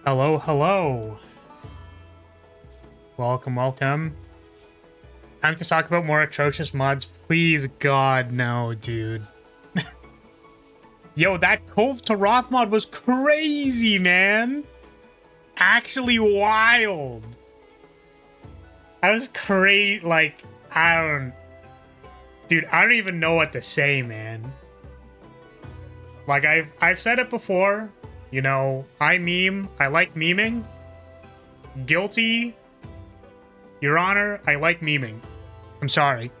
Hello, hello. Welcome, welcome. Time to talk about more atrocious mods. Please, God, no, dude. Yo, that Cove to Roth mod was crazy, man. Actually wild. That was crazy. Like, Dude, I don't even know what to say, man. Like, I've said it before. You know, I meme. I like memeing. Guilty. Your Honor, I like memeing. I'm sorry.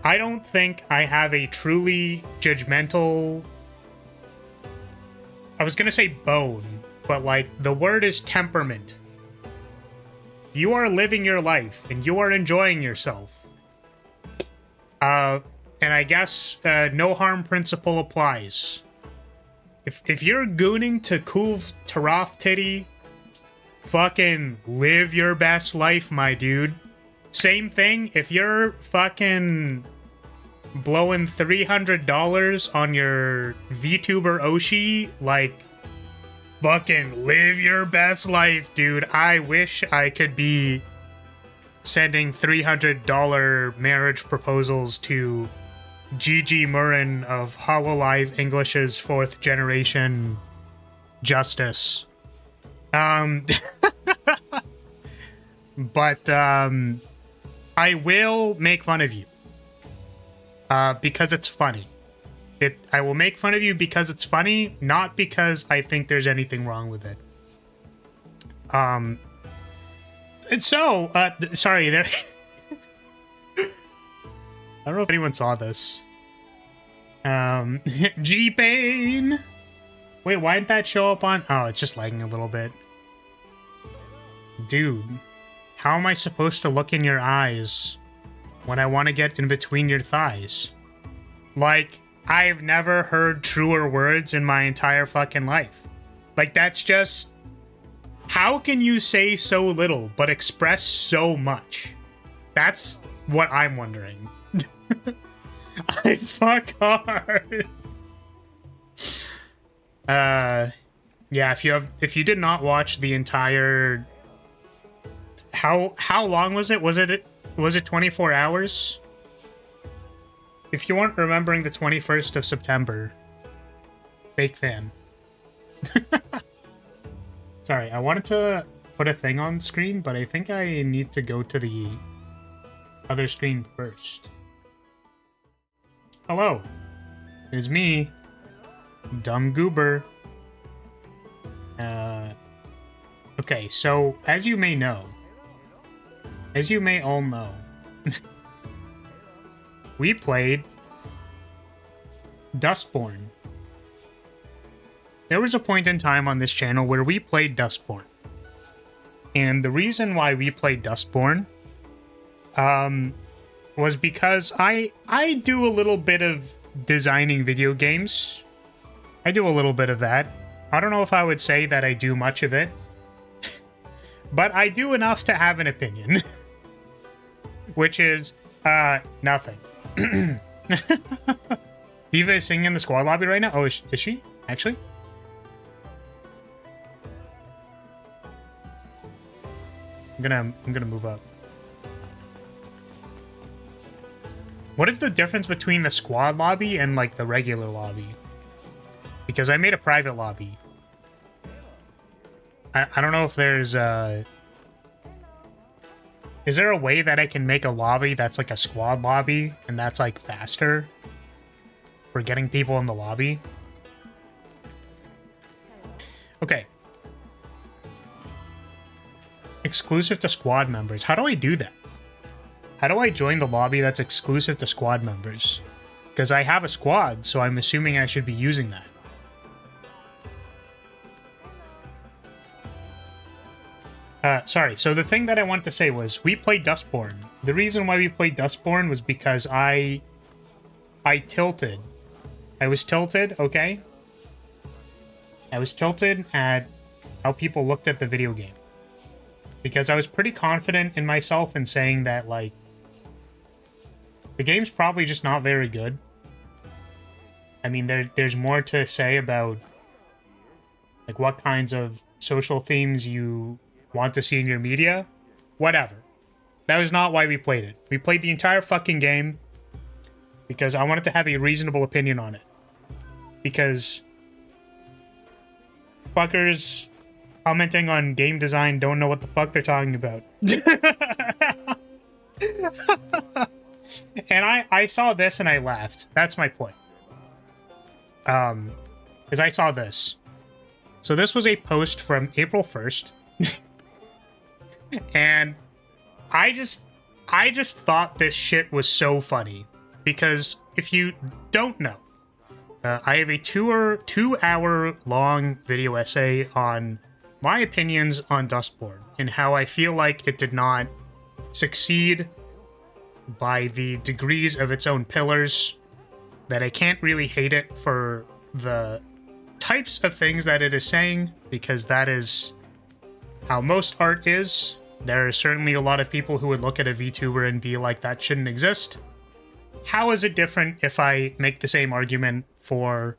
I don't think I have a truly judgmental... I was gonna say bone, but like, the word is temperament. You are living your life, and you are enjoying yourself. And I guess no harm principle applies. If you're gooning to Kuv Taroth Titty, fucking live your best life, my dude. Same thing, if you're fucking blowing $300 on your VTuber Oshi, like, fucking live your best life, dude. I wish I could be sending $300 marriage proposals to Gigi Murrin of Hololive English's 4th generation justice. But I will make fun of you because it's funny. I will make fun of you because it's funny, not because I think there's anything wrong with it. And so, sorry, there... I don't know if anyone saw this. G-Pain! Wait, why didn't that show up on... Oh, it's just lagging a little bit. Dude, how am I supposed to look in your eyes when I want to get in between your thighs? Like, I've never heard truer words in my entire fucking life. Like, that's just... How can you say so little but express so much? That's what I'm wondering. I fuck hard. Yeah, if you did not watch the entire... How long was it? Was it 24 hours? If you weren't remembering the 21st of September, fake fan. Sorry, I wanted to put a thing on screen, but I think I need to go to the other screen first. Hello, it's me, Dumb Goober. Okay, so as you may know, as you may all know, we played Dustborn. There was a point in time on this channel where we played Dustborn. And the reason why we played Dustborn was because I do a little bit of designing video games. I do a little bit of that. I don't know if I would say that I do much of it, but I do enough to have an opinion. Which is, nothing. Diva is singing in the squad lobby right now? Oh, is she? Actually? I'm gonna move up. What is the difference between the squad lobby and, like, the regular lobby? Because I made a private lobby. I don't know if there's, Is there a way that I can make a lobby that's like a squad lobby, and that's, like, faster for getting people in the lobby? Okay. Exclusive to squad members. How do I do that? How do I join the lobby that's exclusive to squad members? Because I have a squad, so I'm assuming I should be using that. Sorry, so the thing that I wanted to say was, we played Dustborn. The reason why we played Dustborn was because I tilted. I was tilted, okay? I was tilted at how people looked at the video game. Because I was pretty confident in myself in saying that, like, the game's probably just not very good. I mean, there's more to say about, like, what kinds of social themes you want to see in your media, whatever. That was not why we played it. We played the entire fucking game because I wanted to have a reasonable opinion on it. Because fuckers commenting on game design don't know what the fuck they're talking about. And I saw this and I laughed. That's my point. Because I saw this. So this was a post from April 1st. And I just thought this shit was so funny. Because if you don't know, I have a 2-hour long video essay on my opinions on Dustborn and how I feel like it did not succeed by the degrees of its own pillars, that I can't really hate it for the types of things that it is saying, because that is how most art is. There are certainly a lot of people who would look at a VTuber and be like, that shouldn't exist. How is it different if I make the same argument for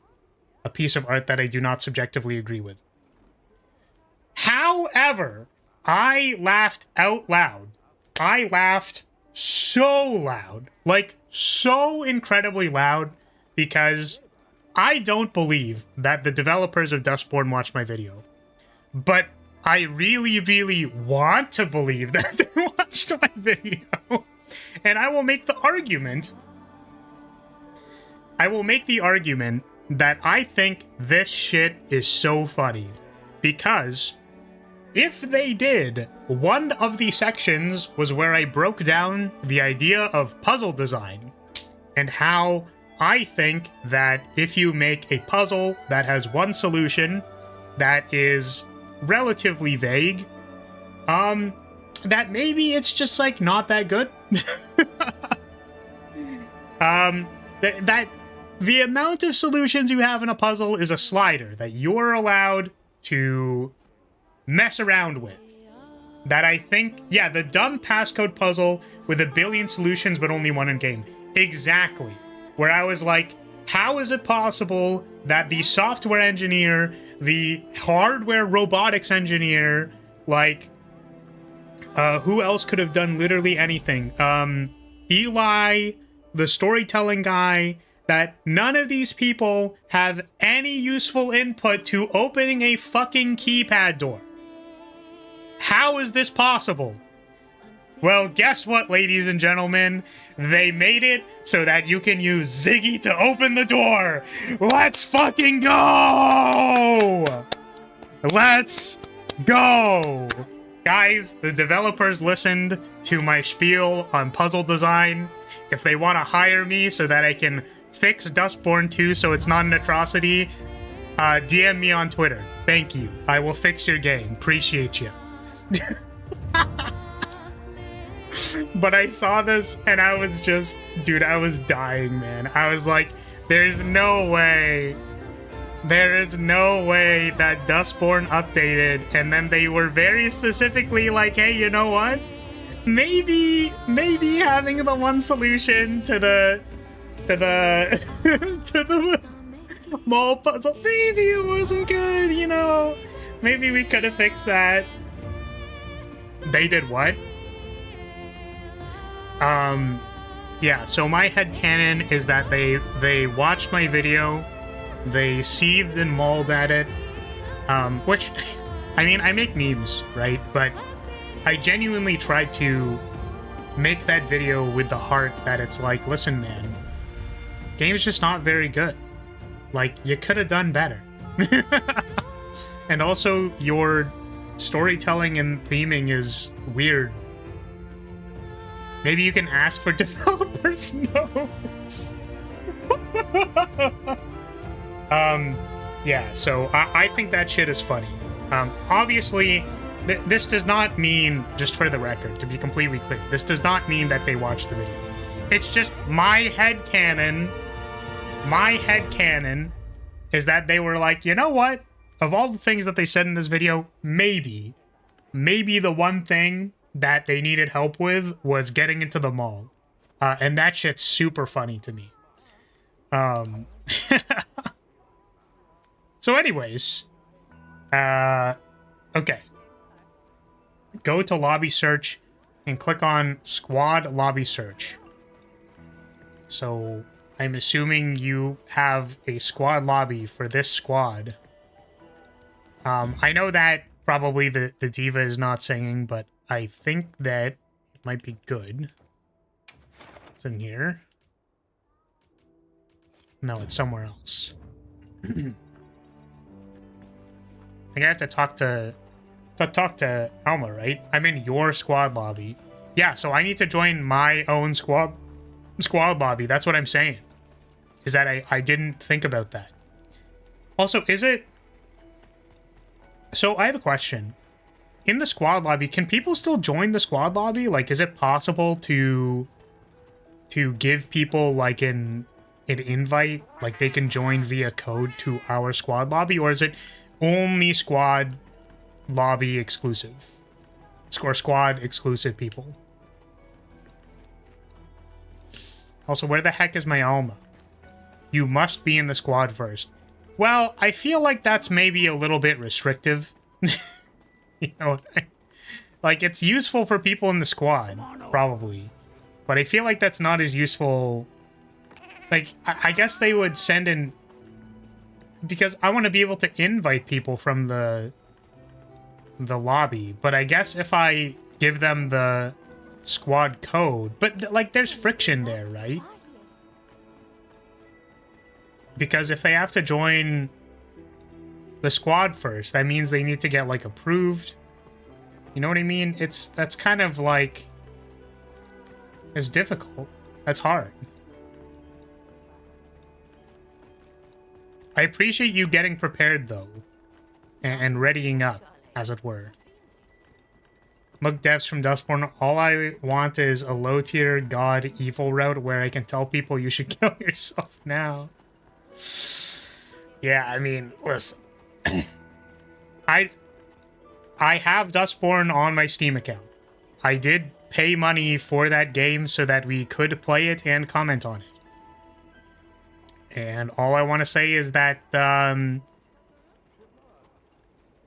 a piece of art that I do not subjectively agree with? However, I laughed out loud. I laughed so loud, like so incredibly loud, because I don't believe that the developers of Dustborn watched my video. But I really, really want to believe that they watched my video. And I will make the argument that I think this shit is so funny. Because if they did, one of the sections was where I broke down the idea of puzzle design and how I think that if you make a puzzle that has one solution that is relatively vague, that maybe it's just like not that good. That the amount of solutions you have in a puzzle is a slider that you're allowed to mess around with. That I think, yeah, the dumb passcode puzzle with 1 billion solutions but only one in game. Exactly. Where I was like, how is it possible that the software engineer, the hardware robotics engineer, like, who else could have done literally anything? Eli, the storytelling guy, that none of these people have any useful input to opening a fucking keypad door. How is this possible? Well, guess what, ladies and gentlemen? They made it so that you can use Ziggy to open the door. Let's fucking go! Let's go! Guys, the developers listened to my spiel on puzzle design. If they want to hire me so that I can fix Dustborn 2 so it's not an atrocity, DM me on Twitter. Thank you. I will fix your game. Appreciate you. But I saw this and I was just, dude, I was dying, man. I was like, there's no way. There is no way that Dustborn updated and then they were very specifically like, hey, you know what? Maybe having the one solution to the to the mall puzzle, maybe it wasn't good, you know? Maybe we could have fixed that. They did what? Yeah, so my headcanon is that they watched my video, they seethed and mauled at it, which, I mean, I make memes, right? But I genuinely tried to make that video with the heart that it's like, listen, man, game's just not very good. Like, you could have done better. And also, your storytelling and theming is weird. Maybe you can ask for developers' notes. Yeah, so I think that shit is funny. Obviously, this does not mean, just for the record, to be completely clear, this does not mean that they watched the video. It's just my headcanon is that they were like, you know what? Of all the things that they said in this video, maybe the one thing that they needed help with was getting into the mall. And that shit's super funny to me. So anyways, Okay. Go to lobby search and click on squad lobby search. So I'm assuming you have a squad lobby for this squad. I know that probably the diva is not singing, but I think that it might be good. It's in here. No, it's somewhere else. I think I have to talk to Alma, right? I'm in your squad lobby. Yeah, so I need to join my own squad lobby. That's what I'm saying. Is that I didn't think about that. Also, is it... So I have a question. In the squad lobby, can people still join the squad lobby? Like, is it possible to give people like an invite? Like they can join via code to our squad lobby? Or is it only squad lobby exclusive? Squad exclusive people. Also, where the heck is my Alma? You must be in the squad first. Well, I feel like that's maybe a little bit restrictive. You know, like it's useful for people in the squad, probably. But I feel like that's not as useful. Like, I guess they would send in... Because I want to be able to invite people from the lobby. But I guess if I give them the squad code... But, like, there's friction there, right? Because if they have to join the squad first, that means they need to get, like, approved. You know what I mean? That's kind of, like... It's difficult. That's hard. I appreciate you getting prepared, though. And readying up, as it were. Look, devs from Dustborn, all I want is a low-tier god evil route where I can tell people you should kill yourself now. Yeah, I mean, listen. I have Dustborn on my Steam account. I did pay money for that game so that we could play it and comment on it. And all I want to say is that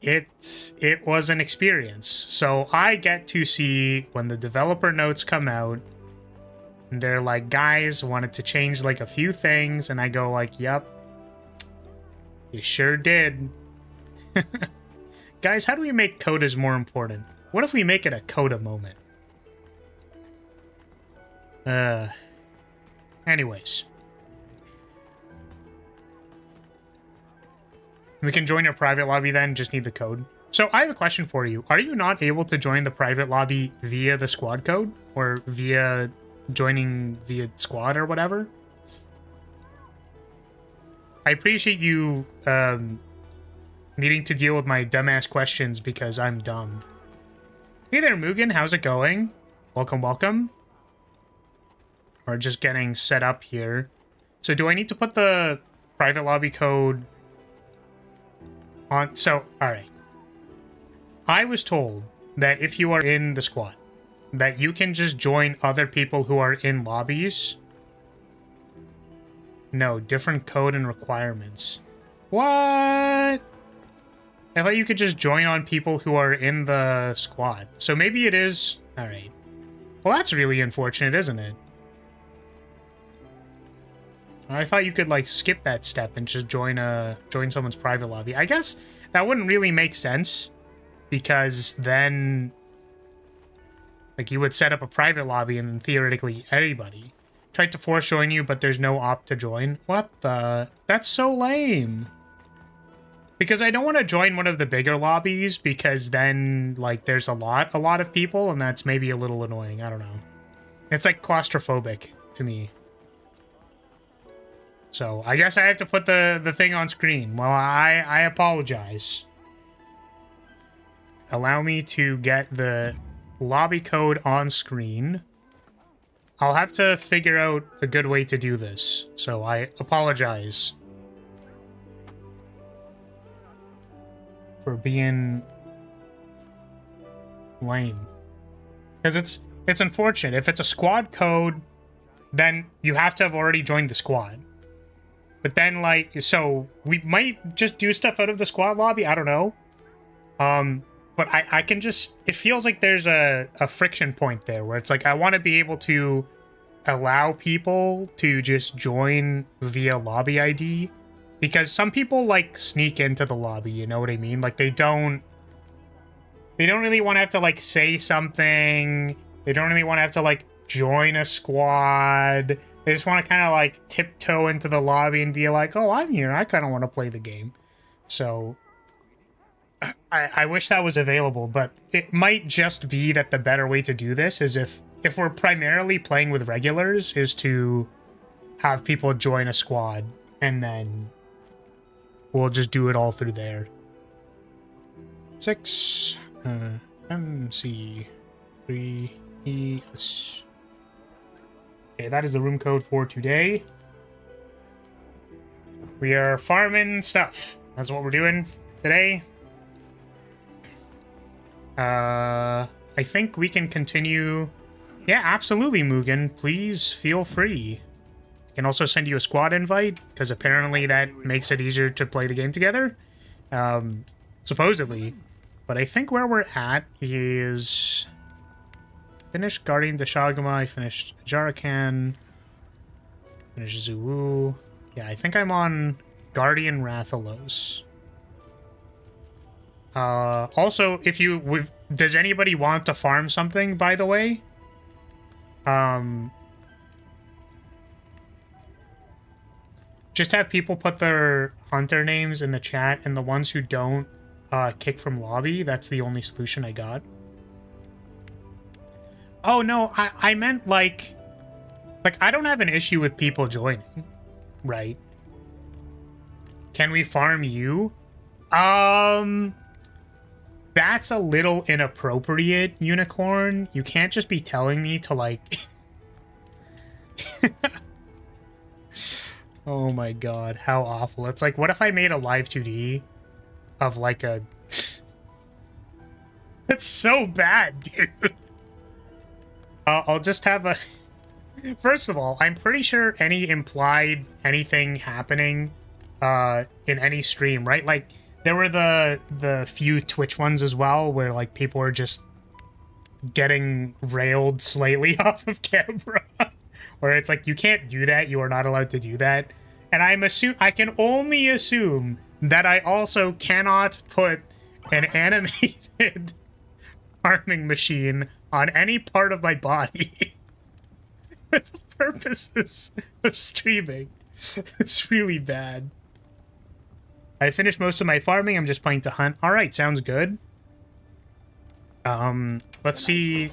it was an experience. So I get to see when the developer notes come out, and they're like, guys, wanted to change like a few things, and I go like, yep, you sure did. Guys, how do we make codas more important? What if we make it a coda moment? Anyways. We can join your private lobby then, just need the code. So I have a question for you. Are you not able to join the private lobby via the squad code? Or via joining via squad or whatever? I appreciate you needing to deal with my dumbass questions because I'm dumb. Hey there, Mugen. How's it going? Welcome, welcome. We're just getting set up here. So do I need to put the private lobby code on? So, alright. I was told that if you are in the squad, that you can just join other people who are in lobbies. No, different code and requirements. What? I thought you could just join on people who are in the squad. So maybe it is... Alright. Well, that's really unfortunate, isn't it? I thought you could, like, skip that step and just join someone's private lobby. I guess that wouldn't really make sense, because then, like, you would set up a private lobby and then theoretically anybody tried to force join you, but there's no opt to join. What the? That's so lame. Because I don't want to join one of the bigger lobbies, because then, like, there's a lot of people, and that's maybe a little annoying. I don't know. It's, like, claustrophobic to me. So, I guess I have to put the thing on screen. Well, I apologize. Allow me to get the lobby code on screen. I'll have to figure out a good way to do this. So, I apologize for being lame. Because it's unfortunate. If it's a squad code, then you have to have already joined the squad. But then, like, so we might just do stuff out of the squad lobby. I don't know. But I can just, it feels like there's a friction point there where it's like, I want to be able to allow people to just join via lobby ID, because some people like sneak into the lobby, you know what I mean? Like they don't really want to have to like say something. They don't really want to have to like join a squad. They just want to kind of like tiptoe into the lobby and be like, oh, I'm here. I kind of want to play the game. So I wish that was available, but it might just be that the better way to do this is if we're primarily playing with regulars, is to have people join a squad and then we'll just do it all through there. 6 MC 3 ES. Okay, that is the room code for today. We are farming stuff. That's what we're doing today. I think we can continue. Yeah, absolutely, Mugen. Please feel free. I can also send you a squad invite, because apparently that makes it easier to play the game together. Supposedly. But I think where we're at is... Finished Guardian Deshagama, I finished Jarakan, finished Zuwu. Yeah, I think I'm on Guardian Rathalos. Also, if you... does anybody want to farm something, by the way? Just have people put their hunter names in the chat, and the ones who don't kick from lobby. That's the only solution I got. Oh, no, I meant, like, I don't have an issue with people joining, right? Can we farm you? That's a little inappropriate, Unicorn. You can't just be telling me to, like... Oh my god, how awful. It's like, what if I made a live 2D of, like, a... It's so bad, dude. I'll just have a... First of all, I'm pretty sure any implied anything happening in any stream, right? Like, there were the few Twitch ones as well, where, like, people were just getting railed slightly off of camera. Where it's like, you can't do that, you are not allowed to do that. And I can only assume that I also cannot put an animated farming machine on any part of my body for the purposes of streaming. It's really bad. I finished most of my farming. I'm just playing to hunt. All right, sounds good. Let's see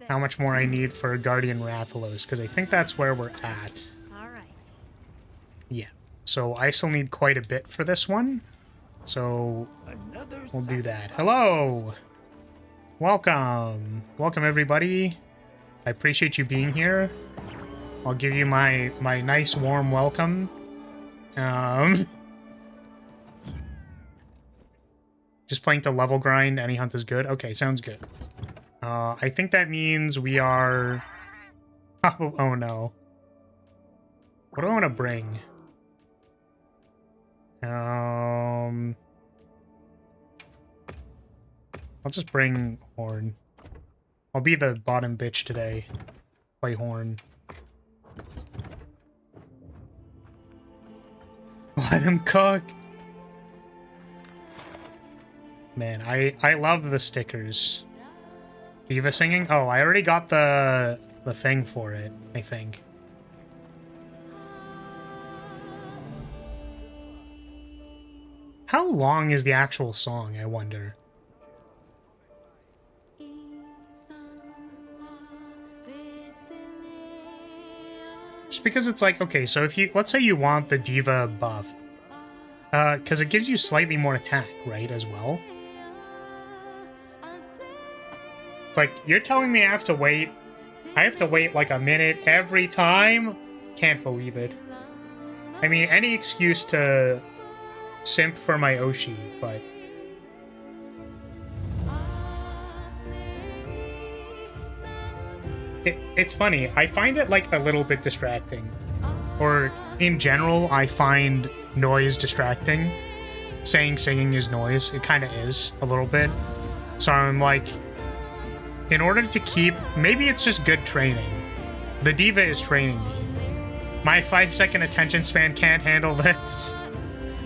how much more I need for Guardian Rathalos, because I think that's where we're at. All right. Yeah. So I still need quite a bit for this one. So we'll do that. Hello. Welcome. Welcome, everybody. I appreciate you being here. I'll give you my nice warm welcome. Just playing to level grind. Any hunt is good. Okay, sounds good. I think that means we are... Oh no. What do I want to bring? I'll just bring Horn. I'll be the bottom bitch today. Play Horn. Let him cook! Man, I love the stickers. Diva singing? Oh, I already got the thing for it, I think. How long is the actual song, I wonder? Just because it's like, okay, so if you, let's say you want the Diva buff, because it gives you slightly more attack, right, as well? Like, you're telling me I have to wait like a minute every time? Can't believe it. I mean, any excuse to simp for my Oshi, but... It's funny, I find it like a little bit distracting. Or, in general, I find noise distracting. Saying singing is noise, it kind of is, a little bit. So I'm like, in order to keep, maybe it's just good training. The diva is training me. My 5-second attention span can't handle this.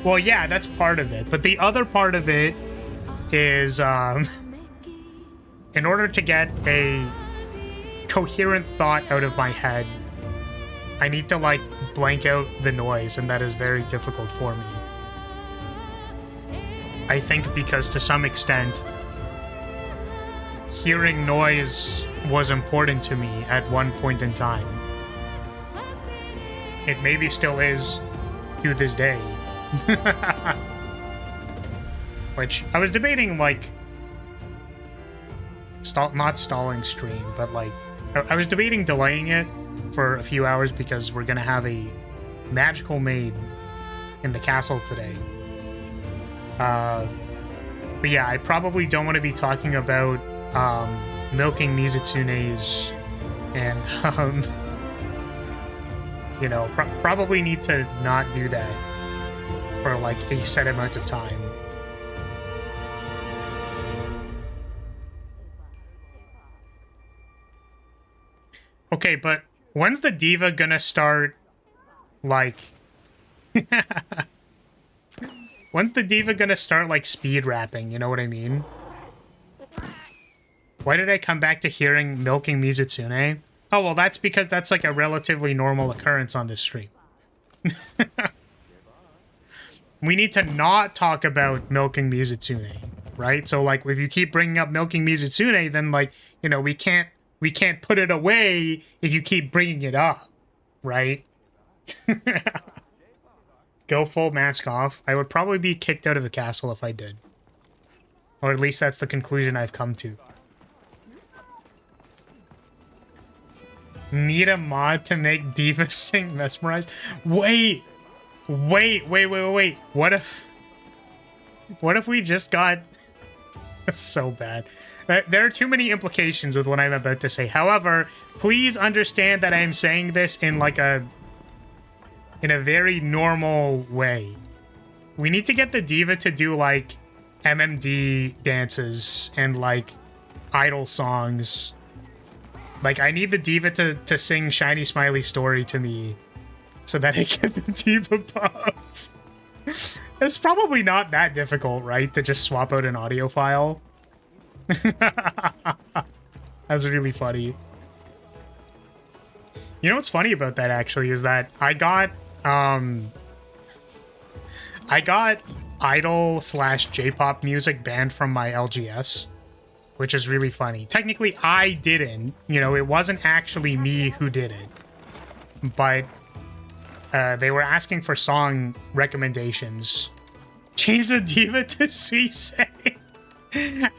Well, yeah, that's part of it. But the other part of it is, in order to get a coherent thought out of my head, I need to, like, blank out the noise, and that is very difficult for me. I think because, to some extent, hearing noise was important to me at one point in time. It maybe still is to this day. Which, I was debating, like, not stalling stream, but, like, I was debating delaying it for a few hours because we're gonna have a magical maid in the castle today. But yeah, I probably don't want to be talking about milking Mizutsunes and, you know, probably need to not do that for, like, a set amount of time. Okay, but when's the diva gonna start, like... When's the diva gonna start, like, speed rapping, you know what I mean? Why did I come back to hearing milking Mizutsune? Oh, well, that's because that's, like, a relatively normal occurrence on this stream. We need to not talk about milking Mizutsune, right? So, like, if you keep bringing up milking Mizutsune, then, like, you know, we can't put it away if you keep bringing it up, right? Go full mask off. I would probably be kicked out of the castle if I did. Or at least that's the conclusion I've come to. Need a mod to make Diva sing Mesmerized? Wait! What if we just got... That's so bad. There are too many implications with what I'm about to say. However, please understand that I am saying this in, like, in a very normal way. We need to get the diva to do, like, MMD dances and, like, idol songs. Like, I need the diva to sing Shiny Smiley Story to me so that I get the diva buff. It's probably not that difficult, right? To just swap out an audio file. That's really funny. You know what's funny about that, actually, is that I got idol/J-pop music banned from my LGS, which is really funny. Technically, I didn't. You know, it wasn't actually me who did it. But they were asking for song recommendations. Change the diva to suis.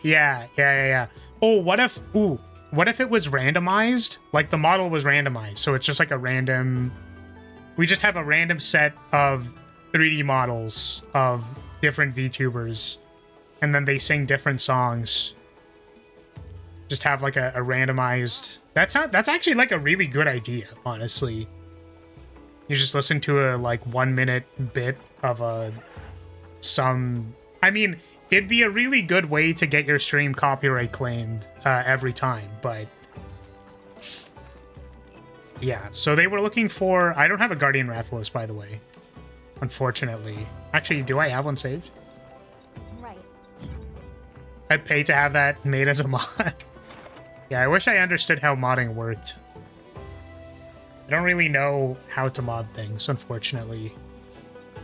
Yeah. Oh, what if it was randomized? Like, the model was randomized, so it's just like a random... We just have a random set of 3D models of different VTubers, and then they sing different songs. Just have, like, a randomized... That's actually, like, a really good idea, honestly. You just listen to a, like, 1-minute bit of some... I mean... It'd be a really good way to get your stream copyright claimed every time, but... Yeah, so they were looking for... I don't have a Guardian Rathalos, by the way. Unfortunately. Actually, do I have one saved? Right. I'd pay to have that made as a mod. Yeah, I wish I understood how modding worked. I don't really know how to mod things, unfortunately.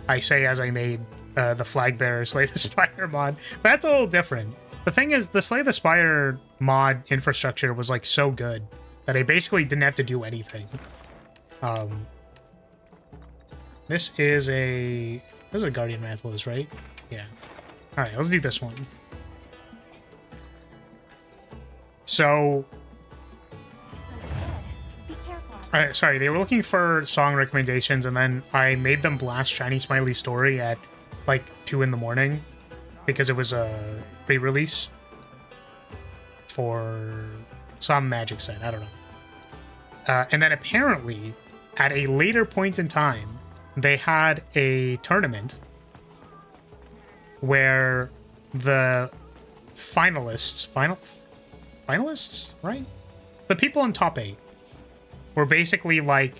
I say as I made... the Flag Bearer Slay the Spire mod. But that's a little different. The thing is, the Slay the Spire mod infrastructure was, like, so good that I basically didn't have to do anything. This is a Guardian Rathalos, right? Yeah. Alright, let's do this one. So... sorry, they were looking for song recommendations, and then I made them blast Shiny Smiley Story at like 2 in the morning because it was a pre-release for some magic set. I don't know. And then apparently at a later point in time, they had a tournament where the finalists, right? The people in top 8 were basically like,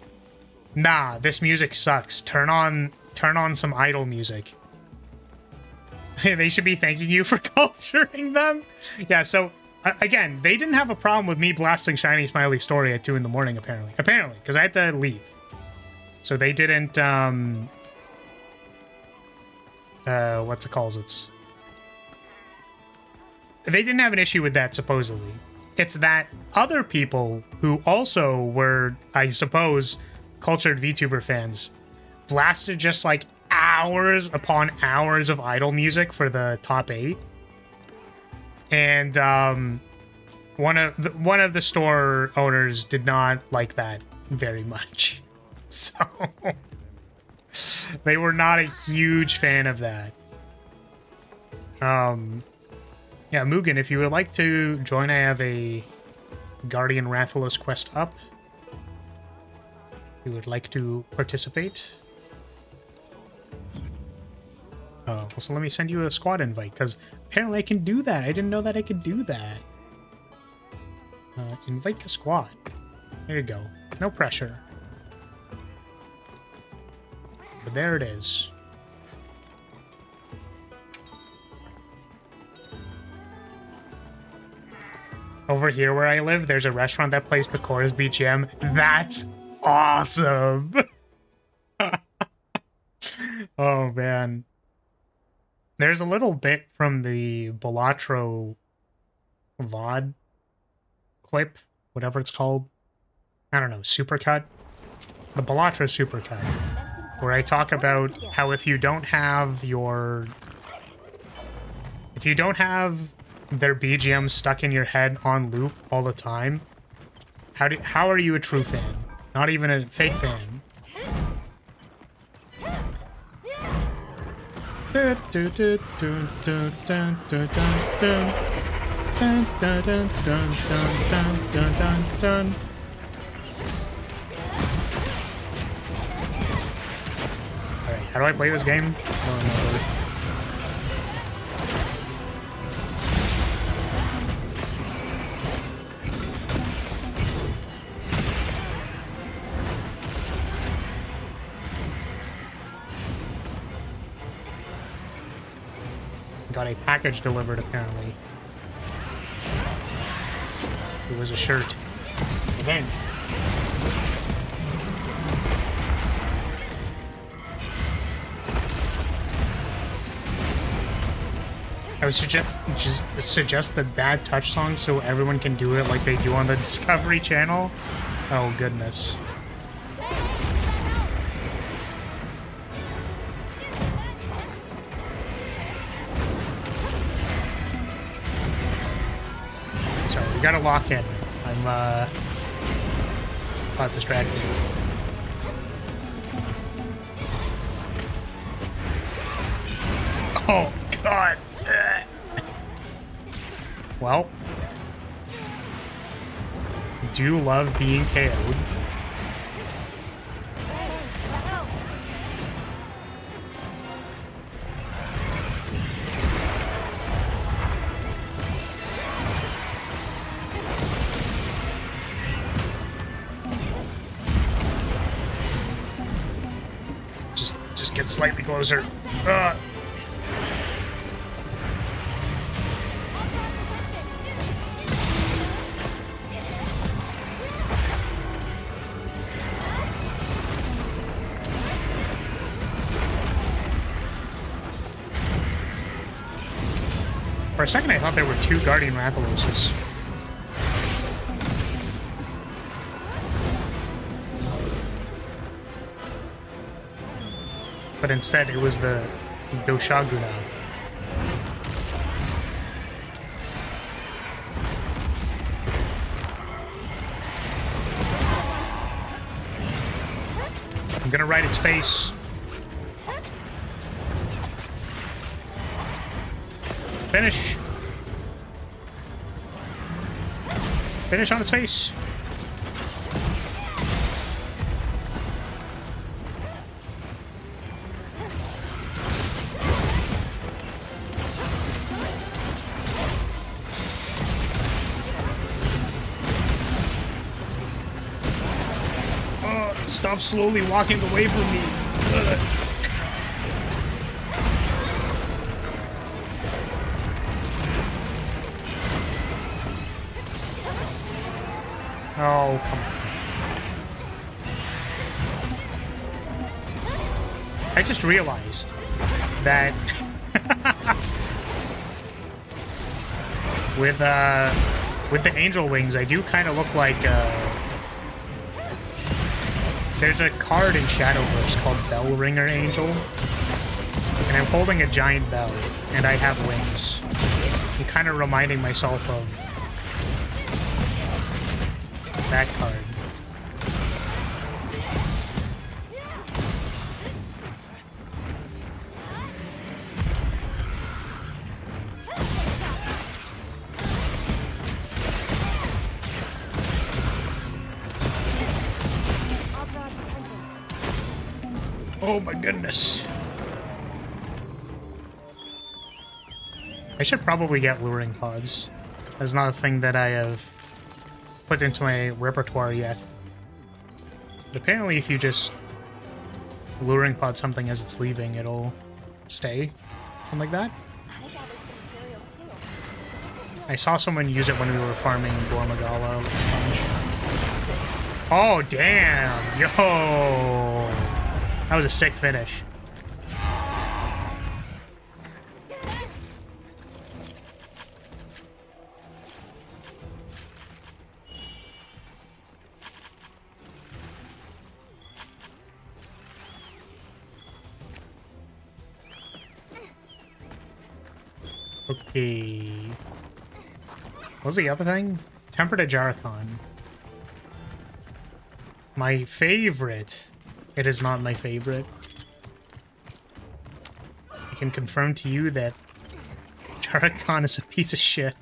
nah, this music sucks. Turn on some idol music. They should be thanking you for culturing them. Yeah, so again, they didn't have a problem with me blasting Shiny Smiley Story at 2 in the morning, apparently, because I had to leave. So they didn't what's it calls it? They didn't have an issue with that, supposedly. It's that other people who also were, I suppose, cultured VTuber fans blasted just like hours upon hours of idol music for the top 8. And one of the store owners did not like that very much. So they were not a huge fan of that. Yeah, Mugen, if you would like to join, I have a Guardian Rathalos quest up. If you would like to participate. Oh, so let me send you a squad invite, because apparently I can do that. I didn't know that I could do that. Invite the squad. There you go. No pressure. But there it is. Over here where I live, there's a restaurant that plays Pecora's BGM. That's awesome! Oh, man. There's a little bit from the Balatro VOD clip, whatever it's called. I don't know, supercut? The Balatro supercut, where I talk about how if you don't have your... If you don't have their BGM stuck in your head on loop all the time, how are you a true fan? Not even a fake fan. Alright, how do I play this game? I don't remember. Got a package delivered, apparently. It was a shirt. Okay. I would suggest the bad touch song so everyone can do it like they do on the Discovery Channel. Oh, goodness. We gotta lock in. I'm not distracted. Oh god. Well, do love being KO'd. Get slightly closer. For a second, I thought there were 2 Guardian Rathaloses. But instead, it was the Doshaguna. I'm gonna ride its face. Finish. Finish on its face. Stop slowly walking away from me. Ugh. Oh, come on. I just realized that with the angel wings, I do kind of look like there's a card in Shadowverse called Bell Ringer Angel, and I'm holding a giant bell, and I have wings. I'm kind of reminding myself of that card. Oh my goodness. I should probably get luring pods. That's not a thing that I have put into my repertoire yet. But apparently if you just luring pod something as it's leaving, it'll stay. Something like that. I saw someone use it when we were farming Gormagala a bunch. Oh, damn! Yo! That was a sick finish. Okay. What was the other thing? Tempered Ajaricon. My favorite. It is not my favorite. I can confirm to you that Jaricon is a piece of shit.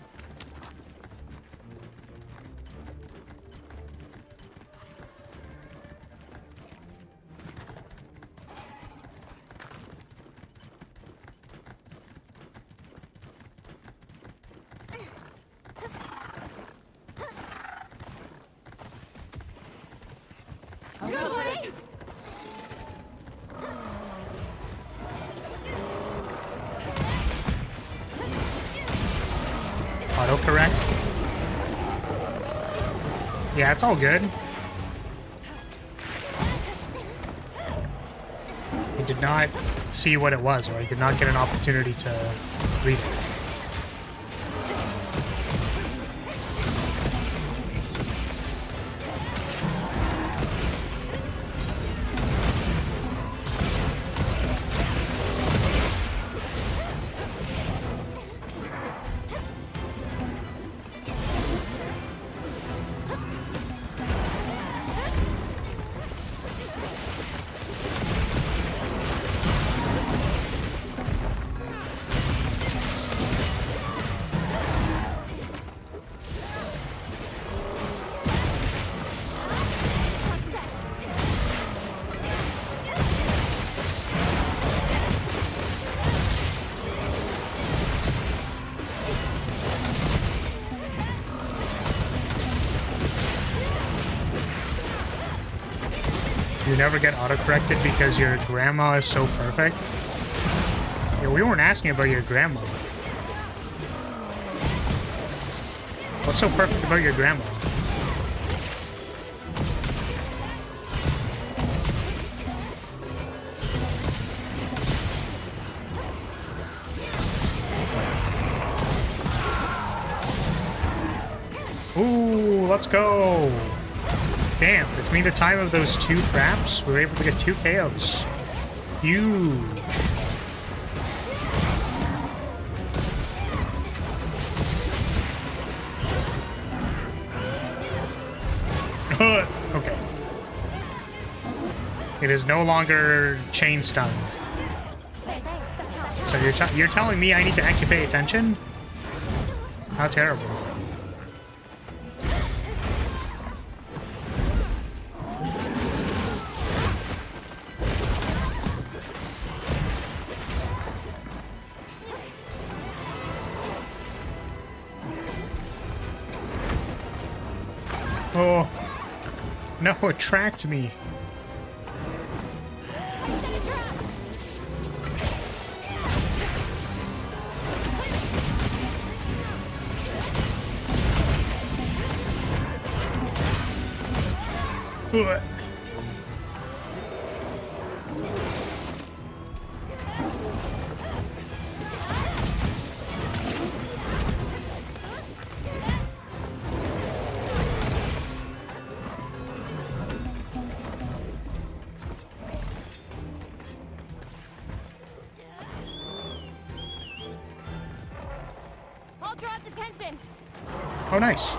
Autocorrect? Yeah, it's all good. I did not see what it was, or I did not get an opportunity to read it. You never get autocorrected because your grandma is so perfect? Yeah, we weren't asking about your grandma. What's so perfect about your grandma? Ooh, let's go! Damn, between the time of those two traps, we were able to get 2 KOs. Huge. Okay. It is no longer chain stunned. So you're telling me I need to actually pay attention? How terrible. Oh, no, it tracked me. Oh, nice.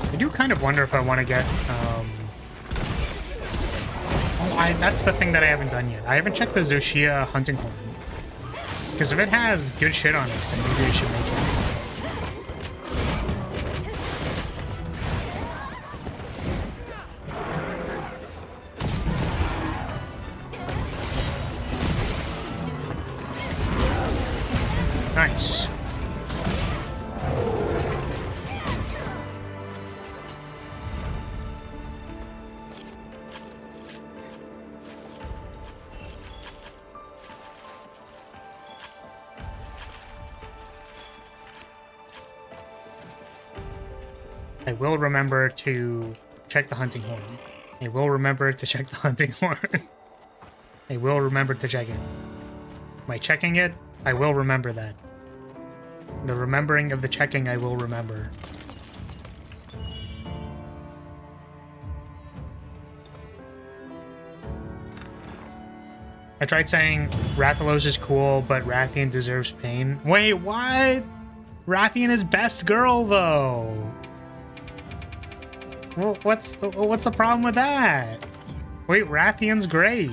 I do kind of wonder if I want to get, that's the thing that I haven't done yet. I haven't checked the Zoshia hunting horn. Because if it has good shit on it, then maybe I should make it. Nice. I will remember to check the hunting horn. I will remember to check the hunting horn. I will remember to check it. Am I checking it? I will remember that. The remembering of the checking, I will remember. I tried saying Rathalos is cool, but Rathian deserves pain. Wait, what? Rathian is best girl, though. Well, what's the problem with that? Wait, Rathian's great.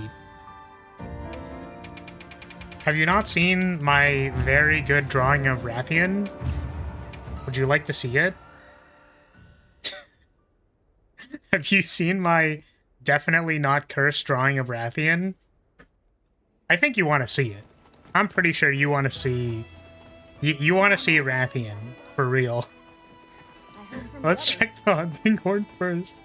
Have you not seen my very good drawing of Rathian? Would you like to see it? Have you seen my definitely not cursed drawing of Rathian? I think you want to see it. I'm pretty sure you want to see... You want to see Rathian, for real. Let's check the hunting horn first.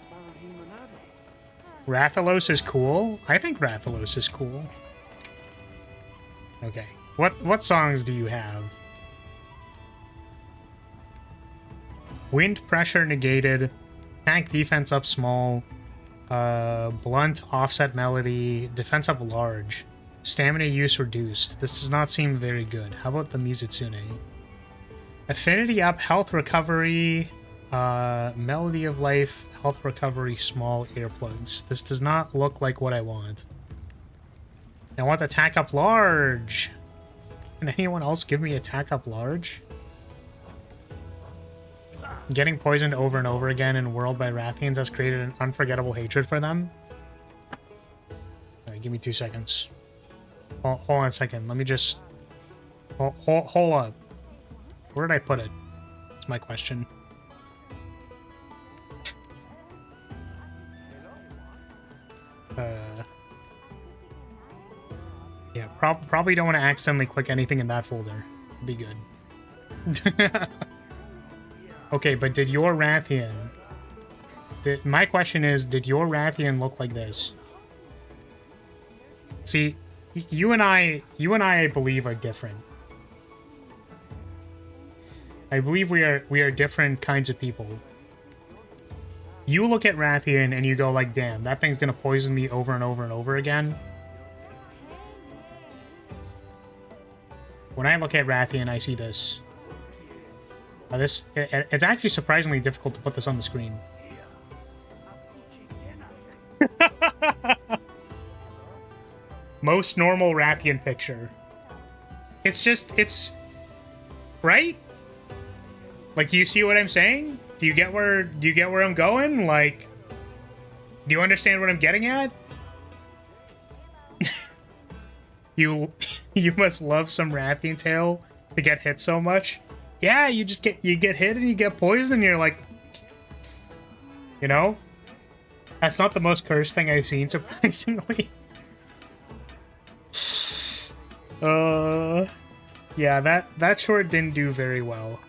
Rathalos is cool? I think Rathalos is cool. Okay. What songs do you have? Wind pressure negated. Tank defense up small. Blunt offset melody. Defense up large. Stamina use reduced. This does not seem very good. How about the Mizitsune? Affinity up, health recovery. Melody of life, health recovery, small earplugs. This does not look like what I want. I want attack up large. Can anyone else give me attack up large? Getting poisoned over and over again in World by Rathians has created an unforgettable hatred for them. Alright, give me 2 seconds. Hold on a second. Let me just... Hold up. Where did I put it? That's my question. Yeah, probably don't want to accidentally click anything in that folder. Be good. Okay, but did your Rathian... my question is, did your Rathian look like this? See, you and I believe are different. I believe we are different kinds of people. You look at Rathian and you go like, damn, that thing's gonna poison me over and over and over again. When I look at Rathian, I see this. It's actually surprisingly difficult to put this on the screen. Most normal Rathian picture. It's right? Like, do you see what I'm saying? Do you get where I'm going? Like, do you understand what I'm getting at? You must love some Rathian tail. to get hit so much. Yeah, you get hit and you get poisoned and you're like, you know? That's not the most cursed thing I've seen, surprisingly. Yeah, that short didn't do very well.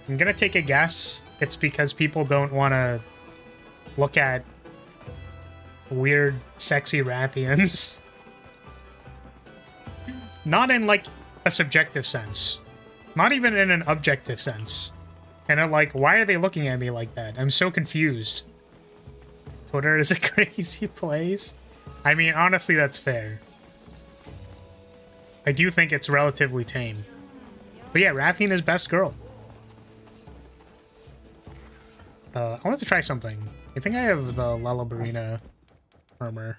I'm gonna take a guess. It's because people don't want to look at weird, sexy Rathians. Not in, like, a subjective sense. Not even in an objective sense. And I'm like, why are they looking at me like that? I'm so confused. Twitter is a crazy place. I mean, honestly, that's fair. I do think it's relatively tame. But yeah, Rathian is best girl. I wanted to try something. I think I have the Lyrilyte armor.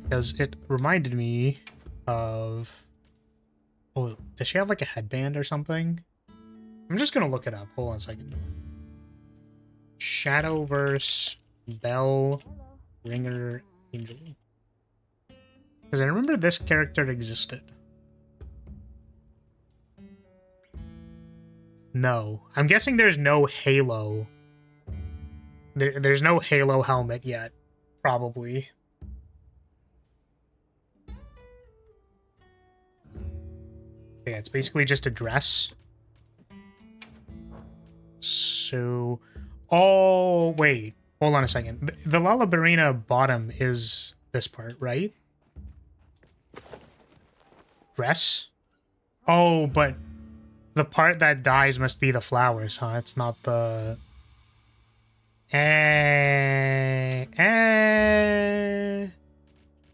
Because it reminded me of... Oh, does she have like a headband or something? I'm just gonna look it up. Hold on a second. Shadowverse Bell Ringer Angel. Because I remember this character existed. No. I'm guessing there's no Halo. There's no Halo helmet yet. Probably. Yeah, it's basically just a dress. So... Oh, wait. Hold on a second. The Lyrilyte bottom is this part, right? Dress? Oh, but the part that dies must be the flowers, huh? It's not the...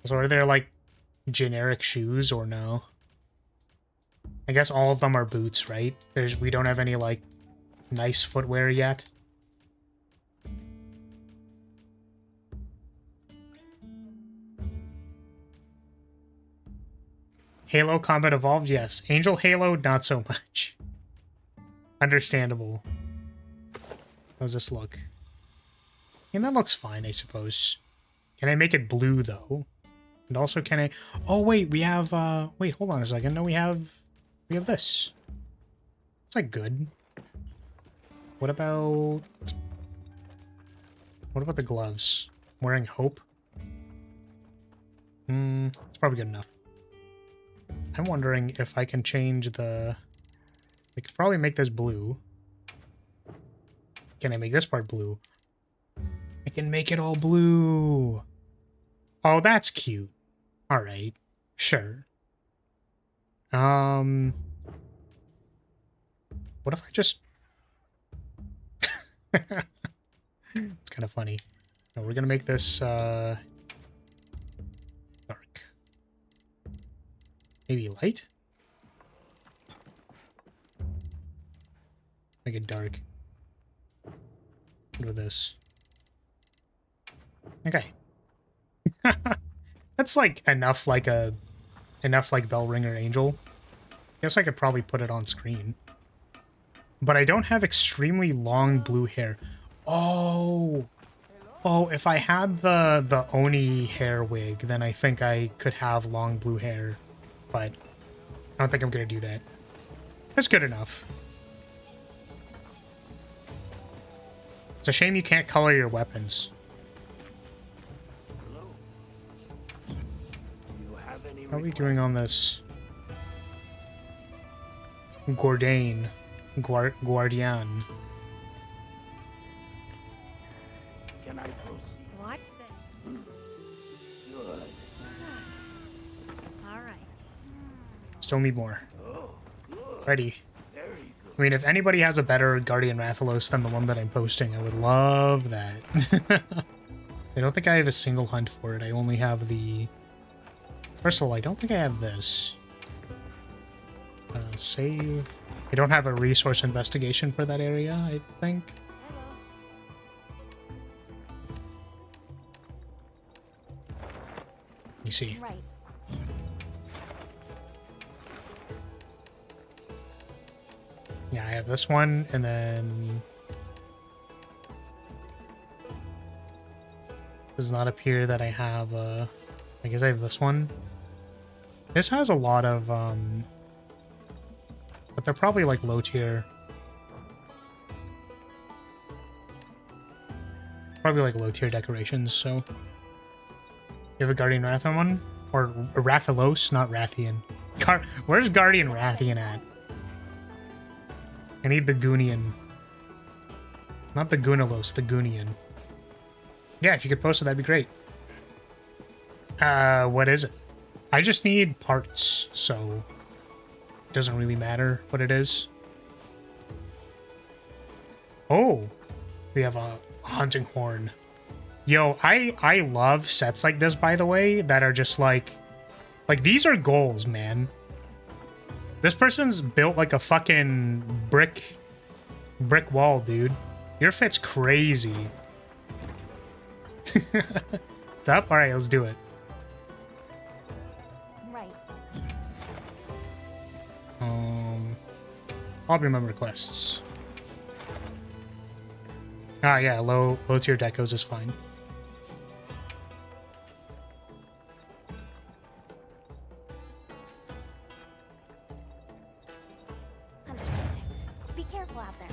So are there, like, generic shoes or no? I guess all of them are boots, right? We don't have any, like, nice footwear yet. Halo Combat Evolved, yes. Angel Halo, not so much. Understandable. How does this look? And that looks fine, I suppose. Can I make it blue, though? And also, can I... Oh, wait, we have, Wait, hold on a second. No, we have this. It's, like, good. What about the gloves? Wearing Hope? It's probably good enough. I'm wondering if I can change the... I could probably make this blue. Can I make this part blue? I can make it all blue! Oh, that's cute. Alright. Sure. What if I just... It's kind of funny. No, we're gonna make this, dark. Maybe light? Make it dark. What about this? Okay. That's like enough like Bell Ringer Angel. Guess I could probably put it on screen. But I don't have extremely long blue hair. Oh! Oh, if I had the Oni hair wig, then I think I could have long blue hair. But I don't think I'm going to do that. That's good enough. It's a shame you can't color your weapons. How are we doing on this? Guardian. Can I proceed? Watch this. Good. All right. Still need more. Ready. I mean, if anybody has a better Guardian Rathalos than the one that I'm posting, I would love that. I don't think I have a single hunt for it. I only have the... First of all, I don't think I have this. Save. I don't have a resource investigation for that area, I think. Let me see. Right. Yeah, I have this one, and then... Does not appear that I have, I guess I have this one. This has a lot of, they're probably like low tier. Probably like low tier decorations, so. You have a Guardian Rathian one? Or Rathalos, not Rathian. Where's Guardian Rathian at? I need the Goonian. Not the Goonalos, the Goonian. Yeah, if you could post it, that'd be great. What is it? I just need parts, so it doesn't really matter what it is. Oh, we have a hunting horn. Yo, I love sets like this, by the way, that are just like these are goals, man. This person's built like a fucking brick wall, dude. Your fit's crazy. What's up? All right, let's do it. Right. I'll remember requests. Ah, yeah, low tier decos is fine. Understood. Be careful out there.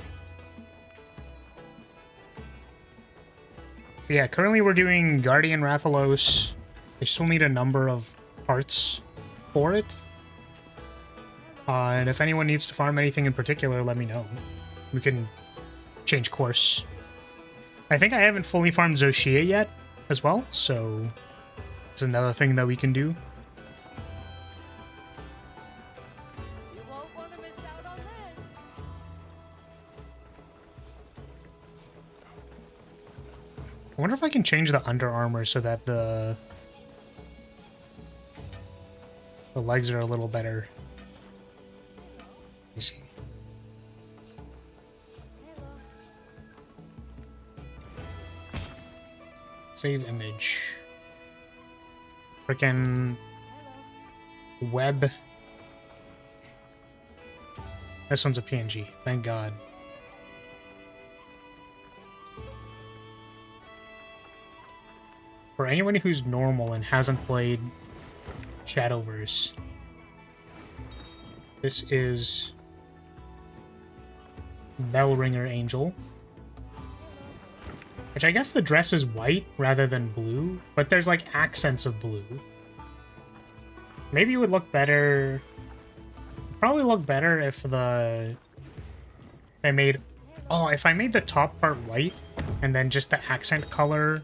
Yeah, currently we're doing Guardian Rathalos. I still need a number of parts for it. And if anyone needs to farm anything in particular, let me know. We can change course. I think I haven't fully farmed Zoshia yet as well, so it's another thing that we can do. You won't want to miss out on this. I wonder if I can change the Under Armour so that the legs are a little better. Let me see. Save image. Frickin' web. This one's a PNG, thank God. For anyone who's normal and hasn't played Shadowverse, this is Bellringer Angel. Which I guess the dress is white rather than blue, but there's like accents of blue. Maybe it would look better. Probably look better if if I made the top part white and then just the accent color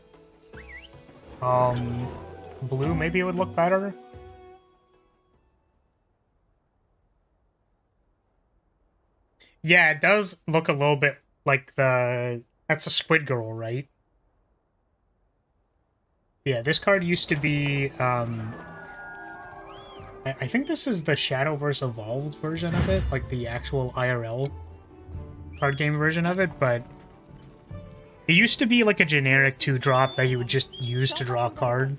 blue, maybe it would look better. Yeah, it does look a little bit like that's a Squid Girl, right? Yeah, this card used to be, I think this is the Shadowverse Evolved version of it, like the actual IRL card game version of it, but it used to be like a generic 2-drop that you would just use to draw a card.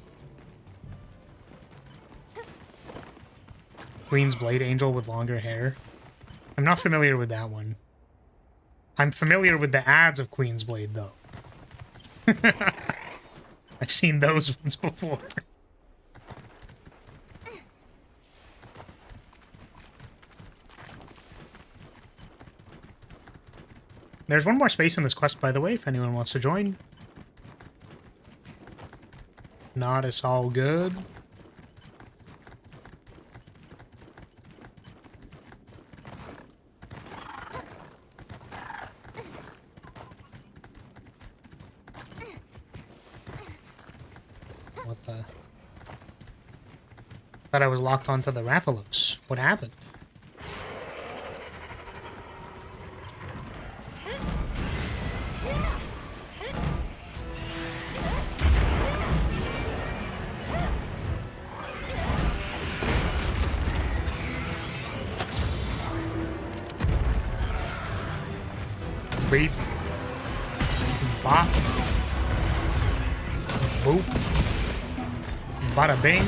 Queen's Blade Angel with longer hair. I'm not familiar with that one. I'm familiar with the ads of Queen's Blade, though. I've seen those ones before. There's one more space in this quest, by the way, if anyone wants to join. Not, it's all good. What the? Thought I was locked onto the Rathalos. What happened? Beep. Bop. Boop. Bada bing.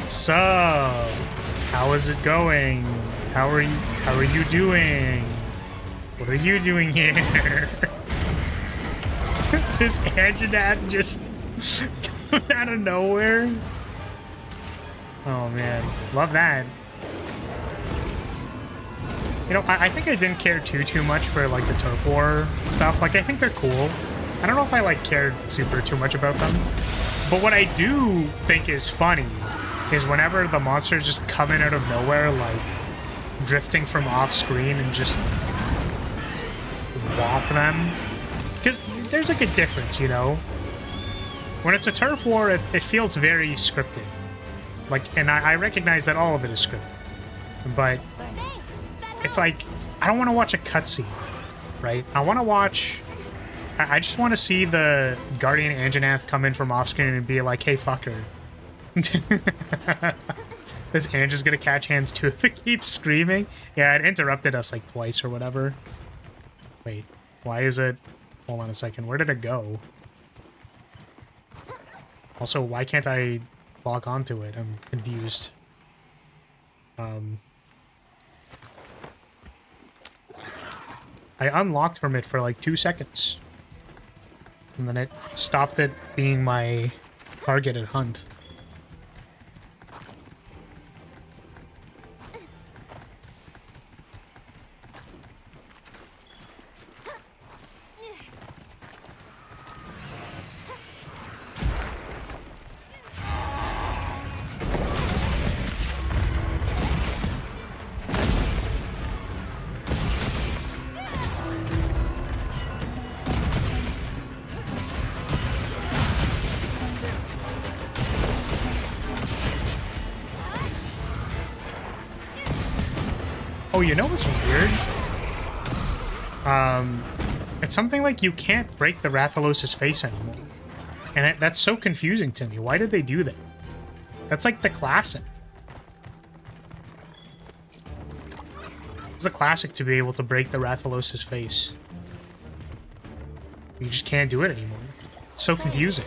So, how is it going? How are you doing? What are you doing here? This Anjanath just coming out of nowhere. Oh man, love that. You know, I think I didn't care too much for like the turf war stuff. Like, I think they're cool. I don't know if I like cared too much about them. But what I do think is funny is whenever the monsters just come in out of nowhere, like drifting from off screen and just whop them. Because there's like a difference, you know? When it's a turf war, it feels very scripted. Like, and I recognize that all of it is scripted. But it's like, I don't want to watch a cutscene, right? I want to watch... I just want to see the Guardian Anjanath come in from off-screen and be like, hey, fuck her. This Ange is gonna catch hands too if it keeps screaming. Yeah, it interrupted us like twice or whatever. Wait, why is it... Hold on a second, where did it go? Also, why can't I lock onto it? I'm confused. I unlocked from it for like 2 seconds. And then it stopped it being my targeted hunt. Oh, you know what's weird? It's something like you can't break the Rathalos' face anymore. And that's so confusing to me. Why did they do that? That's like the classic. It's the classic to be able to break the Rathalos' face. You just can't do it anymore. It's so confusing.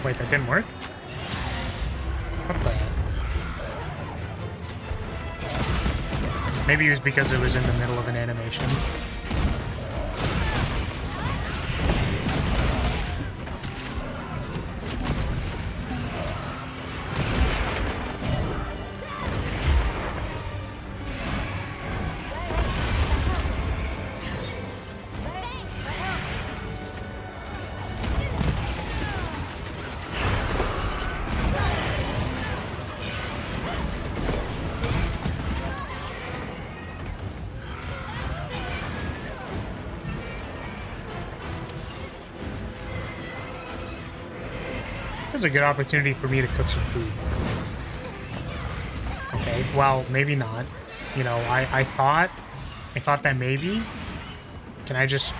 Wait, that didn't work? What the? Maybe it was because it was in the middle of an animation. This is a good opportunity for me to cook some food. Okay, well, maybe not. You know, I thought that maybe. Can I just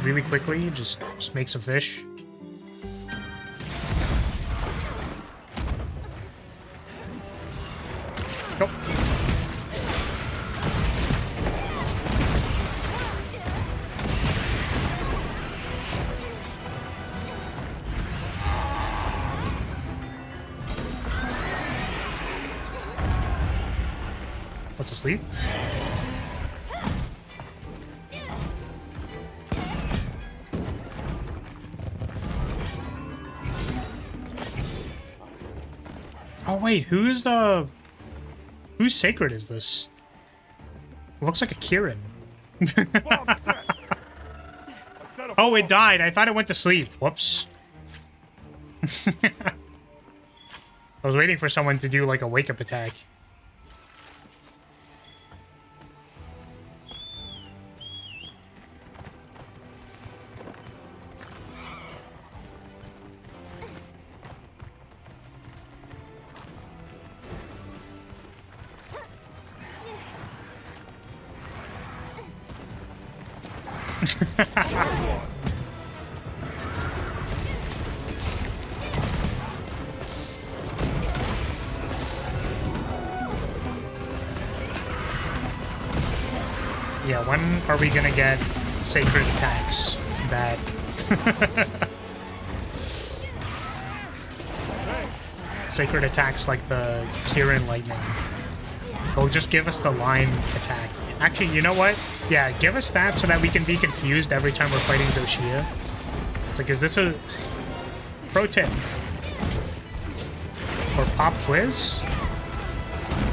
really quickly just make some fish? Nope. What's asleep? Oh wait, whose sacred is this? It looks like a Kirin. Oh, it died. I thought it went to sleep. Whoops. I was waiting for someone to do like a wake-up attack. Yeah, when are we gonna get sacred attacks that sacred attacks like the Kieran Lightning? Oh, just give us the line attack. Actually, you know what? Yeah, give us that so that we can be confused every time we're fighting Zoshia. It's like, is this a pro tip? Or pop quiz?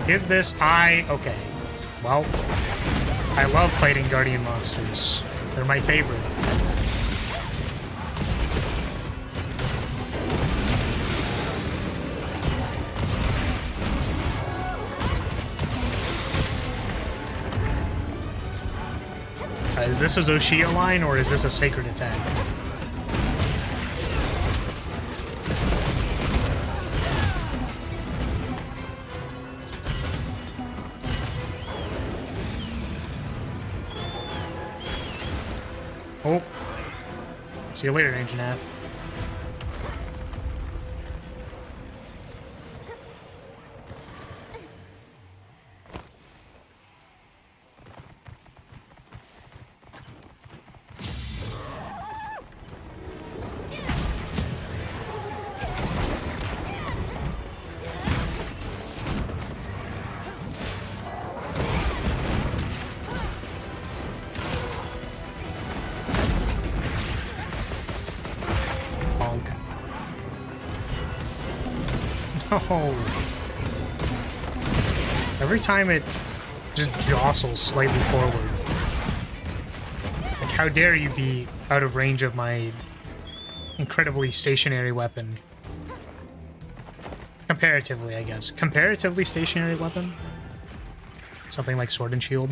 Is this okay. Well, I love fighting guardian monsters. They're my favorite. Is this a Zoshia line or is this a sacred attack? Oh. See you later, Ancient Half. Oh. Every time it just jostles slightly forward. Like, how dare you be out of range of my incredibly stationary weapon. Comparatively, I guess. Comparatively stationary weapon? Something like Sword and Shield.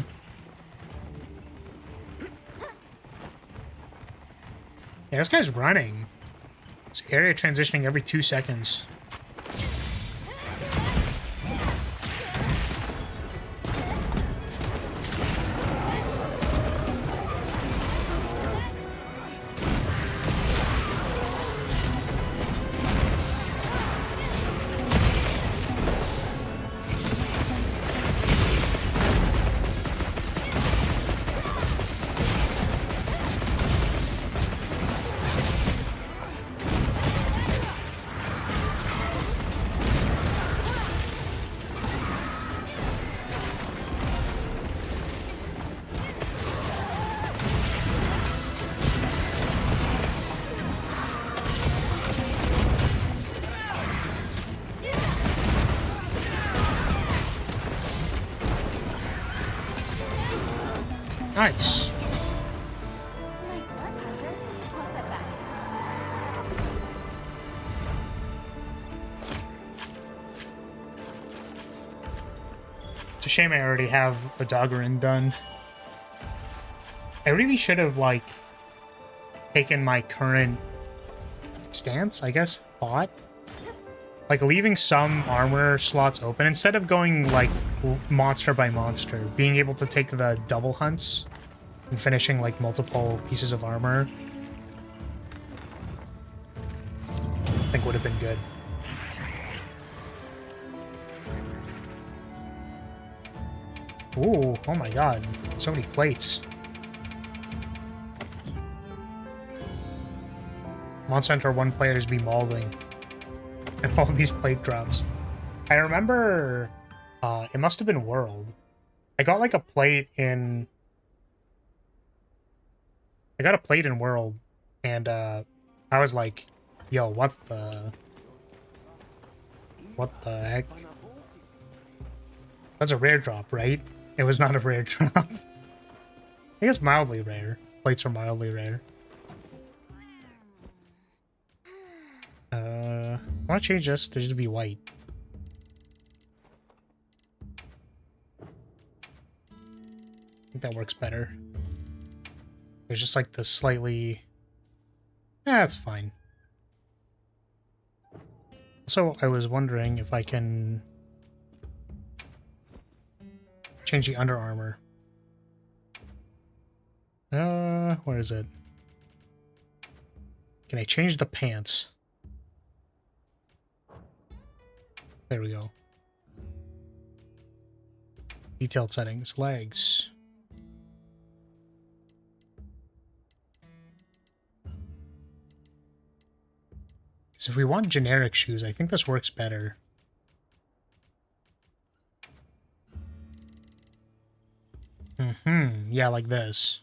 Yeah, this guy's running. It's area transitioning every 2 seconds. Nice. Nice work, Hunter. I'll set back. It's a shame I already have the Doggerin done. I really should have, like, taken my current stance, I guess, thought. Like, leaving some armor slots open, instead of going, like, monster by monster, being able to take the double hunts and finishing, like, multiple pieces of armor, I think would have been good. Ooh, oh my god, so many plates. Monster Hunter 1 players be mauling. And all these plate drops. I remember, it must have been World. I got like a plate in... I got a plate in World, and I was like, yo, what the heck? That's a rare drop, right? It was not a rare drop. I think it's mildly rare. Plates are mildly rare. I want to change this to just be white. I think that works better. There's just like the slightly... that's fine. Also, I was wondering if I can change the Under Armour. where is it? Can I change the pants? There we go. Detailed settings, legs. So if we want generic shoes, I think this works better. Yeah, like this.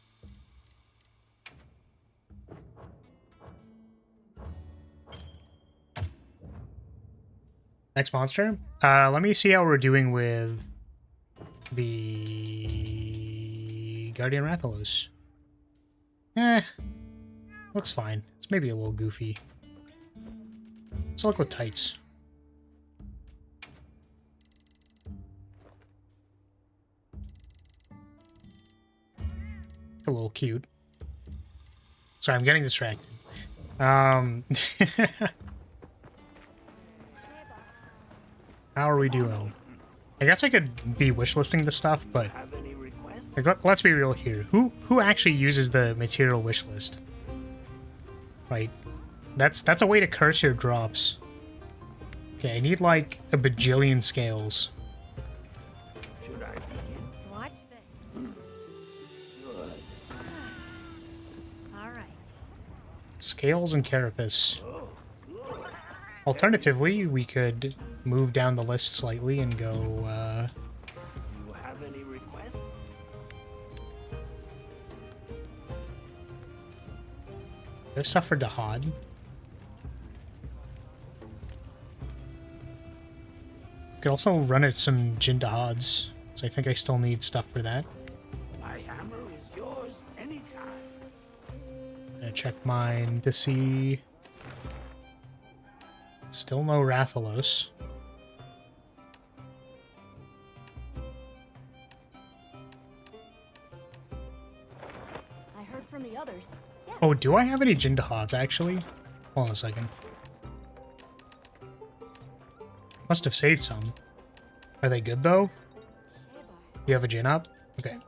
Next monster. Let me see how we're doing with the Guardian Rathalos. Looks fine. It's maybe a little goofy. Let's look with tights. A little cute. Sorry, I'm getting distracted. How are we doing? I guess I could be wishlisting the stuff, but like, let's be real here. Who actually uses the material wish list? Right? That's a way to curse your drops. Okay, I need like a bajillion scales. Should I begin? Watch this. Good. All right. Scales and carapace. Oh, good. Alternatively, we could move down the list slightly and go, You have any requests? There's stuff for Dahad. Could also run at some Jin Dahads, so I think I still need stuff for that. My hammer is yours anytime. Gonna check mine to see. Still no Rathalos. I heard from the others. Yes. Oh, do I have any Jin Dahads actually? Hold on a second. Must have saved some. Are they good though? Do you have a Jin up? Okay.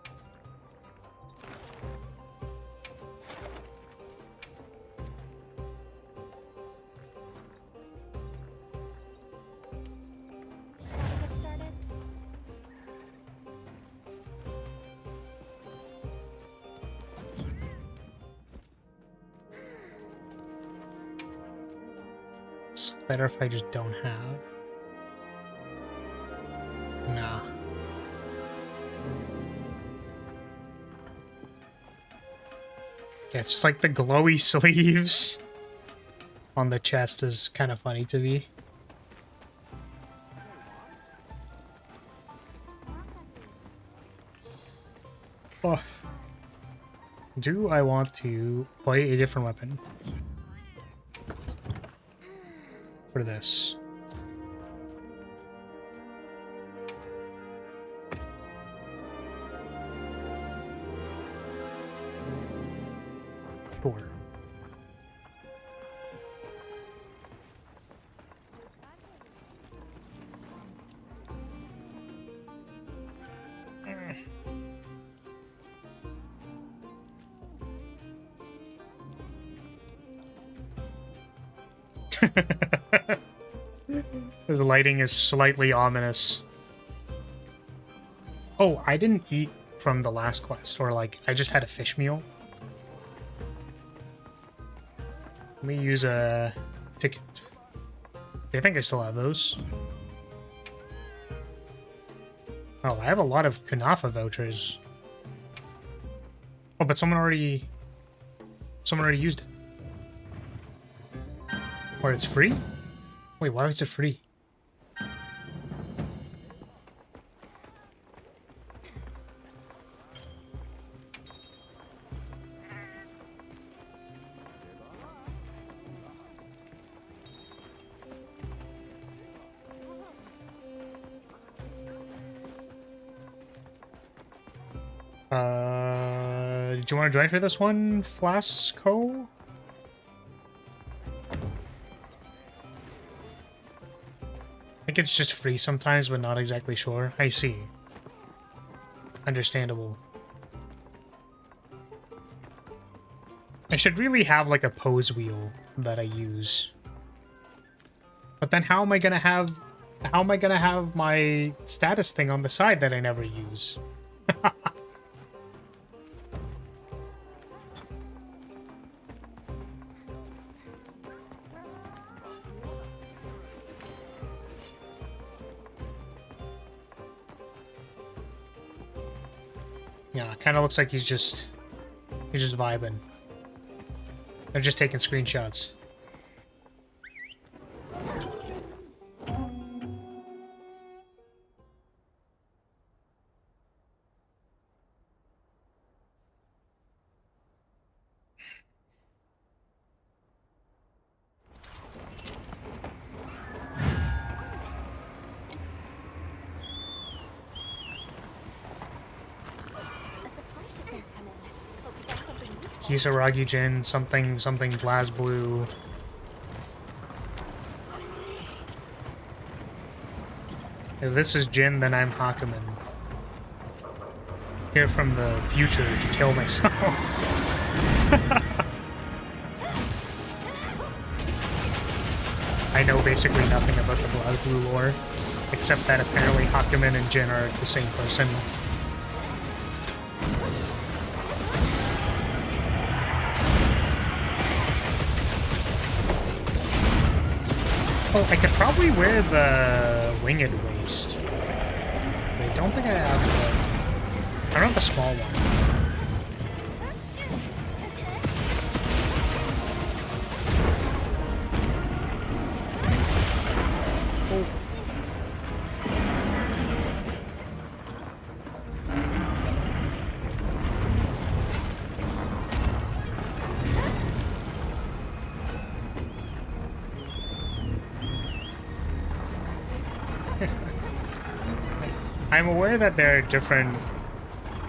Shall we get started? It's better if I just don't have. Nah. Yeah, it's just like the glowy sleeves on the chest is kind of funny to me. Oh. Do I want to play a different weapon for this? Sure. The lighting is slightly ominous. Oh, I didn't eat from the last quest, or like, I just had a fish meal. Let me use a ticket. I think I still have those. Oh, I have a lot of Kunafa vouchers. Oh, but someone already used it. Or it's free? Wait, why is it free? Did you want to join for this one, Flasco? I think it's just free sometimes, but not exactly sure. I see. I should really have like a pose wheel that I use. But then how am I gonna have my status thing on the side that I never use? Yeah, kind of looks like he's just vibing. They're just taking screenshots. Kisaragi Jin, something BlazBlue. If this is Jin, then I'm Hakumen. Here from the future to kill myself. I know basically nothing about the BlazBlue lore, except that apparently Hakumen and Jin are the same person. Oh, I could probably wear the winged waist. But I don't think I have the... I don't have the small one. Oh. I'm aware that there are different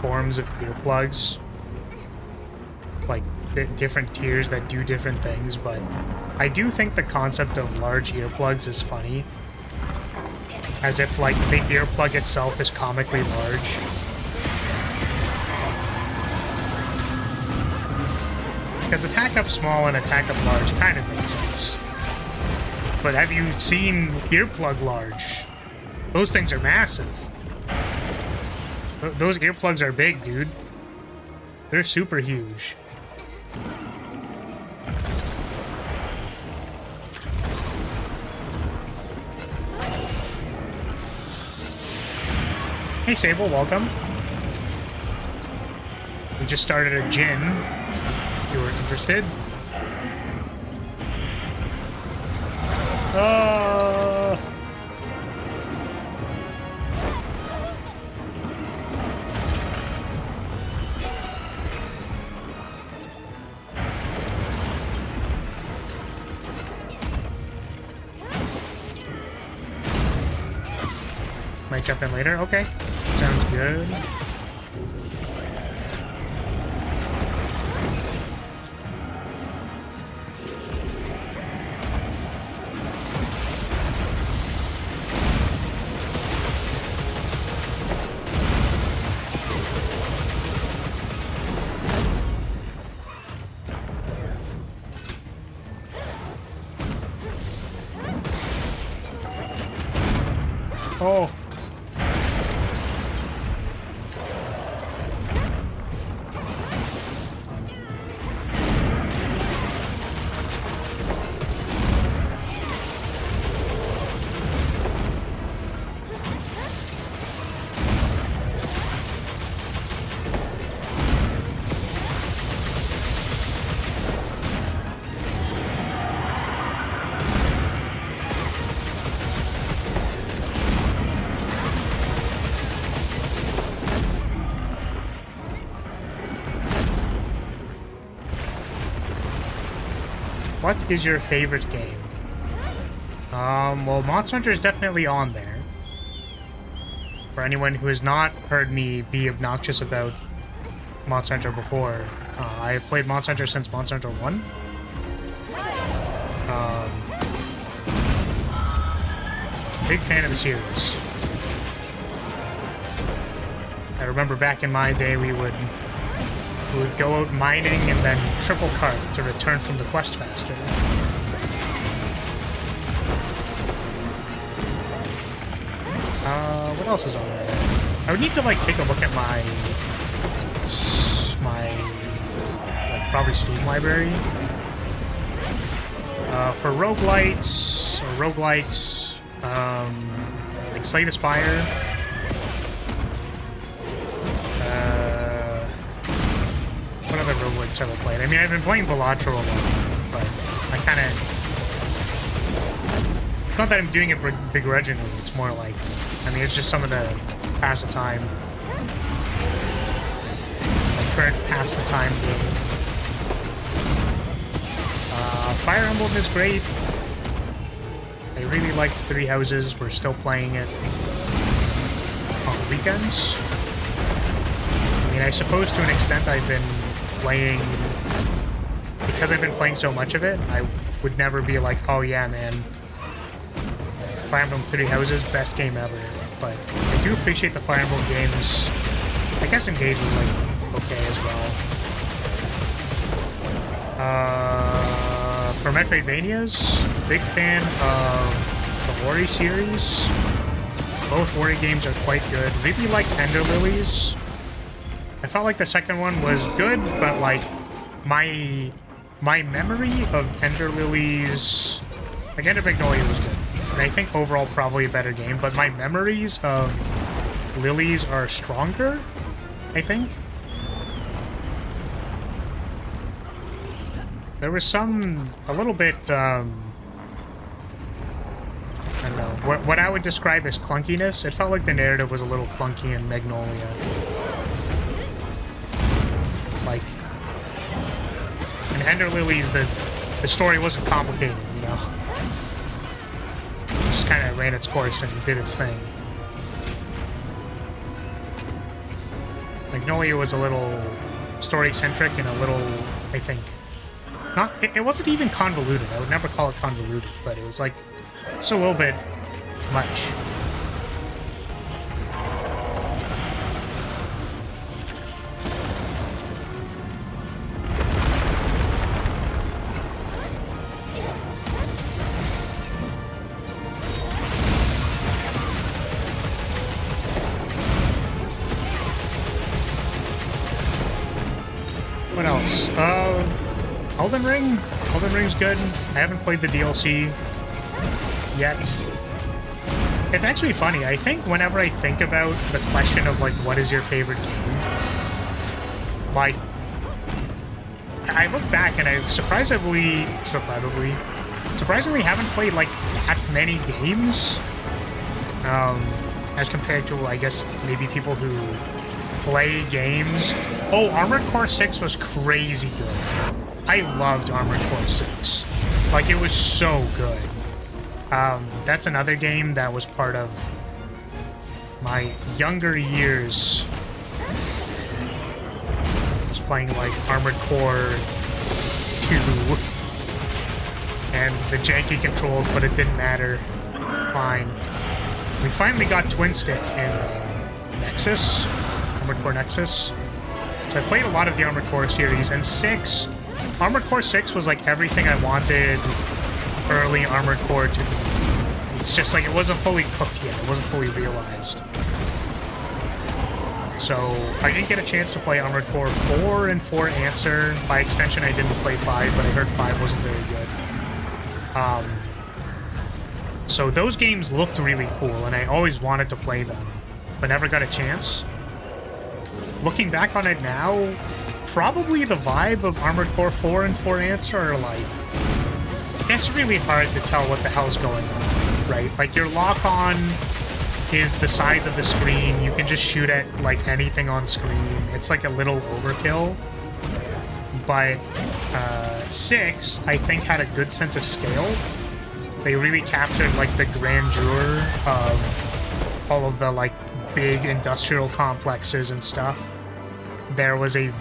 forms of earplugs, like different tiers that do different things, but I do think the concept of large earplugs is funny, as if like the earplug itself is comically large. Because attack up small and attack up large kind of makes sense. But have you seen earplug large? Those things are massive. Those earplugs are big, dude. They're super huge. Hey Sable, welcome. We just started a gin. If you were interested. Might jump in later. Okay. Sounds good. Oh. What is your favorite game? Well, Monster Hunter is definitely on there. For anyone who has not heard me be obnoxious about Monster Hunter before, I have played Monster Hunter since Monster Hunter 1. Big fan of the series. I remember back in my day we would We would go out mining and then triple cart to return from the quest faster. What else is on there? I would need to like take a look at my like probably Steam library. For roguelites or roguelikes, like Slay the Spire. What other roguelikes have I played? I mean, I've been playing Balatro a lot, but I kind of... It's not that I'm doing it begrudgingly, it's more like... I mean, it's just some of the pass the time. Like current pass the time game. Fire Emblem is great. I really liked Three Houses. We're still playing it on the weekends. I mean, I suppose to an extent I've been playing... Because I've been playing so much of it, I would never be like, oh yeah, man. Fire Emblem Three Houses, best game ever. But I do appreciate the Fire Emblem games. I guess Engage was like okay as well. For Metroidvanias, big fan of the Ori series. Both Ori games are quite good. Really like Ender Lilies. I felt like the second one was good, but like my memory of Ender Lilies, like Ender Magnolia was good. And I think overall probably a better game, but my memories of Lilies are stronger, I think. There was some, a little bit, I don't know, what I would describe as clunkiness. It felt like the narrative was a little clunky in Magnolia. Like, in Ender Lilies, the story wasn't complicated, you know? It just kind of ran its course and did its thing. Magnolia was a little story-centric and a little, I think, it wasn't even convoluted. I would never call it convoluted, but it was like just a little bit much. What else? Elden Ring? Elden Ring's good. I haven't played the DLC yet. It's actually funny. I think whenever I think about the question of, like, what is your favorite game? Like, I look back and I surprisingly haven't played, like, that many games. As compared to, I guess, maybe people who play games. Oh, Armored Core 6 was crazy good. I loved Armored Core 6. Like, it was so good. That's another game that was part of my younger years. I was playing, like, Armored Core 2. And the janky controls, but it didn't matter. It's fine. We finally got Twin Stick in Nexus. Armored Core Nexus. So I played a lot of the Armored Core series, and 6... Armored Core 6 was like everything I wanted early Armored Core to be. It's just like it wasn't fully cooked yet. It wasn't fully realized. So I didn't get a chance to play Armored Core 4 and 4 Answer. By extension, I didn't play 5, but I heard 5 wasn't very good. So those games looked really cool, and I always wanted to play them, but never got a chance. Looking back on it now, probably the vibe of Armored Core 4 and 4 Answer are like... It's really hard to tell what the hell's going on, right? Like, your lock-on is the size of the screen. You can just shoot at, like, anything on screen. It's like a little overkill. But 6, I think, had a good sense of scale. They really captured, like, the grandeur of all of the, like, big industrial complexes and stuff. There was a,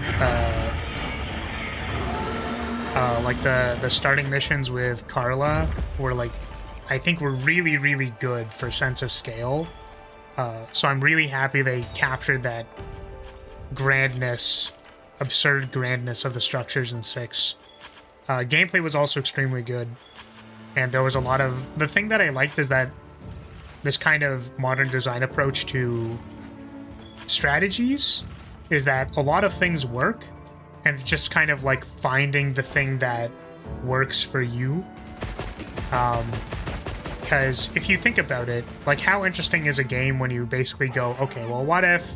like, the starting missions with Carla were, like, I think were really, really good for sense of scale. So I'm really happy they captured that grandness absurd grandness of the structures in 6. Gameplay was also extremely good, and there was a lot of... The thing that I liked is that this kind of modern design approach to strategies is that a lot of things work, and it's just kind of like finding the thing that works for you. Because if you think about it, like, how interesting is a game when you basically go, okay, well, what if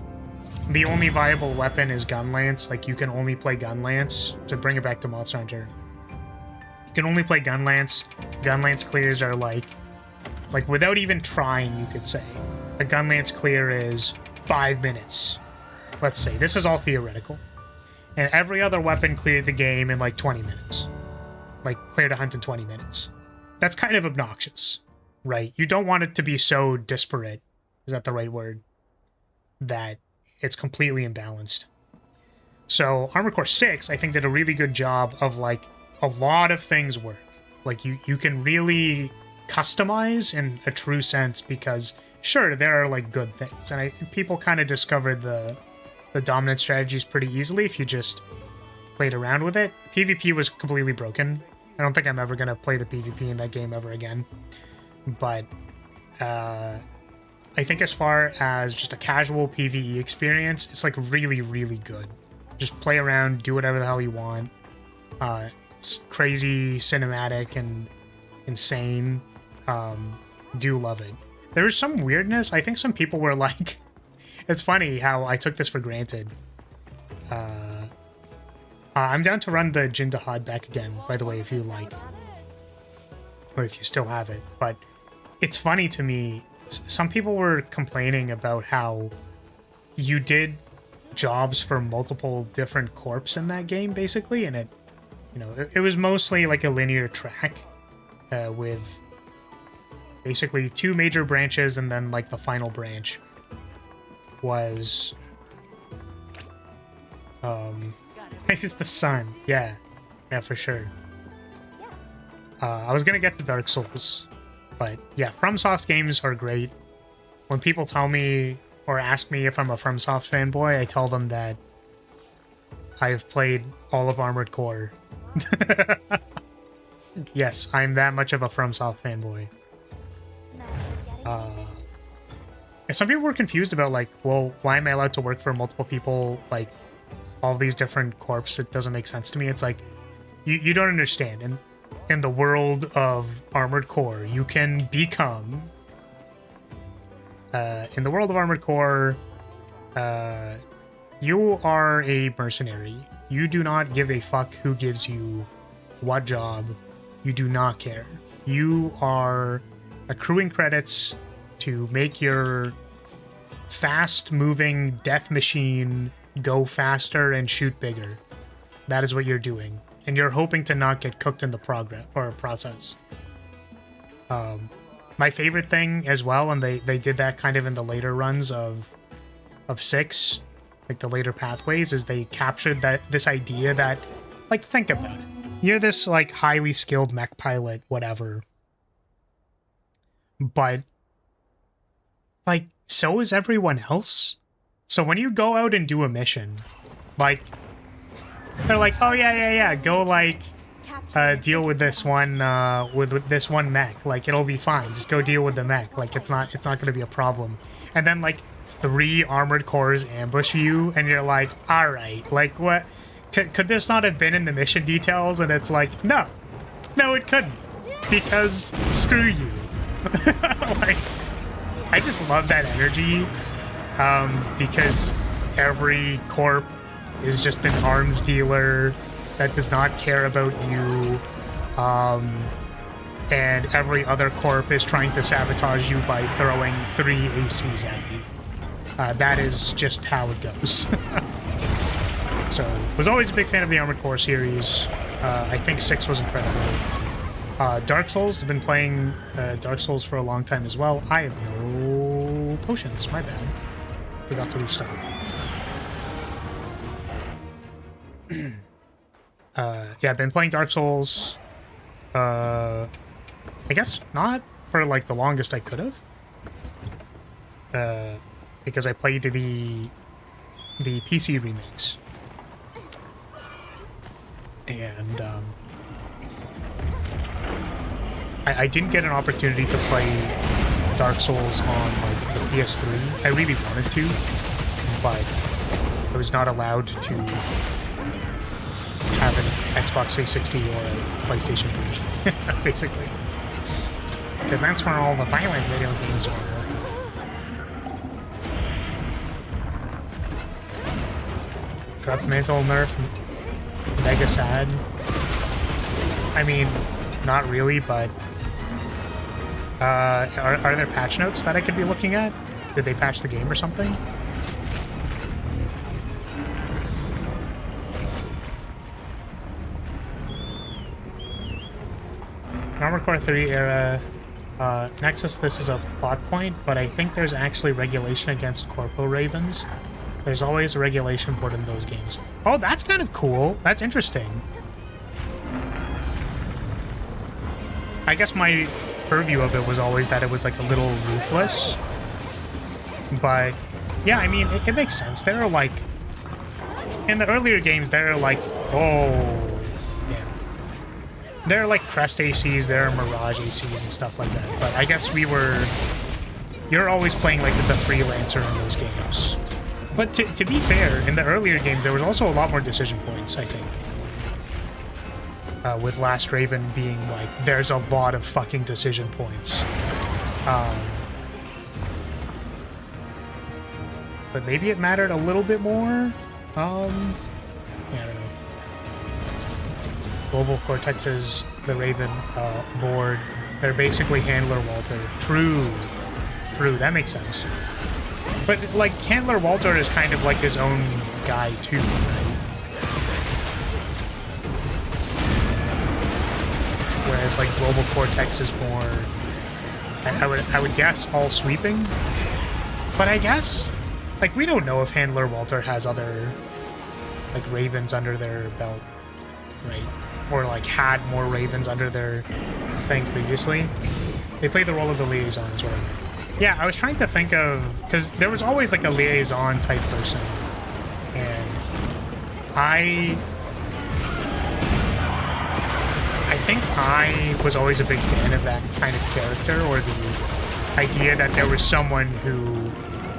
the only viable weapon is gun lance? Like, you can only play gun lance. To bring it back to Monster Hunter, you can only play gun lance. Gun lance clears are like without even trying, you could say a gun lance clear is 5 minutes. Let's say this is all theoretical, and every other weapon cleared the game in like 20 minutes. Like, cleared a hunt in 20 minutes. That's kind of obnoxious, right? You don't want it to be so disparate, is that the right word, that it's completely imbalanced. So Armored Core 6, I think, did a really good job of, like, a lot of things work. Like, you can really customize in a true sense, because sure, there are like good things, and people kind of discovered the dominant strategies pretty easily if you just played around with it. PvP was completely broken. I don't think I'm ever going to play the PvP in that game ever again. But I think as far as just a casual PvE experience, it's like really, really good. Just play around, do whatever the hell you want. It's crazy, cinematic, and insane. Do love it. There was some weirdness. I think some people were like... It's funny how I took this for granted. I'm down to run the Jin Dahad back again, by the way, if you like. Or if you still have it. But it's funny to me, some people were complaining about how you did jobs for multiple different corps in that game, basically, and it, you know, it was mostly like a linear track with basically 2 major branches, and then like the final branch was it's the sun. Yeah, for sure. I was gonna get to Dark Souls, but yeah, FromSoft games are great. When people tell me or ask me if I'm a FromSoft fanboy, I tell them that I've played all of Armored Core. Yes, I'm that much of a FromSoft fanboy. And some people were confused about, like, well, why am I allowed to work for multiple people, like, all these different corps? It doesn't make sense to me. It's like, you don't understand. In the world of Armored Core, you can become... in the world of Armored Core, you are a mercenary. You do not give a fuck who gives you what job. You do not care. You are accruing credits to make your fast-moving death machine go faster and shoot bigger. That is what you're doing. And you're hoping to not get cooked in the process. My favorite thing as well, and they did that kind of in the later runs of 6, like the later pathways, is they captured this idea that, like, think about it. You're this, like, highly skilled mech pilot, whatever. But, like, so is everyone else. So when you go out and do a mission, like, they're like, oh yeah, go, like, deal with this one, with this one mech. Like, it'll be fine. Just go deal with the mech. Like, it's not gonna be a problem. And then, like, 3 armored cores ambush you, and you're like, all right, like, what? Could this not have been in the mission details? And it's like, no, it couldn't, because screw you. Like, I just love that energy, because every corp is just an arms dealer that does not care about you, and every other corp is trying to sabotage you by throwing 3 ACs at you. That is just how it goes. So, was always a big fan of the Armored Core series. I think 6 was incredible. Dark Souls, I've been playing Dark Souls for a long time as well. I have no potions, my bad. Forgot to restart. Yeah, I've been playing Dark Souls, I guess not for, like, the longest I could have. Because I played the PC remakes. And I didn't get an opportunity to play Dark Souls on like the PS3. I really wanted to, but I was not allowed to have an Xbox 360 or a PlayStation 3, basically. Because that's where all the violent video games were. Corrupt Mantle nerf, mega sad. I mean, not really, but are there patch notes that I could be looking at? Did they patch the game or something? Armored Core 3 era Nexus, this is a plot point, but I think there's actually regulation against Corpo Ravens. There's always a regulation board in those games. Oh, that's kind of cool. That's interesting. I guess my purview of it was always that it was like a little ruthless. But yeah, I mean, it makes sense. There are like, in the earlier games, there are like, oh, yeah. There are like Crest ACs, there are Mirage ACs and stuff like that. But I guess you're always playing like the freelancer in those games. But to be fair, in the earlier games, there was also a lot more decision points, I think. With Last Raven being like, there's a lot of fucking decision points. But maybe it mattered a little bit more? Yeah, I don't know. Global Cortex's the Raven board. They're basically Handler Walter. True. True, that makes sense. But, like, Handler Walter is kind of like his own guy, too, right? Whereas, like, Global Cortex is more... I would guess all sweeping? But I guess... Like, we don't know if Handler Walter has other, like, Ravens under their belt, right? Or, like, had more Ravens under their thing previously. They play the role of the liaison, is what I mean. Yeah, I was trying to think of... Because there was always, like, a liaison type person. And I think I was always a big fan of that kind of character, or the idea that there was someone who,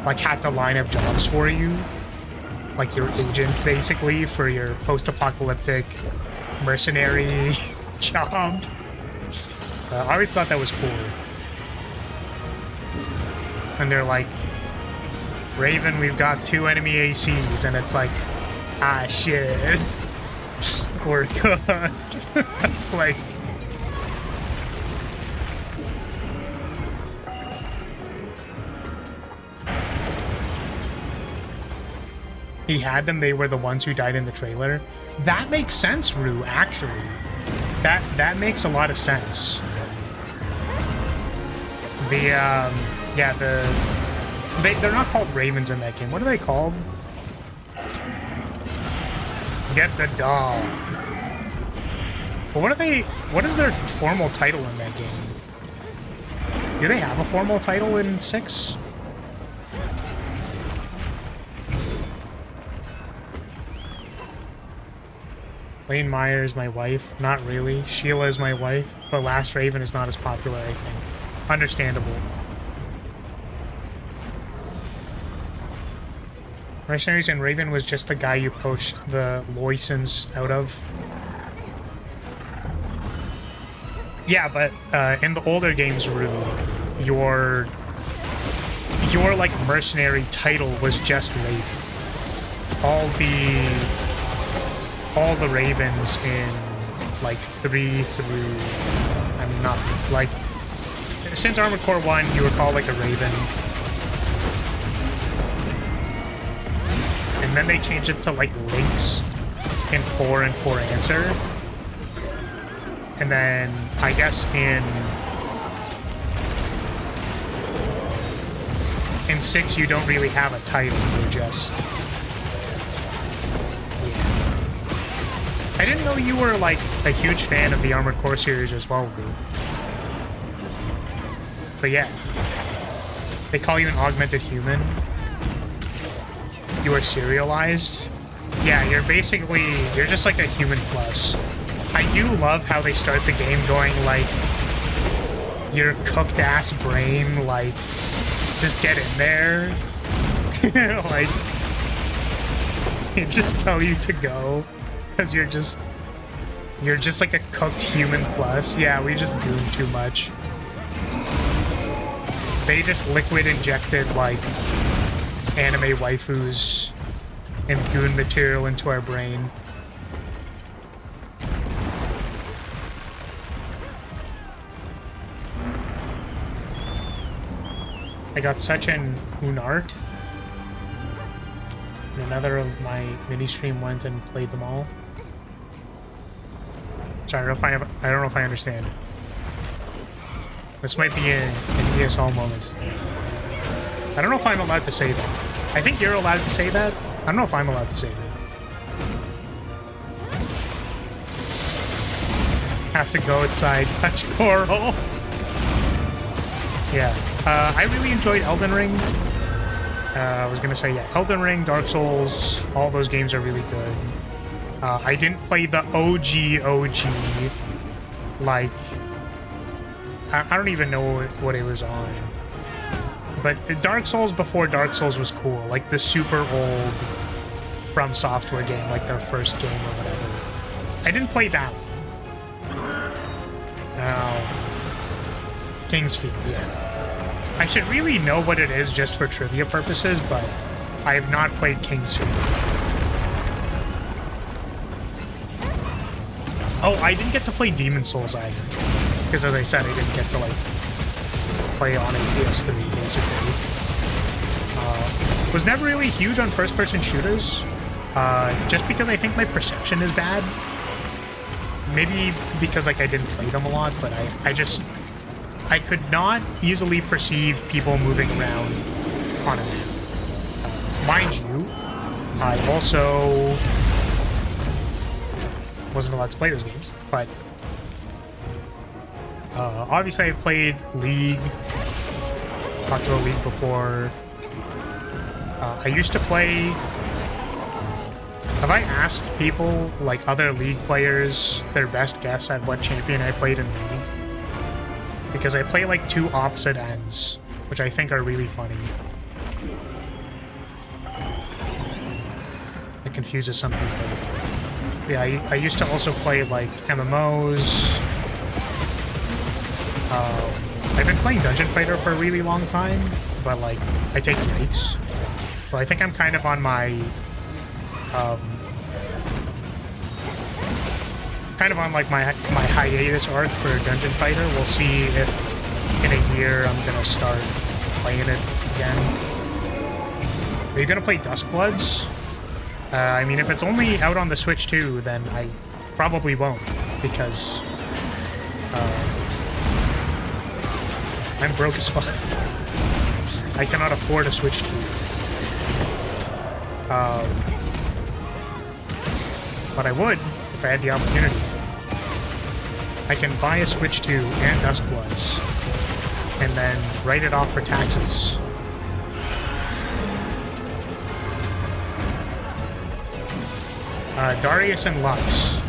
like, had to line up jobs for you. Like your agent, basically, for your post-apocalyptic mercenary job. I always thought that was cool. And they're like, Raven, we've got 2 enemy ACs, and it's like, ah, shit. We're cooked. Like... He had them, they were the ones who died in the trailer. That makes sense, Rue, actually. That makes a lot of sense. Yeah, they're not called Ravens in that game. What are they called? Get the dog. But what is their formal title in that game? Do they have a formal title in 6? Lane Meyer is my wife. Not really. Sheila is my wife. But Last Raven is not as popular, I think. Understandable. Mercenaries and Raven was just the guy you poached the Loisons out of. Yeah, but in the older games, Rue, your like mercenary title was just Raven. All the Ravens in like 3 through, I mean, not like, since Armored Core 1, you were called like a Raven. And then they changed it to like Lynx in 4 and 4 Answer. And then I guess in 6 you don't really have a title, you're just... I didn't know you were, like, a huge fan of the Armored Core series as well, Rue. But yeah. They call you an augmented human. You are serialized. Yeah, you're just like a human plus. I do love how they start the game going like, your cooked ass brain, like, just get in there. Like, it just tell you to go, because you're just like a cooked human plus. Yeah, we just goon too much. They just liquid injected, like, anime waifus and goon material into our brain. I got such an unart. And another of my mini stream went and played them all. So I don't know if I understand. This might be an ESL moment. I don't know if I'm allowed to say that. I think you're allowed to say that. I don't know if I'm allowed to say that. Have to go outside, touch coral. Yeah. I really enjoyed Elden Ring. I was gonna say, yeah, Elden Ring, Dark Souls, all those games are really good. I didn't play the OG, like, I don't even know what it was on. But Dark Souls before Dark Souls was cool, like the super old From Software game, like their first game or whatever. I didn't play that one. King's Field, yeah. I should really know what it is just for trivia purposes, but I have not played King's Field. Oh, I didn't get to play Demon Souls either. Because as I said, I didn't get to, like, play on a PS3, basically. Was never really huge on first-person shooters. Just because I think my perception is bad. Maybe because, like, I didn't play them a lot, but I could not easily perceive people moving around on a map. Mind you, I also wasn't allowed to play those games, but obviously I've played League, talked about League before. I used to play... Have I asked people, like other League players, their best guess at what champion I played in League? Because I play like two opposite ends, which I think are really funny. It confuses some people. Yeah, I used to also play like MMOs. I've been playing Dungeon Fighter for a really long time, but like I take breaks. So I think I'm kind of on my like my hiatus arc for Dungeon Fighter. We'll see if in a year I'm gonna start playing it again. Are you gonna play Duskbloods? I mean, if it's only out on the Switch too, then I probably won't, because I'm broke as fuck. I cannot afford a Switch 2. But I would if I had the opportunity. I can buy a Switch 2 and Duskbloods, and then write it off for taxes. Darius and Lux.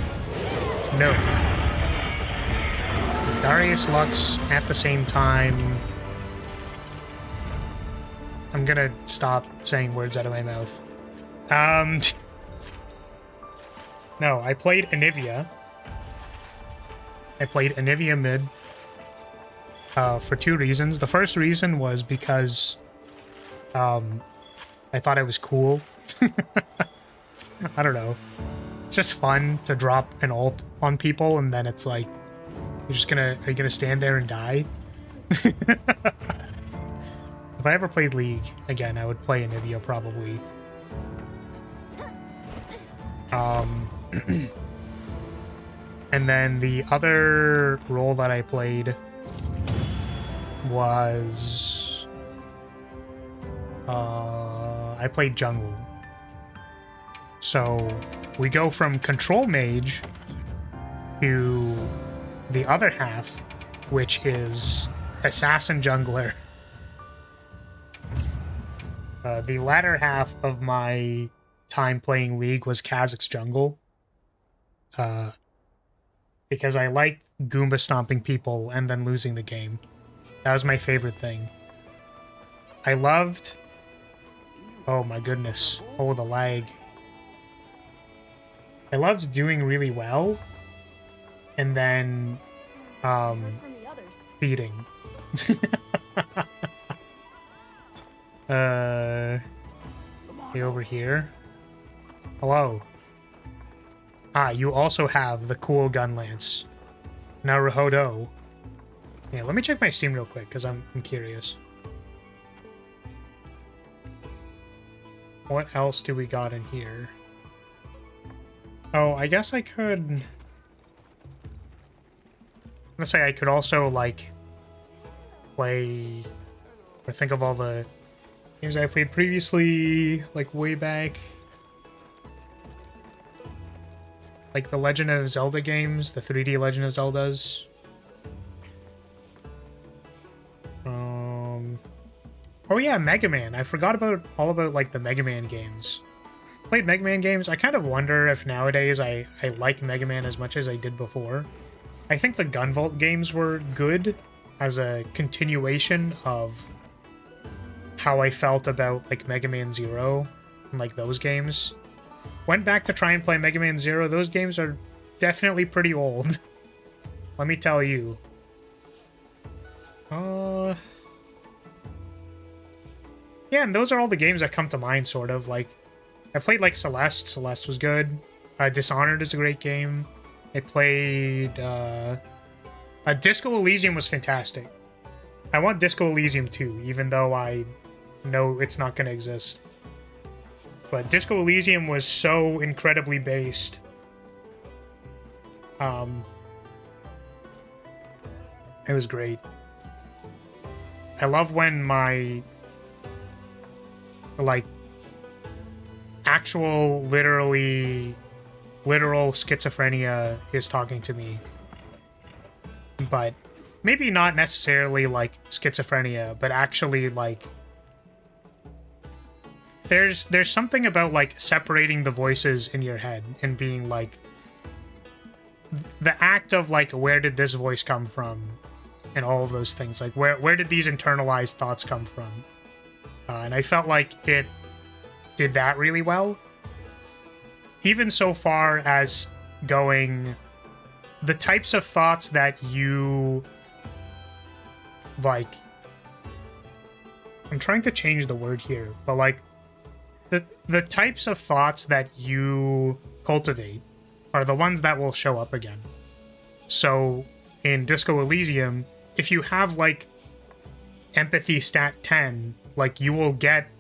No. Darius, Lux at the same time. I'm gonna stop saying words out of my mouth. No, I played Anivia. I played Anivia mid for two reasons. The first reason was because I thought I was cool. I don't know. It's just fun to drop an ult on people, and then it's like, are you gonna stand there and die? If I ever played League again, I would play Anivia probably. And then the other role that I played was I played jungle. So we go from control mage to the other half, which is assassin jungler. The latter half of my time playing League was Kazakh's jungle. Because I liked Goomba stomping people and then losing the game. That was my favorite thing. I loved... Oh my goodness. Oh, the lag. I loved doing really well. And then... From the others. Beating. Hey, over here. Hello. Ah, you also have the cool gun lance. Naruhodo. Yeah, let me check my Steam real quick, because I'm curious. What else do we got in here? Oh, I guess I could... I'm gonna say I could also, like, play... or think of all the games I played previously, like, way back. Like the Legend of Zelda games, the 3D Legend of Zeldas. Oh yeah, Mega Man. I forgot all about like the Mega Man games. Played Mega Man games. I kind of wonder if nowadays I like Mega Man as much as I did before. I think the Gunvolt games were good as a continuation of how I felt about like Mega Man Zero and like those games. Went back to try and play Mega Man Zero. Those games are definitely pretty old. Let me tell you. Yeah, and those are all the games that come to mind, sort of. Like, I played, like, Celeste. Celeste was good. Dishonored is a great game. I played, Disco Elysium was fantastic. I want Disco Elysium too, even though I know it's not gonna exist. But Disco Elysium was so incredibly based. It was great. I love when my... like, actual, literal schizophrenia is talking to me. But maybe not necessarily, like, schizophrenia, but actually, like... There's something about, like, separating the voices in your head and being, like... The act of, like, where did this voice come from? And all of those things. Like, where did these internalized thoughts come from? And I felt like it did that really well. Even so far as going... The types of thoughts that you... Like... I'm trying to change the word here, but, like... The types of thoughts that you cultivate are the ones that will show up again. So, in Disco Elysium, if you have, like, empathy stat 10, like, you will get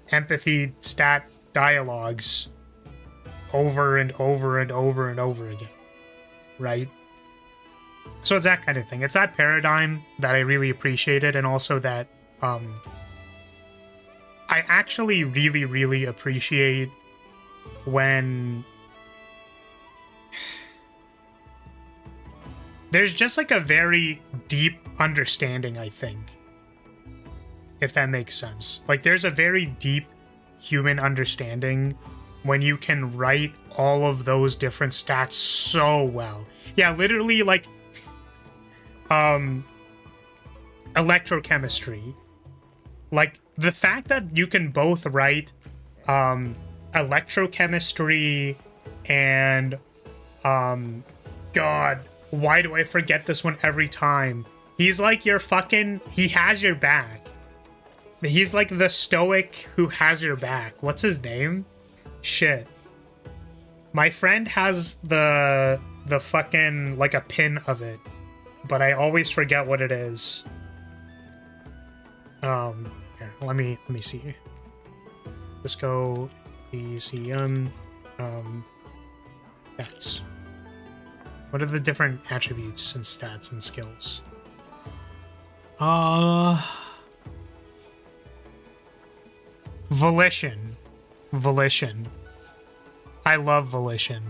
empathy stat dialogues over and over and over and over again, right? So it's that kind of thing. It's that paradigm that I really appreciated, and also that, I actually really, really appreciate when there's just like a very deep understanding, I think, if that makes sense. Like, there's a very deep human understanding when you can write all of those different stats so well. Yeah, literally, like, electrochemistry. Like, the fact that you can both write electrochemistry and God, why do I forget this one every time? He's like your fucking... He has your back. He's like the stoic who has your back. What's his name? Shit. My friend has the fucking, like, a pin of it, but I always forget what it is. Here, let me see. Disco Elysium. Stats. What are the different attributes and stats and skills? Volition. Volition. I love Volition.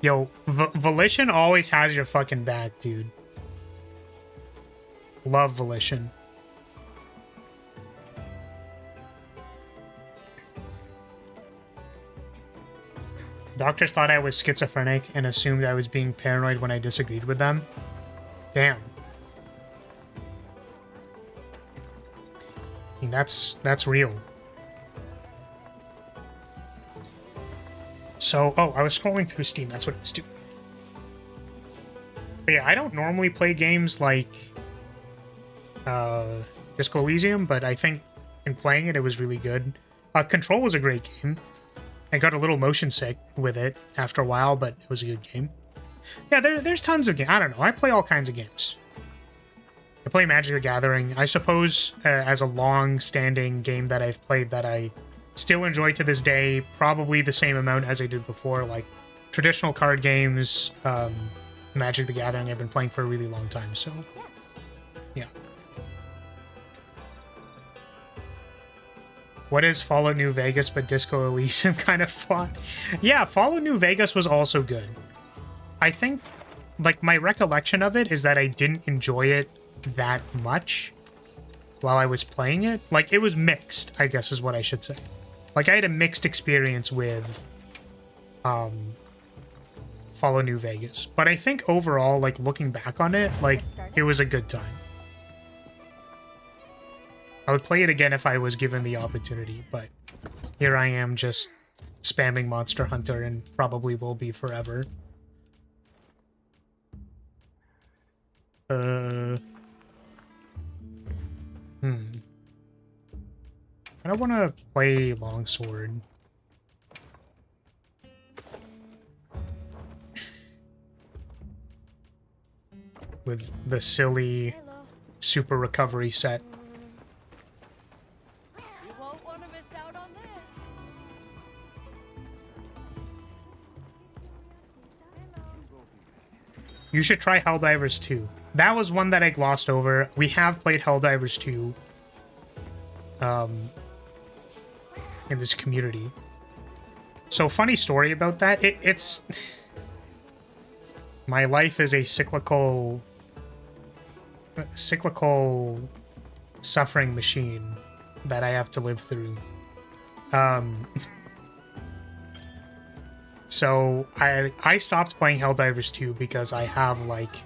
Yo, Volition always has your fucking back, dude. Love Volition. Doctors thought I was schizophrenic and assumed I was being paranoid when I disagreed with them. Damn. I mean, that's real. So, oh, I was scrolling through Steam. That's what I was doing. But yeah, I don't normally play games like Disco Elysium, but I think in playing it, it was really good. Control was a great game. I got a little motion sick with it after a while, but it was a good game. Yeah, there's tons of games. I don't know. I play all kinds of games. I play Magic the Gathering. I suppose as a long-standing game that I've played that I still enjoy to this day, probably the same amount as I did before, like traditional card games, Magic the Gathering I've been playing for a really long time, so yeah. What is Fallout New Vegas but Disco Elysium kind of plot? Yeah, Fallout New Vegas was also good. I think, like, my recollection of it is that I didn't enjoy it that much while I was playing it. Like, it was mixed, I guess is what I should say. Like, I had a mixed experience with Fallout New Vegas. But I think overall, like, looking back on it, like, it was a good time. I would play it again if I was given the opportunity, but here I am just spamming Monster Hunter and probably will be forever. I don't want to play Longsword. With the silly super recovery set. You won't want to miss out on this. You should try Helldivers 2. That was one that I glossed over. We have played Helldivers 2 in this community. So, funny story about that. It's... My life is a cyclical suffering machine that I have to live through. So I stopped playing Helldivers 2 because I have, like,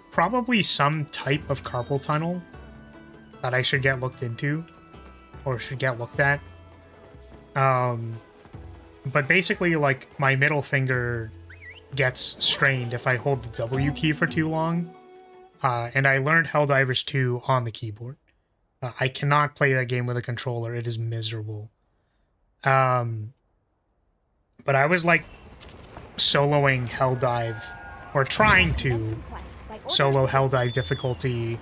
probably some type of carpal tunnel that I should get looked into or should get looked at. But basically, like, my middle finger gets strained if I hold the W key for too long. And I learned Helldivers 2 on the keyboard. I cannot play that game with a controller. It is miserable. But I was, like, soloing Helldive, or trying to solo Helldive difficulty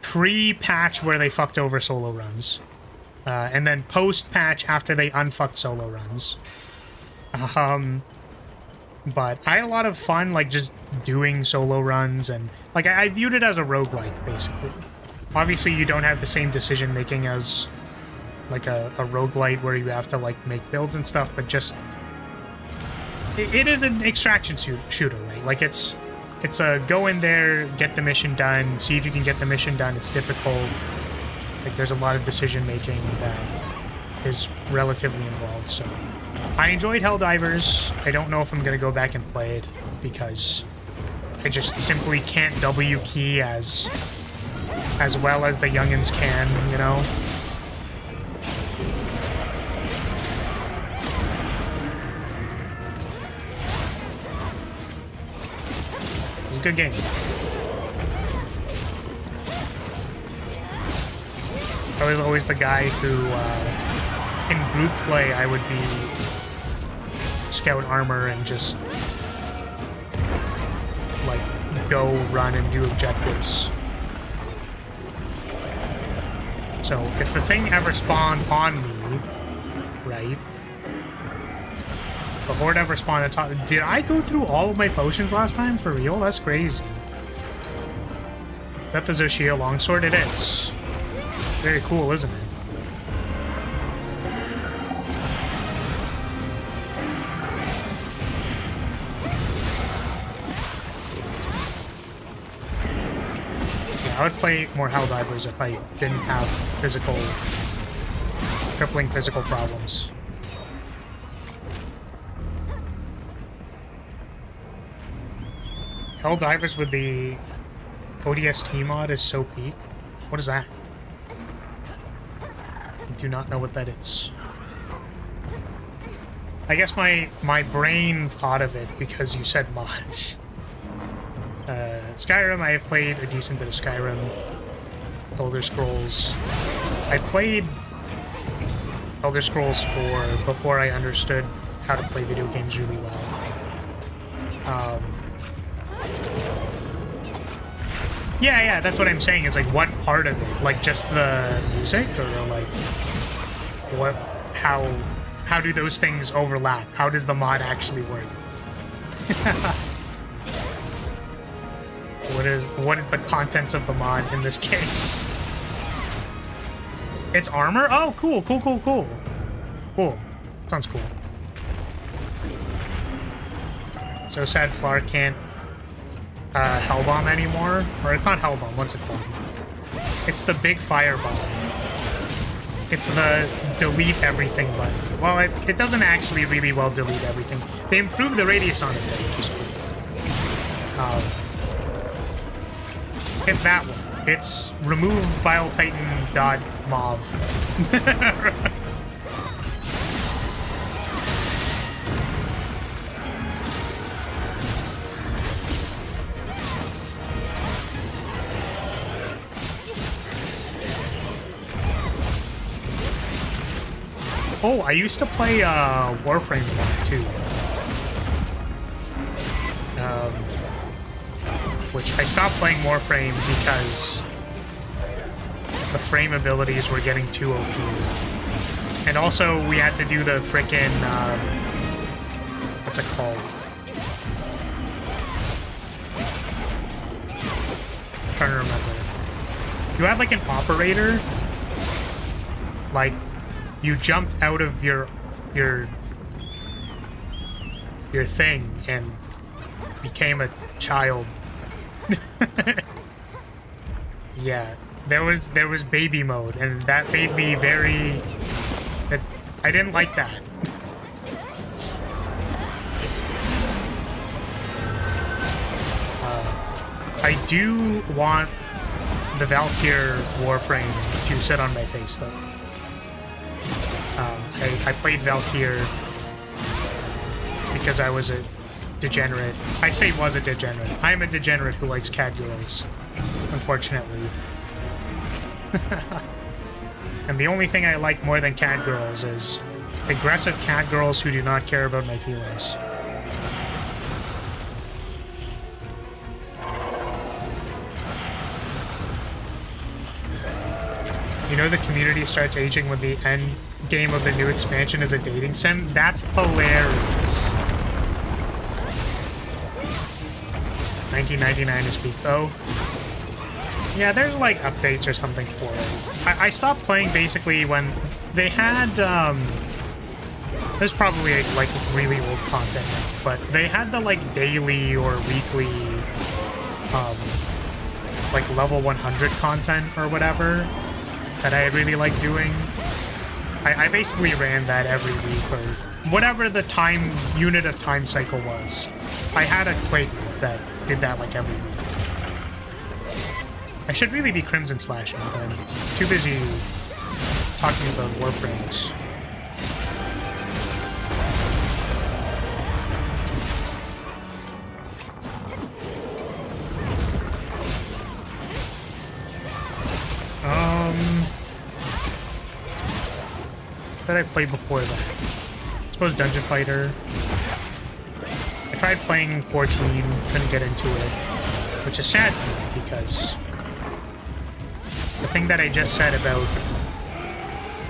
pre-patch where they fucked over solo runs. And then post-patch after they unfucked solo runs. But I had a lot of fun, like, just doing solo runs, and, like, I viewed it as a roguelike, basically. Obviously, you don't have the same decision-making as, like, a roguelite where you have to, like, make builds and stuff, but just... It is an extraction shooter, right? Like, it's a go in there, get the mission done, see if you can get the mission done. It's difficult. Like, there's a lot of decision-making that is relatively involved, so... I enjoyed Helldivers. I don't know if I'm gonna go back and play it, because I just simply can't W key as well as the youngins can, you know? It's a good game. I was always the guy who, in group play, I would be scout armor and just, like, go run and do objectives. So, if the thing ever spawned on me, right? The horde ever spawned on top... Did I go through all of my potions last time? For real? That's crazy. Is that the Zoshia longsword? It is. Very cool, isn't it? I would play more Helldivers if I didn't have crippling physical problems. Helldivers with the ODST mod is so peak. What is that? I do not know what that is. I guess my brain thought of it because you said mods. Skyrim, I have played a decent bit of Skyrim. Elder Scrolls. I played Elder Scrolls 4 before I understood how to play video games really well. Yeah, that's what I'm saying. Is like, what part of it? Like, just the music, or like, what? How do those things overlap? How does the mod actually work? What is the contents of the mod in this case? It's armor? Oh, cool. Cool. Sounds cool. So sad Flar can't Hellbomb anymore. Or it's not Hellbomb, what's it called? It's the big fireball. It's the delete everything button. Well, it doesn't actually really well delete everything. They improved the radius on it, though, which is cool. It's that one. It's remove BileTitan.mov. Oh, I used to play Warframe 1 too. Which I stopped playing Warframe because the frame abilities were getting too OP. And also, we had to do the frickin', what's it called? I'm trying to remember. You had like an operator, like, you jumped out of your thing and became a child. Yeah, there was baby mode, and that made me very. I didn't like that. I do want the Valkyr Warframe to sit on my face, though. I played Valkyr because I was a degenerate. I say was a degenerate. I'm a degenerate who likes cat girls, unfortunately. And the only thing I like more than cat girls is aggressive cat girls who do not care about my feelings. You know, the community starts aging when the end game of the new expansion is a dating sim? That's hilarious. 1999 is peak, though. Yeah, there's like updates or something for it. I stopped playing basically when they had, this is probably like really old content now, but they had the like daily or weekly, like level 100 content or whatever that I really like doing. I basically ran that every week or whatever the time unit of time cycle was. I had a Quake that did that like every week. I should really be Crimson Slashing, but I'm too busy talking about Warframes. That I played before that. I suppose Dungeon Fighter. I tried playing 14, couldn't get into it, which is sad to me because the thing that I just said about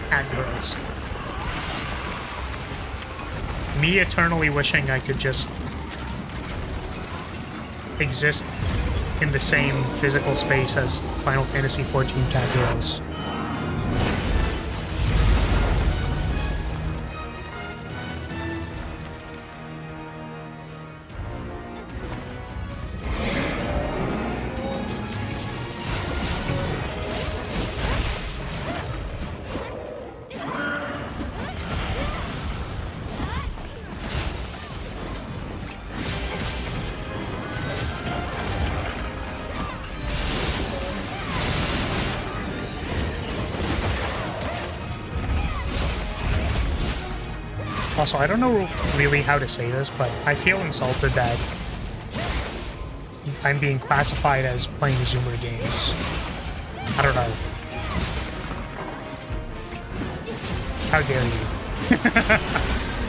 cat girls. Me eternally wishing I could just exist in the same physical space as Final Fantasy XIV cat girls. Also, I don't know really how to say this, but I feel insulted that I'm being classified as playing Zoomer games. I don't know. How dare you?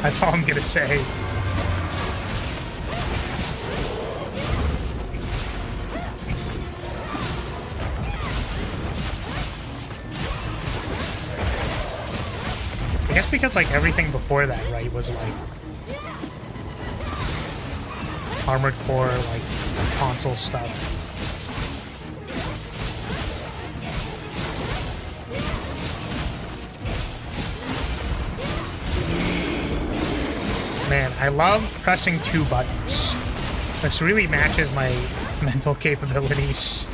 That's all I'm gonna say. I guess because like everything before that, right, was like Armored Core, like console stuff. Man, I love pressing 2 buttons. This really matches my mental capabilities.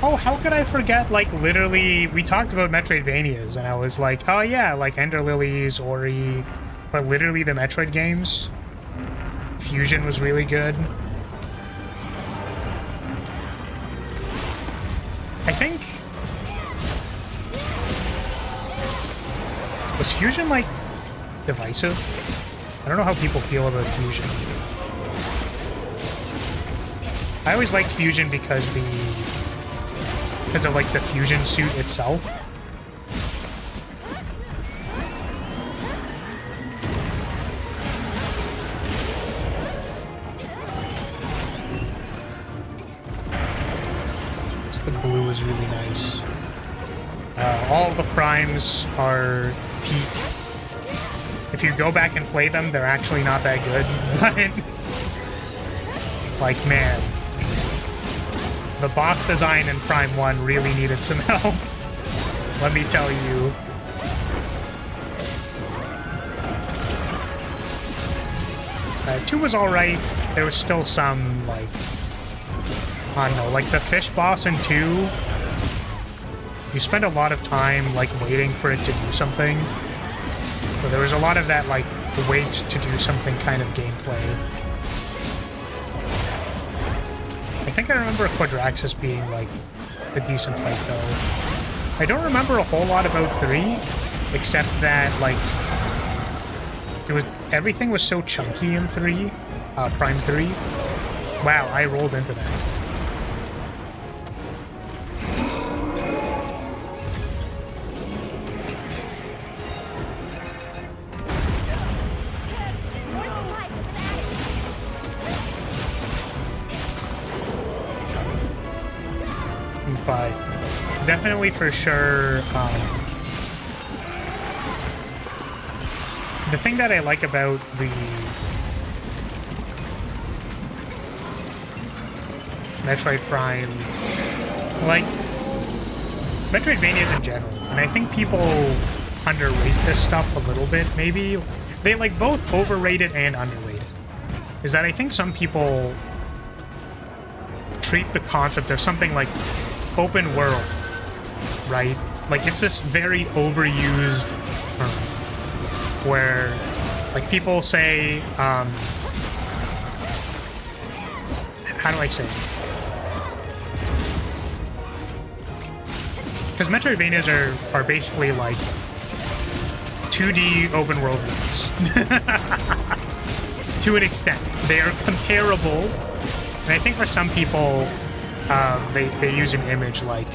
Oh, how could I forget, like, literally, we talked about Metroidvanias, and I was like, oh yeah, like Ender Lilies, Ori, but literally the Metroid games. Fusion was really good. I think... Was Fusion, like, divisive? I don't know how people feel about Fusion. I always liked Fusion because of, like, the fusion suit itself. Just the blue is really nice. All the primes are peak. If you go back and play them, they're actually not that good, but... Like, man... The boss design in Prime 1 really needed some help. Let me tell you. Two was alright. There was still some, like... I don't know, like the fish boss in 2. You spend a lot of time, like, waiting for it to do something. So there was a lot of that, like, wait to do something kind of gameplay. I think I remember Quadraxis being, like, a decent fight, though. I don't remember a whole lot about 3, except that, like, everything was so chunky in 3, Prime 3. Wow, I rolled into that. But definitely for sure, the thing that I like about the Metroid Prime, like Metroidvanias in general, and I think people underrate this stuff a little bit, maybe. They like both overrated and underrated. Is that I think some people treat the concept of something like open world, right? Like, it's this very overused term where, like, people say, how do I say it? Because Metroidvanias are basically, like, 2D open world games. To an extent. They are comparable, and I think for some people, they use an image like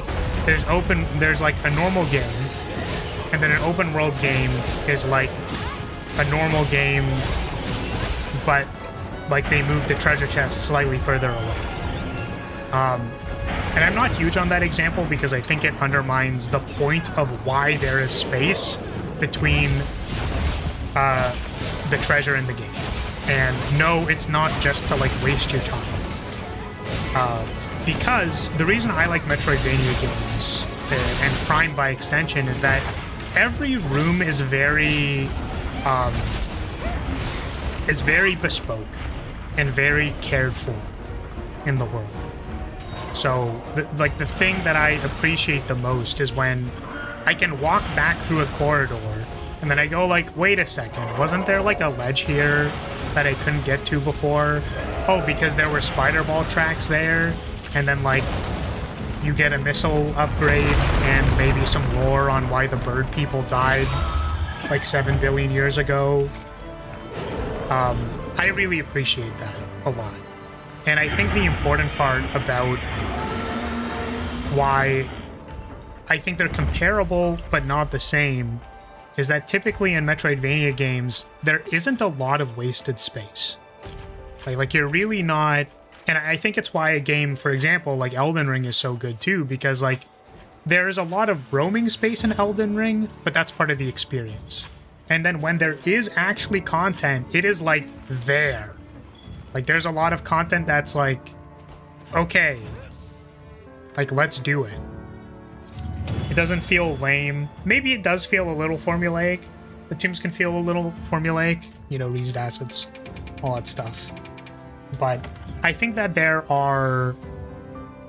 there's like a normal game, and then an open world game is like a normal game, but like they move the treasure chest slightly further away. And I'm not huge on that example because I think it undermines the point of why there is space between the treasure in the game. And no, it's not just to like waste your time. Because the reason I like Metroidvania games, and Prime by extension, is that every room is very bespoke and very cared for in the world. So, the thing that I appreciate the most is when I can walk back through a corridor, and then I go like, wait a second, wasn't there like a ledge here that I couldn't get to before? oh, because there were spider ball tracks there, and then like you get a missile upgrade and maybe some lore on why the bird people died like 7 billion years ago. I really appreciate that a lot. And I think the important part about why I think they're comparable but not the same is that typically in Metroidvania games, there isn't a lot of wasted space. Like you're really not... And I think it's why a game, for example, like Elden Ring is so good too, because like there's a lot of roaming space in Elden Ring, but that's part of the experience. And then when there is actually content, it is like there. Like there's a lot of content that's like, okay, like let's do it. It doesn't feel lame. Maybe it does feel a little formulaic. The teams can feel a little formulaic, you know, reused assets, all that stuff. But I think that there are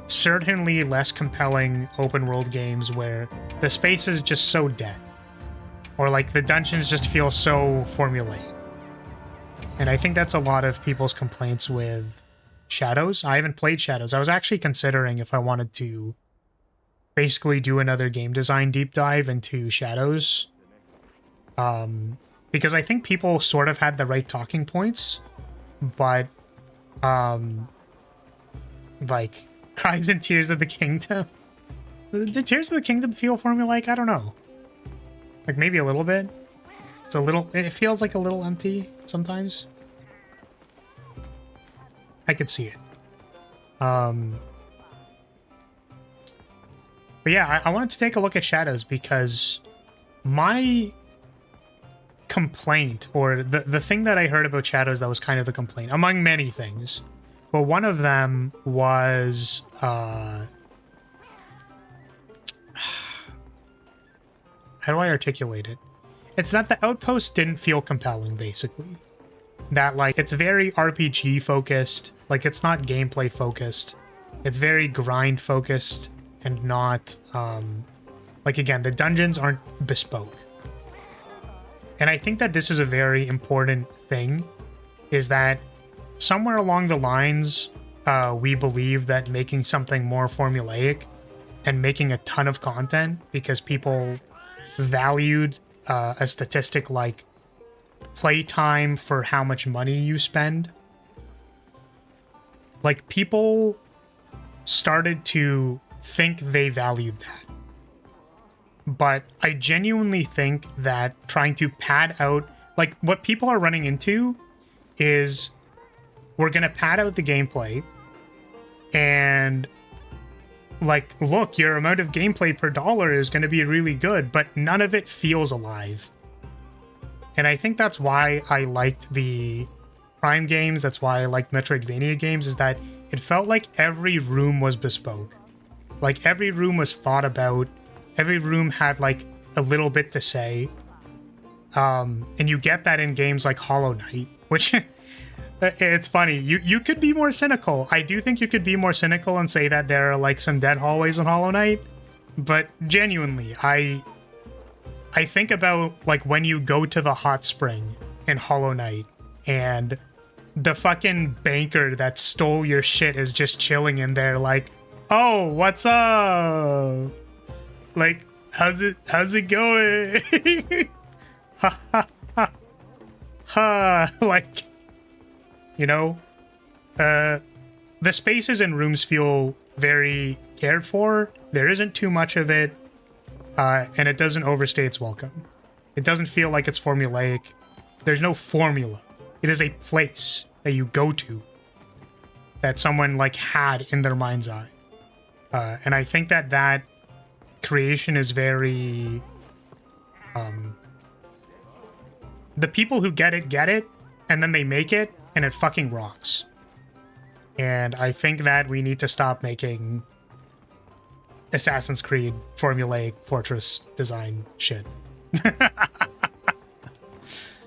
certainly less compelling open world games where the space is just so dead. Or like the dungeons just feel so formulaic. And I think that's a lot of people's complaints with Shadows. I haven't played Shadows. I was actually considering if I wanted to basically do another game design deep dive into Shadows. Because I think people sort of had the right talking points, but like Cries and Tears of the Kingdom. Did Tears of the Kingdom feel formulaic? I don't know. Like maybe a little bit. It's a little, it feels like a little empty sometimes. I could see it. But yeah, I wanted to take a look at Shadows because my complaint, or the thing that I heard about Shadows that was kind of the complaint, among many things, but one of them was how do I articulate it? It's that the outpost didn't feel compelling, basically. That, like, it's very RPG focused, like, it's not gameplay focused. It's very grind focused and not, like, again, the dungeons aren't bespoke. And I think that this is a very important thing, is that somewhere along the lines, we believe that making something more formulaic and making a ton of content because people valued a statistic like playtime for how much money you spend. Like, people started to think they valued that. But I genuinely think that trying to pad out, like, what people are running into is we're going to pad out the gameplay and, like, look, your amount of gameplay per dollar is going to be really good, but none of it feels alive. And I think that's why I liked the Prime games, that's why I liked Metroidvania games, is that it felt like every room was bespoke. Like, every room was thought about, every room had, like, a little bit to say. And you get that in games like Hollow Knight, which... It's funny. You could be more cynical. I do think you could be more cynical and say that there are like some dead hallways in Hollow Knight, but genuinely, I think about like when you go to the hot spring in Hollow Knight and the fucking banker that stole your shit is just chilling in there like, "Oh, what's up? Like, how's it going?" Ha ha ha. Ha, like, you know, the spaces and rooms feel very cared for. There isn't too much of it, and it doesn't overstay its welcome. It doesn't feel like it's formulaic. There's no formula. It is a place that you go to that someone, like, had in their mind's eye. And I think that that creation is very... the people who get it, and then they make it, and it fucking rocks. And I think that we need to stop making Assassin's Creed formulaic fortress design shit.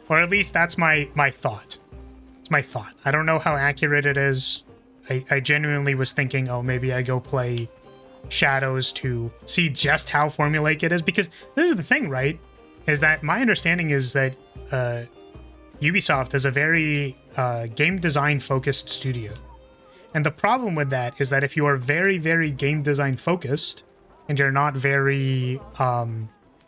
Or at least that's my thought. It's my thought. I don't know how accurate it is. I genuinely was thinking, oh, maybe I go play Shadows to see just how formulaic it is. Because this is the thing, right? Is that my understanding is that Ubisoft is a very game design focused studio. And the problem with that is that if you are very, very game design focused and you're not very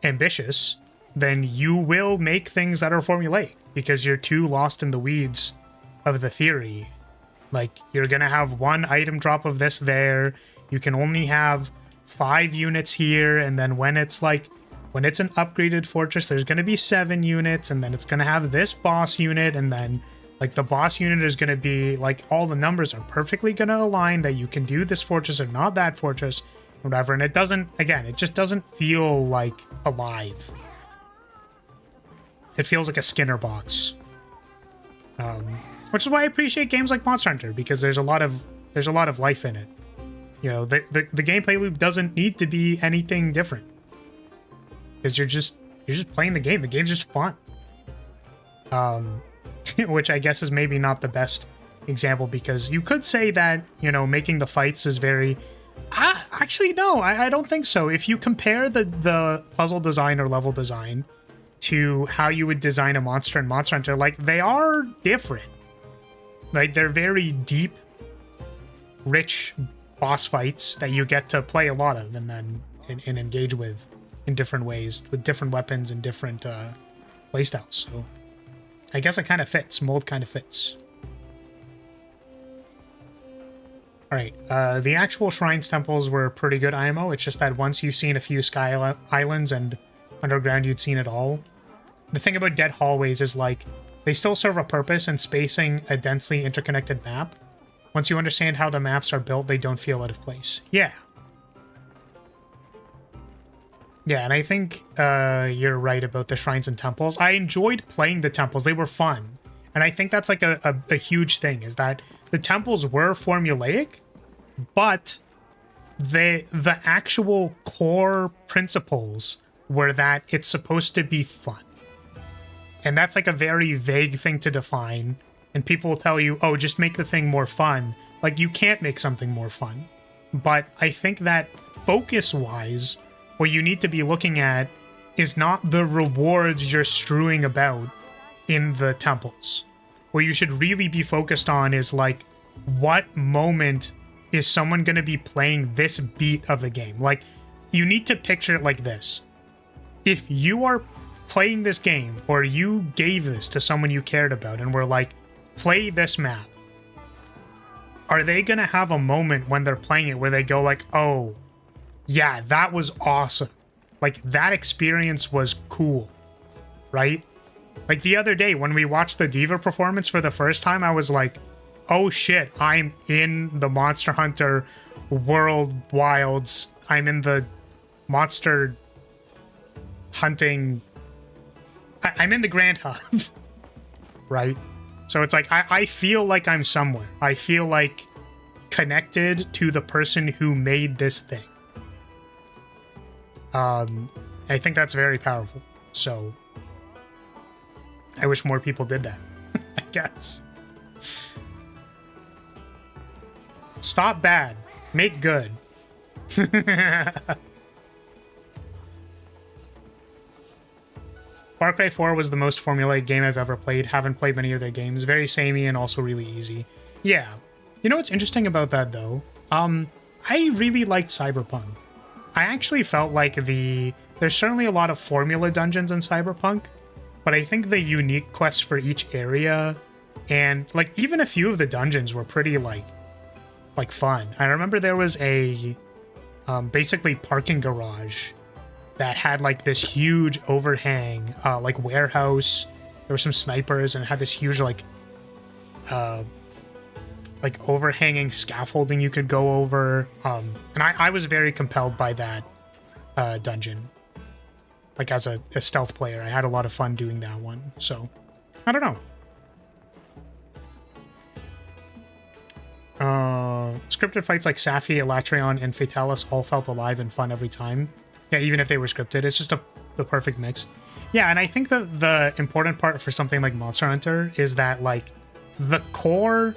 ambitious, then you will make things that are formulaic because you're too lost in the weeds of the theory. Like, you're gonna have one item drop of this there, you can only have 5 units here, and then when it's an upgraded fortress, there's gonna be 7 units, and then it's gonna have this boss unit, and then like the boss unit is gonna be like, all the numbers are perfectly gonna align that you can do this fortress or not that fortress, whatever. And it doesn't, again, it just doesn't feel like alive. It feels like a Skinner box. Which is why I appreciate games like Monster Hunter, because there's a lot of life in it. You know, the gameplay loop doesn't need to be anything different. Because you're just playing the game. The game's just fun. Which I guess is maybe not the best example, because you could say that, you know, making the fights is very... actually, no, I don't think so. If you compare the puzzle design or level design to how you would design a monster in Monster Hunter, like, they are different. Right? They're very deep, rich boss fights that you get to play a lot of and then and engage with in different ways, with different weapons and different playstyles. So I guess it kind of fits. Mold kind of fits. Alright, the actual shrines temples were pretty good IMO. It's just that once you've seen a few sky islands and underground, you'd seen it all. The thing about dead hallways is, like, they still serve a purpose in spacing a densely interconnected map. Once you understand how the maps are built, they don't feel out of place. Yeah. Yeah, and I think you're right about the shrines and temples. I enjoyed playing the temples. They were fun. And I think that's like a huge thing, is that the temples were formulaic, but the actual core principles were that it's supposed to be fun. And that's like a very vague thing to define. And people will tell you, oh, just make the thing more fun. Like, you can't make something more fun. But I think that focus-wise, what you need to be looking at is not the rewards you're strewing about in the temples. What you should really be focused on is, like, what moment is someone going to be playing this beat of the game? Like, you need to picture it like this. If you are playing this game, or you gave this to someone you cared about and were like, play this map, are they gonna have a moment when they're playing it where they go like, oh yeah, that was awesome, like that experience was cool, right? Like the other day when we watched the Diva performance for the first time, I was like, oh shit, I'm in the Monster Hunter world wilds, I'm in the monster hunting, I'm in the Grand Hub, right? So it's like, I feel like I'm somewhere. I feel like connected to the person who made this thing. I think that's very powerful. So I wish more people did that, I guess. Stop bad. Make good. Far Cry 4 was the most formulaic game I've ever played. Haven't played many of their games. Very samey and also really easy. Yeah. You know what's interesting about that, though? I really liked Cyberpunk. I actually felt like there's certainly a lot of formula dungeons in Cyberpunk, but I think the unique quests for each area, and like even a few of the dungeons were pretty like fun. I remember there was a basically parking garage that had like this huge overhang, like warehouse. There were some snipers and it had this huge like overhanging scaffolding you could go over. And I was very compelled by that dungeon. Like as a stealth player, I had a lot of fun doing that one. So I don't know. Scripted fights like Safi, Elatrion, and Fatalis all felt alive and fun every time. Yeah, even if they were scripted, it's just the perfect mix. Yeah, and I think that the important part for something like Monster Hunter is that, like, the core,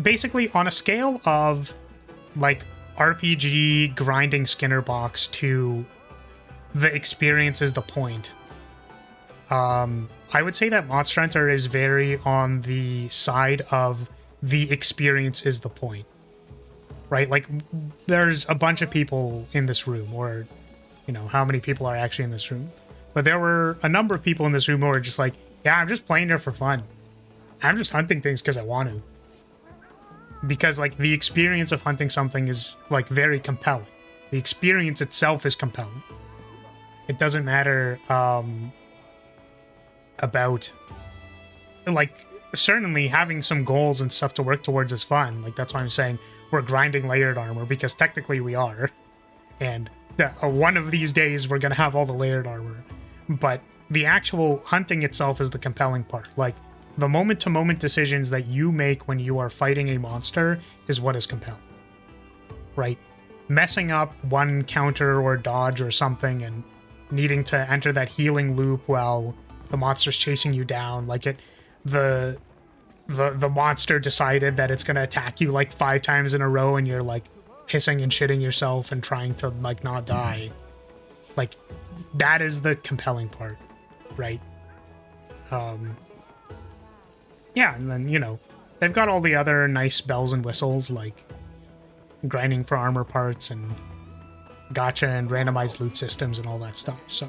basically on a scale of, like, RPG grinding Skinner box to the experience is the point. I I would say that Monster Hunter is very on the side of the experience is the point, right? Like, there's a bunch of people in this room, or, you know, how many people are actually in this room? But there were a number of people in this room who were just like, yeah, I'm just playing there for fun. I'm just hunting things because I want to. Because, like, the experience of hunting something is, like, very compelling. The experience itself is compelling. It doesn't matter, about, like, certainly having some goals and stuff to work towards is fun. Like, that's why I'm saying we're grinding layered armor, because technically we are. And one of these days we're going to have all the layered armor. But the actual hunting itself is the compelling part. Like, the moment-to-moment decisions that you make when you are fighting a monster is what is compelling. Right? Messing up one counter or dodge or something and needing to enter that healing loop while the monster's chasing you down, like the monster decided that it's going to attack you like 5 times in a row and you're like pissing and shitting yourself and trying to like not die. Like, that is the compelling part, right? Yeah, and then, you know, they've got all the other nice bells and whistles, like grinding for armor parts and gacha and randomized loot systems and all that stuff. So,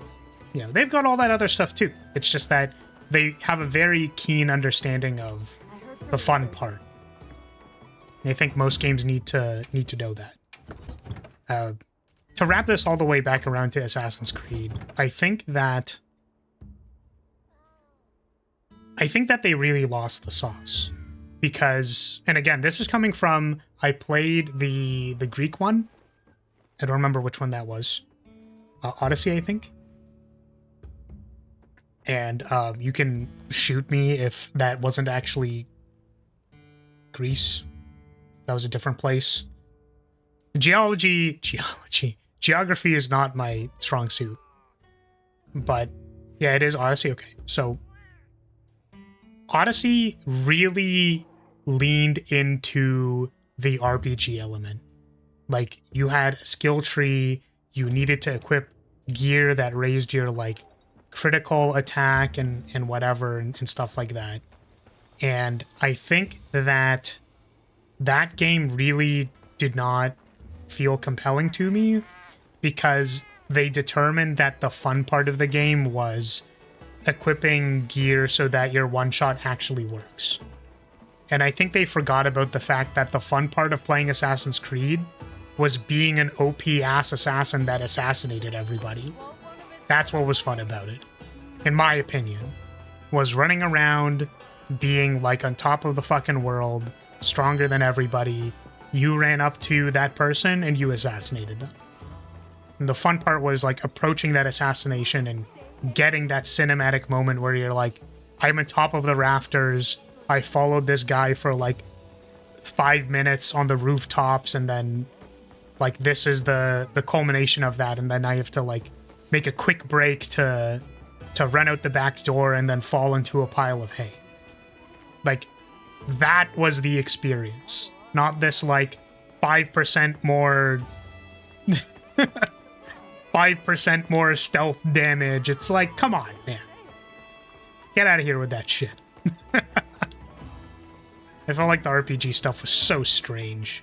you know, they've got all that other stuff too. It's just that they have a very keen understanding of the fun part. And I think most games need to know that. To wrap this all the way back around to Assassin's Creed, I think that they really lost the sauce. Because, and again, this is coming from, I played the Greek one. I don't remember which one that was. Odyssey, I think. And you can shoot me if that wasn't actually Greece. That was a different place. Geography is not my strong suit. But yeah, it is Odyssey. Okay, so Odyssey really leaned into the RPG element. Like, you had a skill tree, you needed to equip gear that raised your, like, critical attack and whatever and stuff like that. And I think that game really did not feel compelling to me because they determined that the fun part of the game was equipping gear so that your one-shot actually works. And I think they forgot about the fact that the fun part of playing Assassin's Creed was being an OP-ass assassin that assassinated everybody. That's what was fun about it, in my opinion, was running around, being like on top of the fucking world, stronger than everybody. You ran up to that person and you assassinated them. And the fun part was like approaching that assassination and getting that cinematic moment where you're like, I'm on top of the rafters, I followed this guy for like 5 minutes on the rooftops, and then like this is the culmination of that, and then I have to like make a quick break to run out the back door and then fall into a pile of hay. Like, that was the experience, not this like 5% more 5% more stealth damage. It's like, come on, man. Get out of here with that shit. I felt like the RPG stuff was so strange.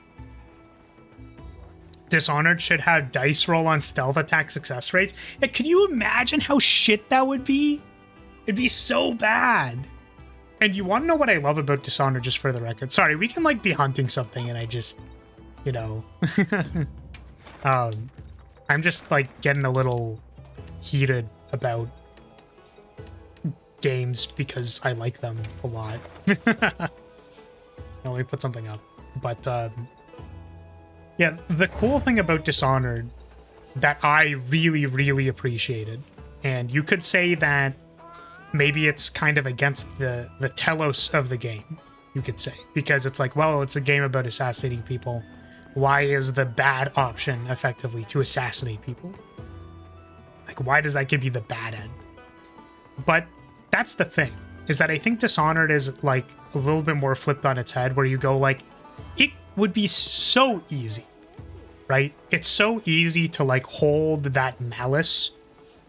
Dishonored should have dice roll on stealth attack success rates. Yeah, can you imagine how shit that would be? It'd be so bad. And you want to know what I love about Dishonored, just for the record? Sorry, we can like be hunting something and I just, you know, I'm just like getting a little heated about games because I like them a lot. Now, let me put something up. But yeah, the cool thing about Dishonored that I really, really appreciated, and you could say that maybe it's kind of against the telos of the game, you could say, because it's like, well, it's a game about assassinating people. Why is the bad option effectively to assassinate people? Like, why does that give you the bad end? But that's the thing, is that I think Dishonored is like a little bit more flipped on its head, where you go like, it would be so easy, right? It's so easy to like hold that malice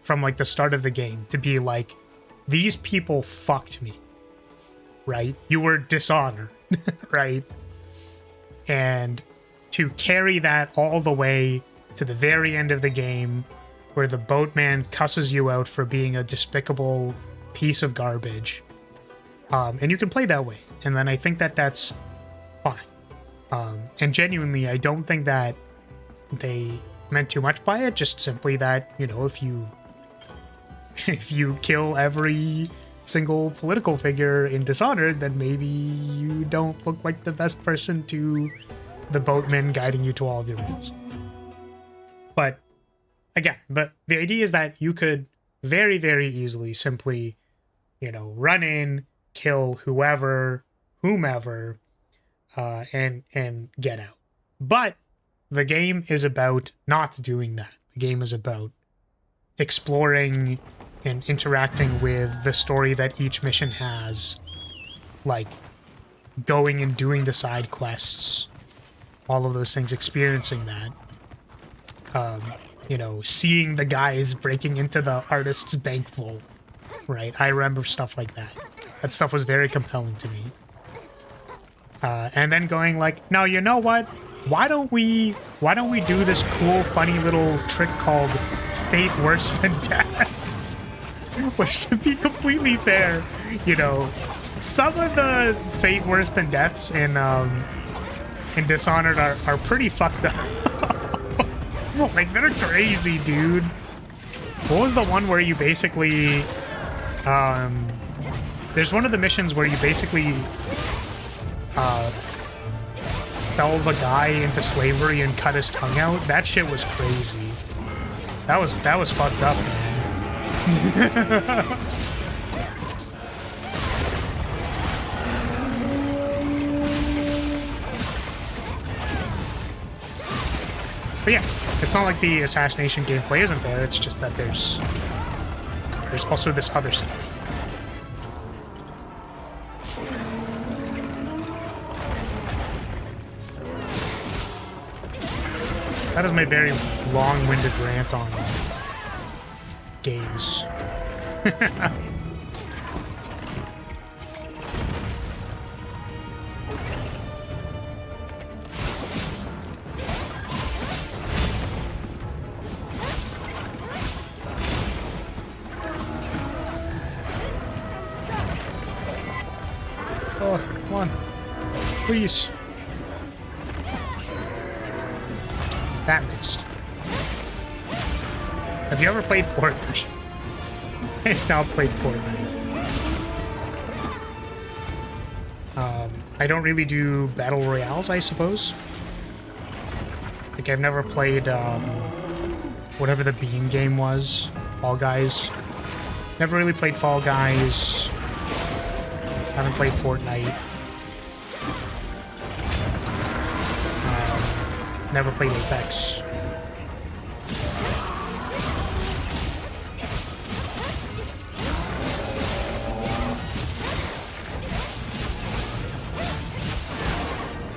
from like the start of the game to be like, these people fucked me, right? You were Dishonored, right? And to carry that all the way to the very end of the game, where the boatman cusses you out for being a despicable piece of garbage, and you can play that way, and then I think that that's fine. And genuinely, I don't think that they meant too much by it, just simply that, you know, if you kill every single political figure in Dishonored, then maybe you don't look like the best person to the boatman guiding you to all of your rules. But again, the idea is that you could very, very easily simply, you know, run in, kill whomever, and get out. But the game is about not doing that. The game is about exploring and interacting with the story that each mission has, like going and doing the side quests, all of those things, experiencing that. You know, seeing the guys breaking into the artist's bank vault, right? I remember stuff like that. That stuff was very compelling to me. And then going like, no, you know what? Why don't we do this cool, funny little trick called Fate Worse Than Death? Which, to be completely fair, you know, some of the Fate Worse Than Deaths in Dishonored are pretty fucked up. Like, they're crazy, dude. What was the one where you basically, there's one of the missions where you basically, sell the guy into slavery and cut his tongue out? That shit was crazy. That was fucked up, man. But yeah, it's not like the assassination gameplay isn't there, it's just that there's also this other stuff. That is my very long-winded rant on games. Oh, come on. Please. That missed. Have you ever played Fortnite? I've now played Fortnite. I don't really do battle royales, I suppose. Like, I've never played, whatever the Bean game was. Fall Guys. Never really played Fall Guys. Haven't played Fortnite. Never played Apex.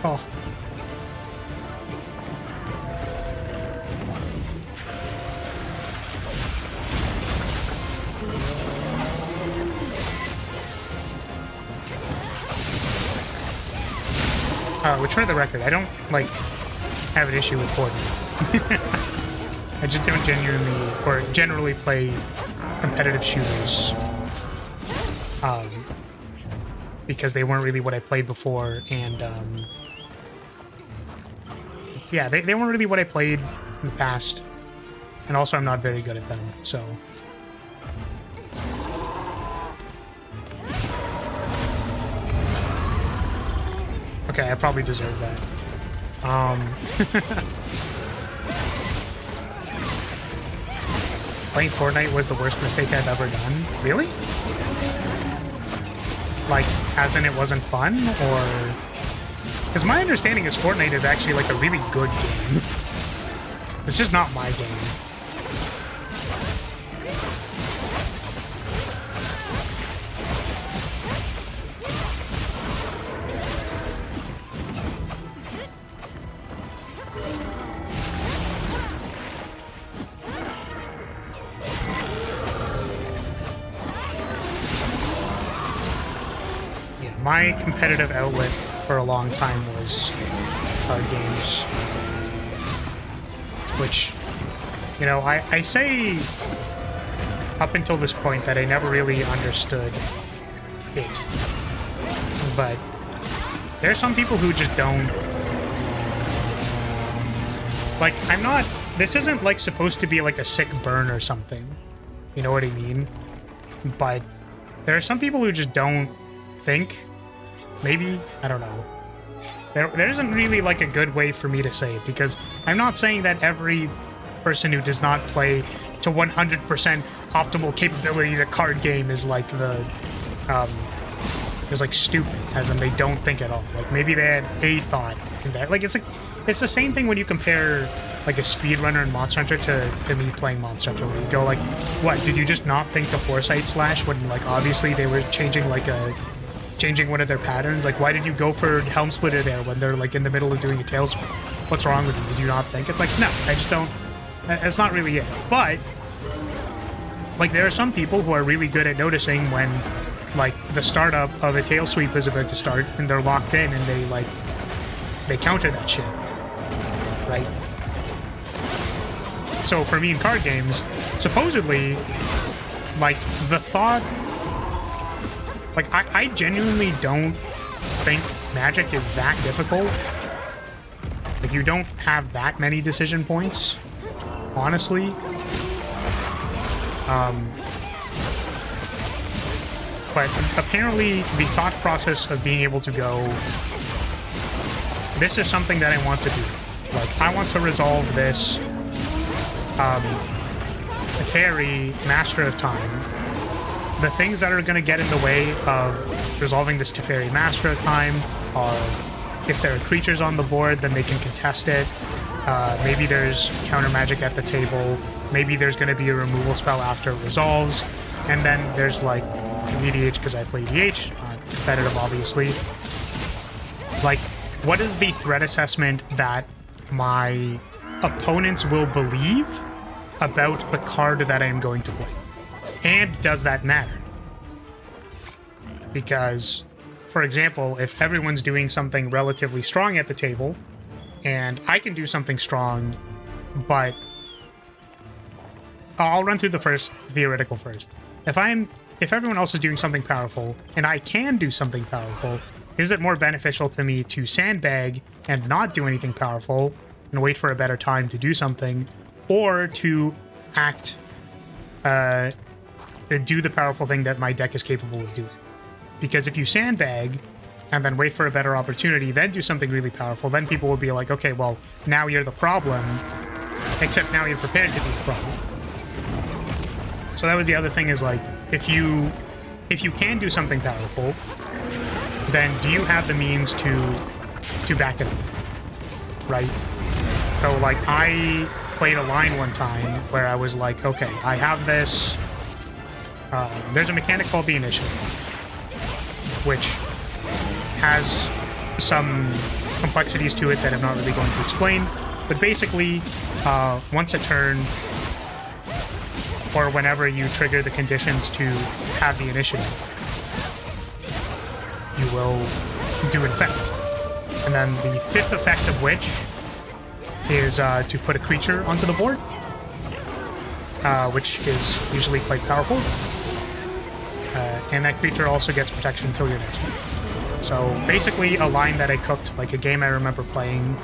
Oh. Which, for the record, I don't, like, have an issue with Fortnite. I just don't generally play competitive shooters. Because they weren't really what I played before, and, yeah, they weren't really what I played in the past. And also, I'm not very good at them, so... Okay, I probably deserve that. Playing Fortnite was the worst mistake I've ever done. Really? Like, as in it wasn't fun, or... Because my understanding is Fortnite is actually, like, a really good game. It's just not my game. my competitive outlet for a long time was card games. Which, you know, I say up until this point that I never really understood it. But there are some people who just don't. Like, I'm not... This isn't, like, supposed to be, like, a sick burn or something. You know what I mean? But there are some people who just don't think. Maybe? I don't know. There isn't really, like, a good way for me to say it, because I'm not saying that every person who does not play to 100% optimal capability in a card game is, like, is, like, stupid, as in they don't think at all. Like, maybe they had a thought in that. Like, it's the same thing when you compare, like, a speedrunner in Monster Hunter to me playing Monster Hunter, where you go, like, what, did you just not think to Foresight Slash when, like, obviously they were changing, like, changing one of their patterns? Like, why did you go for Helm Splitter there when they're, like, in the middle of doing a tail sweep? What's wrong with you? Did you not think? It's like, no, I just don't... That's not really it. But, like, there are some people who are really good at noticing when, like, the startup of a tail sweep is about to start, and they're locked in, and they, like, they counter that shit. Right? So, for me in card games, supposedly, like, the thought... Like, I genuinely don't think Magic is that difficult. Like, you don't have that many decision points, honestly. But apparently, the thought process of being able to go, this is something that I want to do. Like, I want to resolve this Teferi, Master of Time. The things that are going to get in the way of resolving this Teferi Master of Time are, if there are creatures on the board, then they can contest it. Maybe there's counter magic at the table. Maybe there's going to be a removal spell after it resolves. And then there's, like, EDH, because I play EDH, competitive, obviously. Like, what is the threat assessment that my opponents will believe about the card that I am going to play? And does that matter? Because, for example, if everyone's doing something relatively strong at the table, and I can do something strong, but I'll run through the first theoretical first. If everyone else is doing something powerful, and I can do something powerful, is it more beneficial to me to sandbag and not do anything powerful and wait for a better time to do something, or to act, do the powerful thing that my deck is capable of doing? Because if you sandbag and then wait for a better opportunity, then do something really powerful, then people will be like, okay, well, now you're the problem, except now you're prepared to be the problem. So that was the other thing, is like, if you can do something powerful, then do you have the means to back it up, right? So, like, I played a line one time where I was like, okay, I have this... there's a mechanic called the Initiative, which has some complexities to it that I'm not really going to explain. But basically, once a turn, or whenever you trigger the conditions to have the initiative, you will do an effect. And then the fifth effect of which is to put a creature onto the board, which is usually quite powerful. And that creature also gets protection until your next one. So basically, a line that I cooked, like a game I remember playing,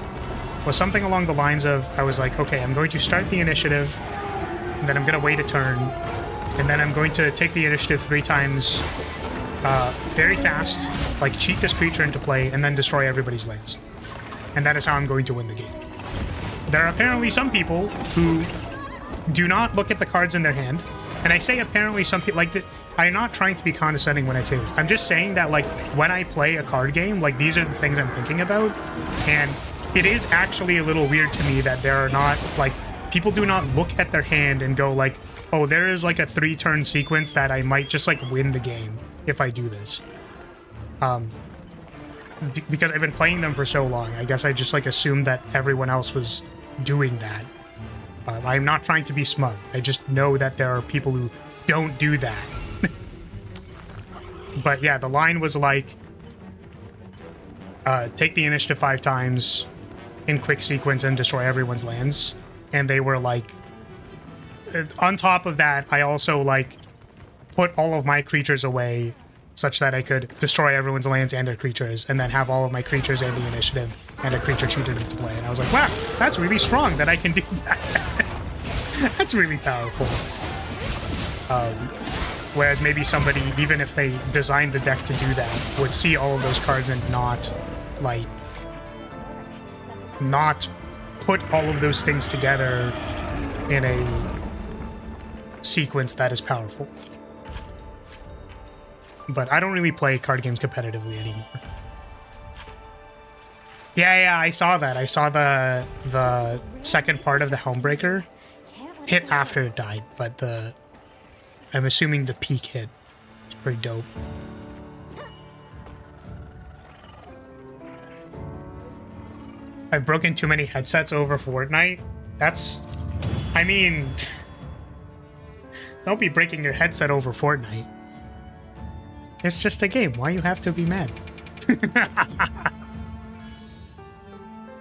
was something along the lines of, I was like, okay, I'm going to start the initiative, and then I'm going to wait a turn, and then I'm going to take the initiative 3 times very fast, like cheat this creature into play, and then destroy everybody's lands. And that is how I'm going to win the game. There are apparently some people who do not look at the cards in their hand, and I say apparently some people, like, I'm not trying to be condescending when I say this. I'm just saying that, like, when I play a card game, like, these are the things I'm thinking about, and it is actually a little weird to me that there are not, like, people do not look at their hand and go, like, oh, there is, like, a 3-turn sequence that I might just, like, win the game if I do this. Because I've been playing them for so long, I guess I just, like, assumed that everyone else was doing that. I'm not trying to be smug. I just know that there are people who don't do that. But yeah, the line was like, take the initiative 5 times in quick sequence and destroy everyone's lands. And they were like, on top of that, I also like put all of my creatures away such that I could destroy everyone's lands and their creatures, and then have all of my creatures and the initiative and a creature cheated into play. And I was like, wow, that's really strong that I can do that. That's really powerful. Whereas maybe somebody, even if they designed the deck to do that, would see all of those cards and not put all of those things together in a sequence that is powerful. But I don't really play card games competitively anymore. Yeah, I saw that. I saw the second part of the Helmbreaker hit after it died, but I'm assuming the peak hit. It's pretty dope. I've broken too many headsets over Fortnite. I mean, don't be breaking your headset over Fortnite. It's just a game. Why you have to be mad?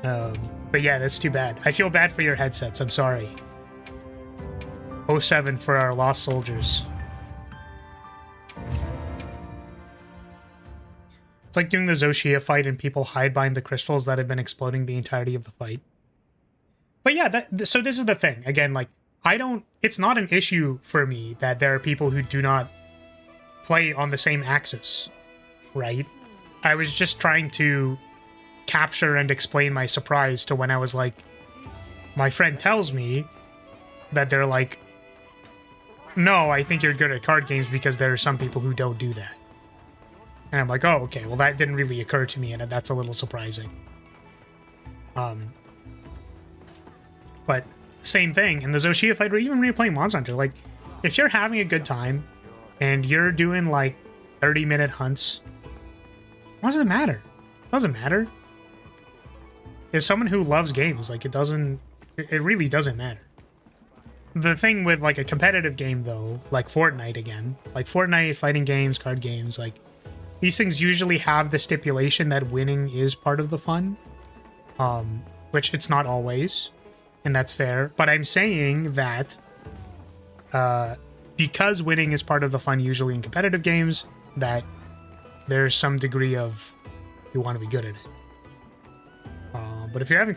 But yeah, that's too bad. I feel bad for your headsets. I'm sorry. 07 for our lost soldiers. It's like doing the Zoshia fight and people hide behind the crystals that have been exploding the entirety of the fight. But yeah, so this is the thing. Again, like, it's not an issue for me that there are people who do not play on the same axis, right? I was just trying to capture and explain my surprise to when I was like, my friend tells me that they're like, no, I think you're good at card games because there are some people who don't do that. And I'm like, oh, okay, well, that didn't really occur to me, and that's a little surprising. But same thing, in the Zoshia fight, or even when you're playing Monster Hunter, like, if you're having a good time, and you're doing, like, 30-minute hunts, what does it matter? It doesn't matter. As someone who loves games, like, it really doesn't matter. The thing with, like, a competitive game, though, like Fortnite again, like Fortnite, fighting games, card games, like, these things usually have the stipulation that winning is part of the fun, which it's not always, and that's fair. But I'm saying that because winning is part of the fun usually in competitive games, that there's some degree of you want to be good at it. But if you're having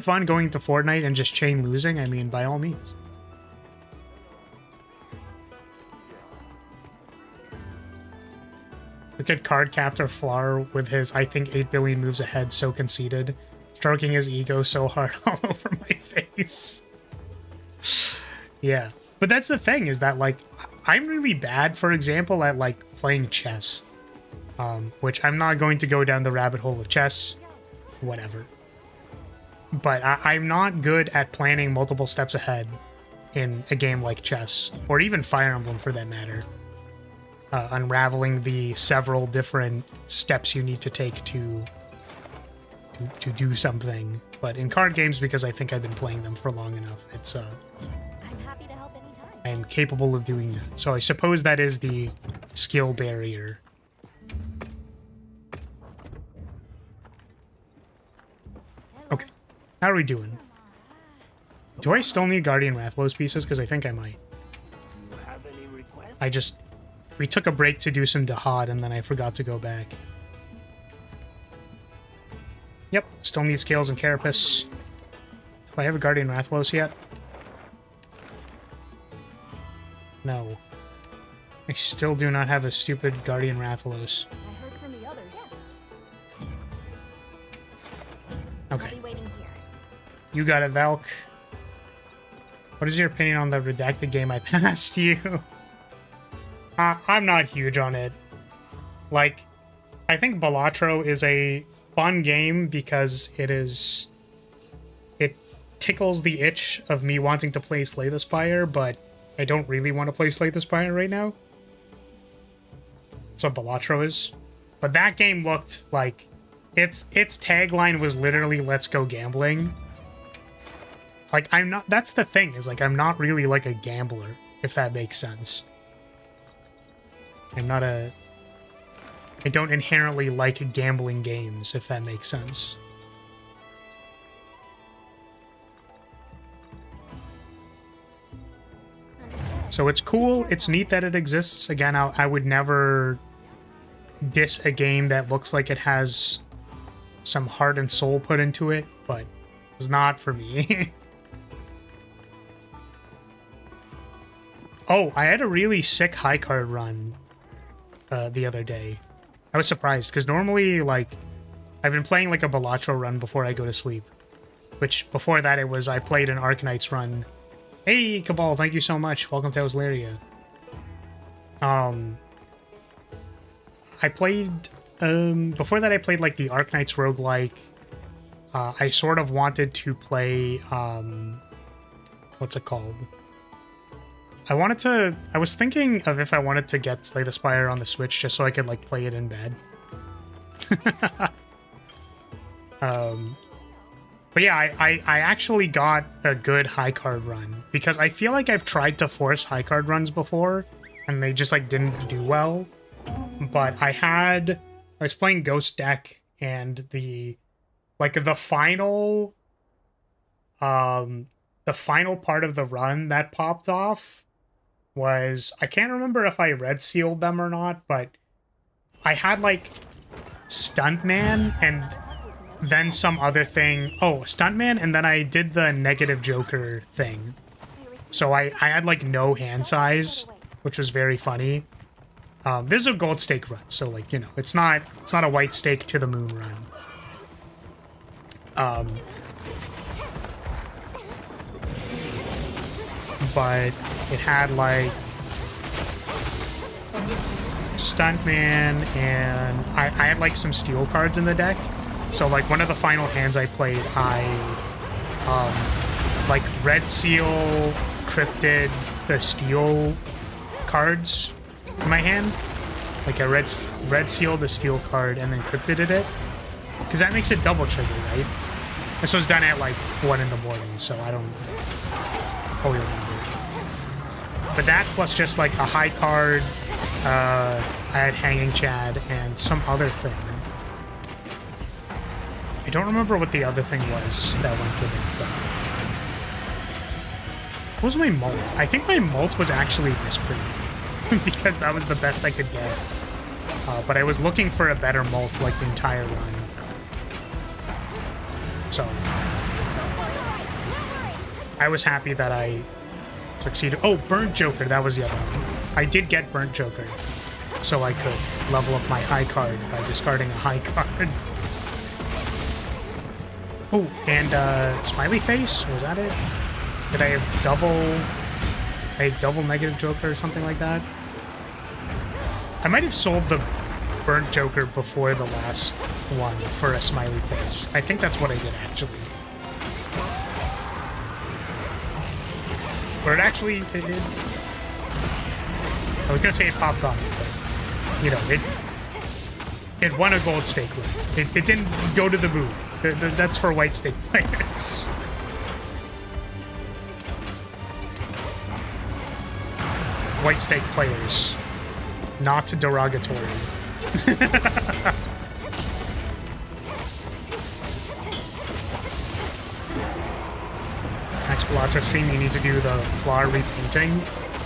fun going to Fortnite and just chain losing, I mean, by all means. Look at card captor Flar with his, I think, 8 billion moves ahead, so conceited. Stroking his ego so hard all over my face. Yeah. But that's the thing, is that, like, I'm really bad, for example, at, like, playing chess. Which I'm not going to go down the rabbit hole of chess. Whatever. But I'm not good at planning multiple steps ahead in a game like chess, or even Fire Emblem for that matter. Unraveling the several different steps you need to take to do something. But in card games, because I think I've been playing them for long enough, it's I'm happy to help anytime. I am capable of doing that. So I suppose that is the skill barrier. Okay, how are we doing? Do I still need Guardian Rathlow's pieces? Because I think I might. You have any requests? We took a break to do some Dahad, and then I forgot to go back. Yep, still need Scales and Carapace. Do I have a Guardian Rathalos yet? No. I still do not have a stupid Guardian Rathalos. I heard from the others. Yes. Okay. I'll be waiting here. You got it, Valk. What is your opinion on the redacted game I passed you? I'm not huge on it. Like, I think Balatro is a fun game because it tickles the itch of me wanting to play Slay the Spire, but I don't really want to play Slay the Spire right now. That's what Balatro is. But that game looked like its tagline was literally "Let's go gambling." Like, that's the thing, is like I'm not really like a gambler, if that makes sense. I'm not a I don't inherently like gambling games, if that makes sense. So it's cool, it's neat that it exists. Again, I would never diss a game that looks like it has some heart and soul put into it, but it's not for me. Oh, I had a really sick high card run the other day. I was surprised, because normally, like, I've been playing, like, a Balatro run before I go to sleep. Which, before that, it was I played an Arknights run. Hey, Cabal, thank you so much. Welcome to House Lyria. I played... before that, I played, like, the Arknights roguelike. I sort of wanted to play... what's it called? I was thinking of if I wanted to get Slay the Spire on the Switch just so I could, like, play it in bed. But yeah, I actually got a good high card run because I feel like I've tried to force high card runs before and they just, like, didn't do well. But I was playing Ghost Deck and the final part of the run that popped off was, I can't remember if I red sealed them or not, but I had, like, Stuntman and then some other thing. Oh, Stuntman, and then I did the negative Joker thing. So I had, like, no hand size, which was very funny. This is a gold stake run, so, like, you know, it's not a white stake to the moon run. But it had, like, Stuntman, and I had, like, some steel cards in the deck. So, like, one of the final hands I played, like, red seal cryptid the steel cards in my hand. Like, I red sealed the steel card and then cryptided it. Because that makes it double trigger, right? This was done at, like, 1 in the morning, so I don't fully remember. But that plus just, like, a high card, I had Hanging Chad and some other thing. I don't remember what the other thing was that went with it, but... What was my mult? I think my mult was actually Misprint, because that was the best I could get. But I was looking for a better mult, like, the entire run. So... I was happy that I succeeded. Oh, Burnt Joker, that was the other one. I did get Burnt Joker, so I could level up my high card by discarding a high card. Oh, and Smiley Face, was that it? Did I have double negative Joker or something like that? I might have sold the Burnt Joker before the last one for a Smiley Face. I think that's what I did, actually. Or it actually... I was gonna say it popped off, but, you know, it won a gold stake win. It didn't go to the moon. That's for white stake players. White stake players. Not derogatory. Next Balatro stream, you need to do the flower repainting.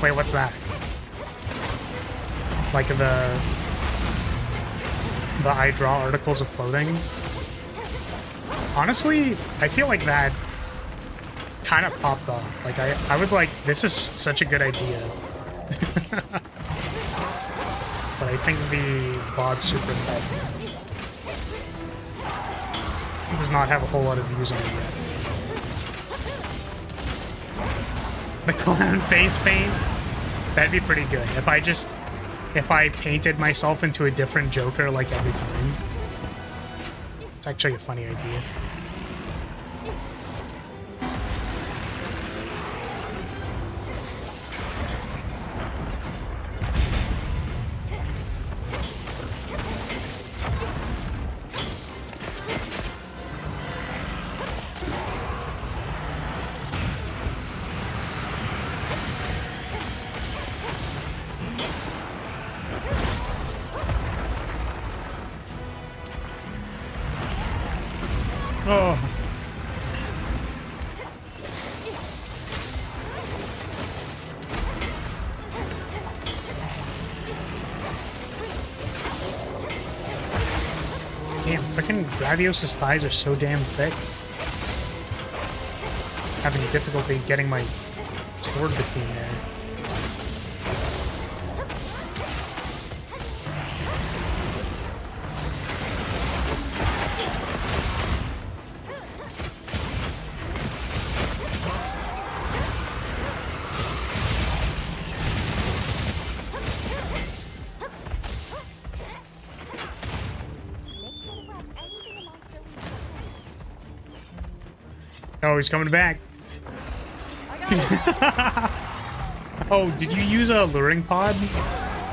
Wait, what's that? Like the I draw articles of clothing? Honestly, I feel like that kind of popped off. Like, I was like, this is such a good idea. But I think the bod's super bad. It does not have a whole lot of views on it yet. The clown face paint? That'd be pretty good. If I painted myself into a different Joker, like, every time. It's actually a funny idea. Freaking Gravios' thighs are so damn thick. Having difficulty getting my sword between there. Oh, he's coming back. Oh, did you use a luring pod?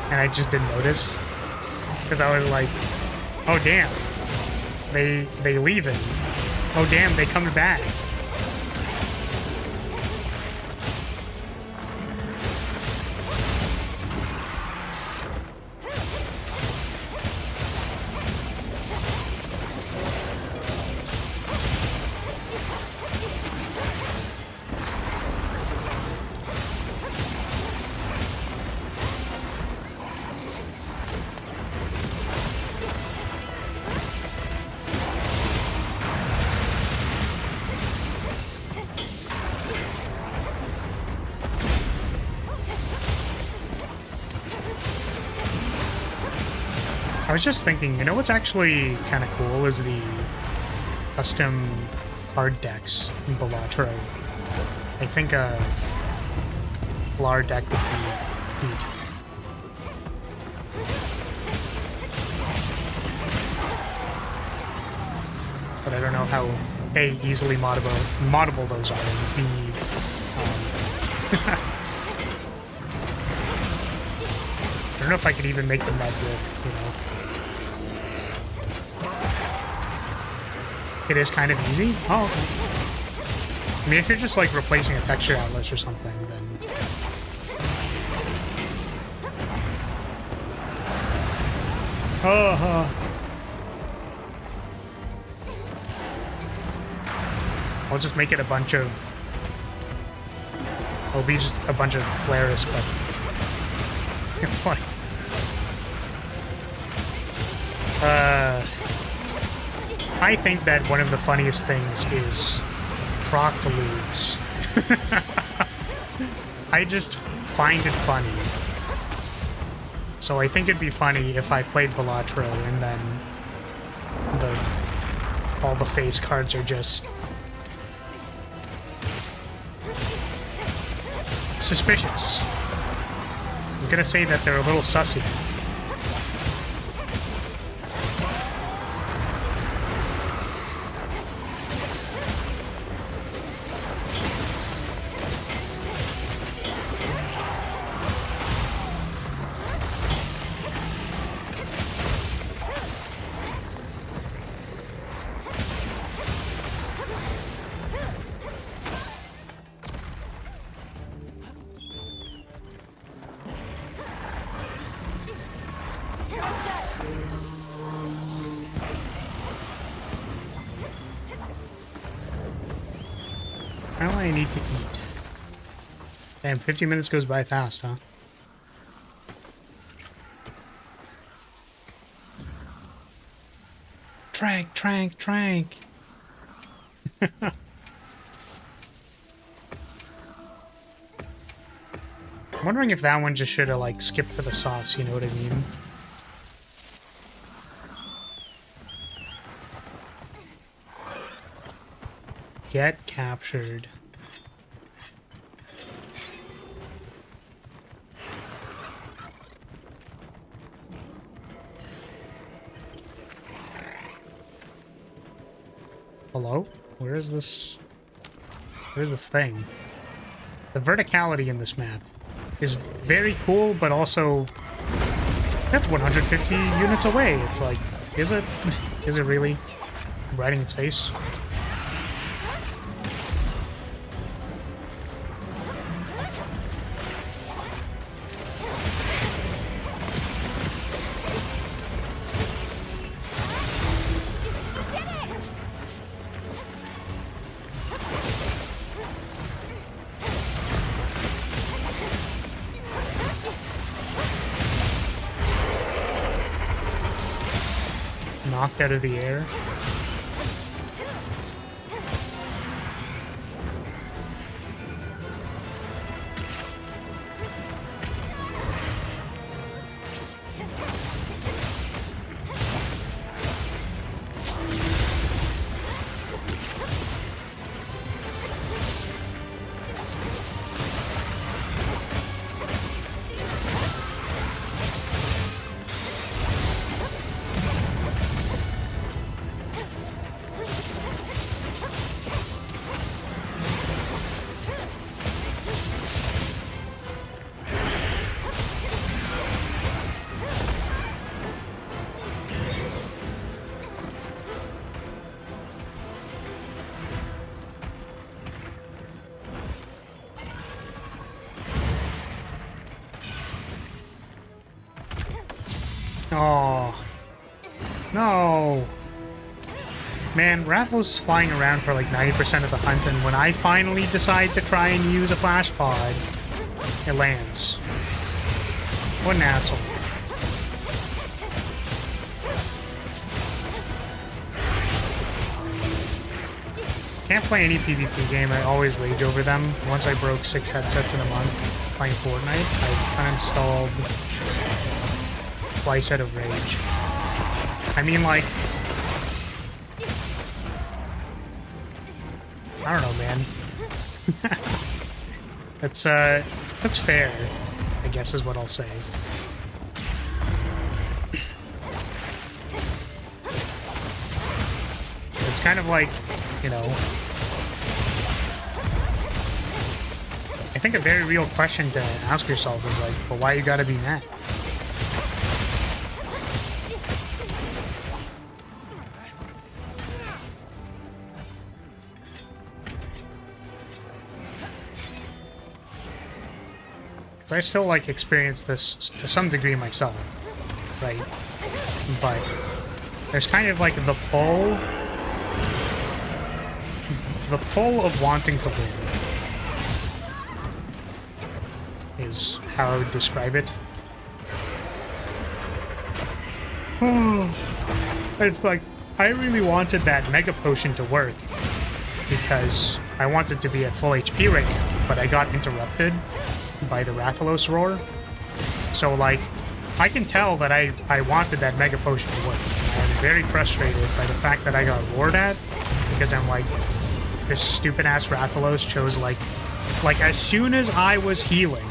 And I just didn't notice. Because I was like, oh damn. They leaving. Oh damn, they coming back. I was just thinking, you know what's actually kind of cool is the custom card decks in Balatro. I think a Blar deck would be neat. But I don't know how A, easily moddable those are, and B, I don't know if I could even make them that good, you know. It is kind of easy? Oh, okay. I mean, if you're just, like, replacing a texture atlas or something, then... I'll just make it a bunch of... It'll be just a bunch of Flaris, but... It's like... I think that one of the funniest things is Proctoludes. I just find it funny. So I think it'd be funny if I played Balatro and then all the face cards are just suspicious. I'm gonna say that they're a little sussy. Apparently I need to eat. Damn, 50 minutes goes by fast, huh? Trank, trank, trank. I'm wondering if that one just should have, like, skipped for the sauce, you know what I mean? Get captured. Hello? Where is this? Where's this thing? The verticality in this map is very cool, but also that's 150 units away. It's like, is it? Is it really? Right in its face? knocked out of the air. Oh. No. Man, Raffles flying around for like 90% of the hunt, and when I finally decide to try and use a flash pod, it lands. What an asshole. Can't play any PvP game, I always rage over them. Once I broke 6 headsets in a month playing Fortnite, I uninstalled twice out of rage. I mean, like, I don't know, man. That's fair, I guess is what I'll say. It's kind of like, you know, I think a very real question to ask yourself is like, well, why you gotta be mad? I still like experience this to some degree myself, right? But there's kind of like the pull of wanting to win is how I would describe it. It's like I really wanted that mega potion to work because I wanted to be at full HP right now, but I got interrupted by the Rathalos roar. So like I can tell that I wanted that mega potion to work. I'm very frustrated by the fact that I got roared at because I'm like, this stupid ass Rathalos chose like as soon as I was healing,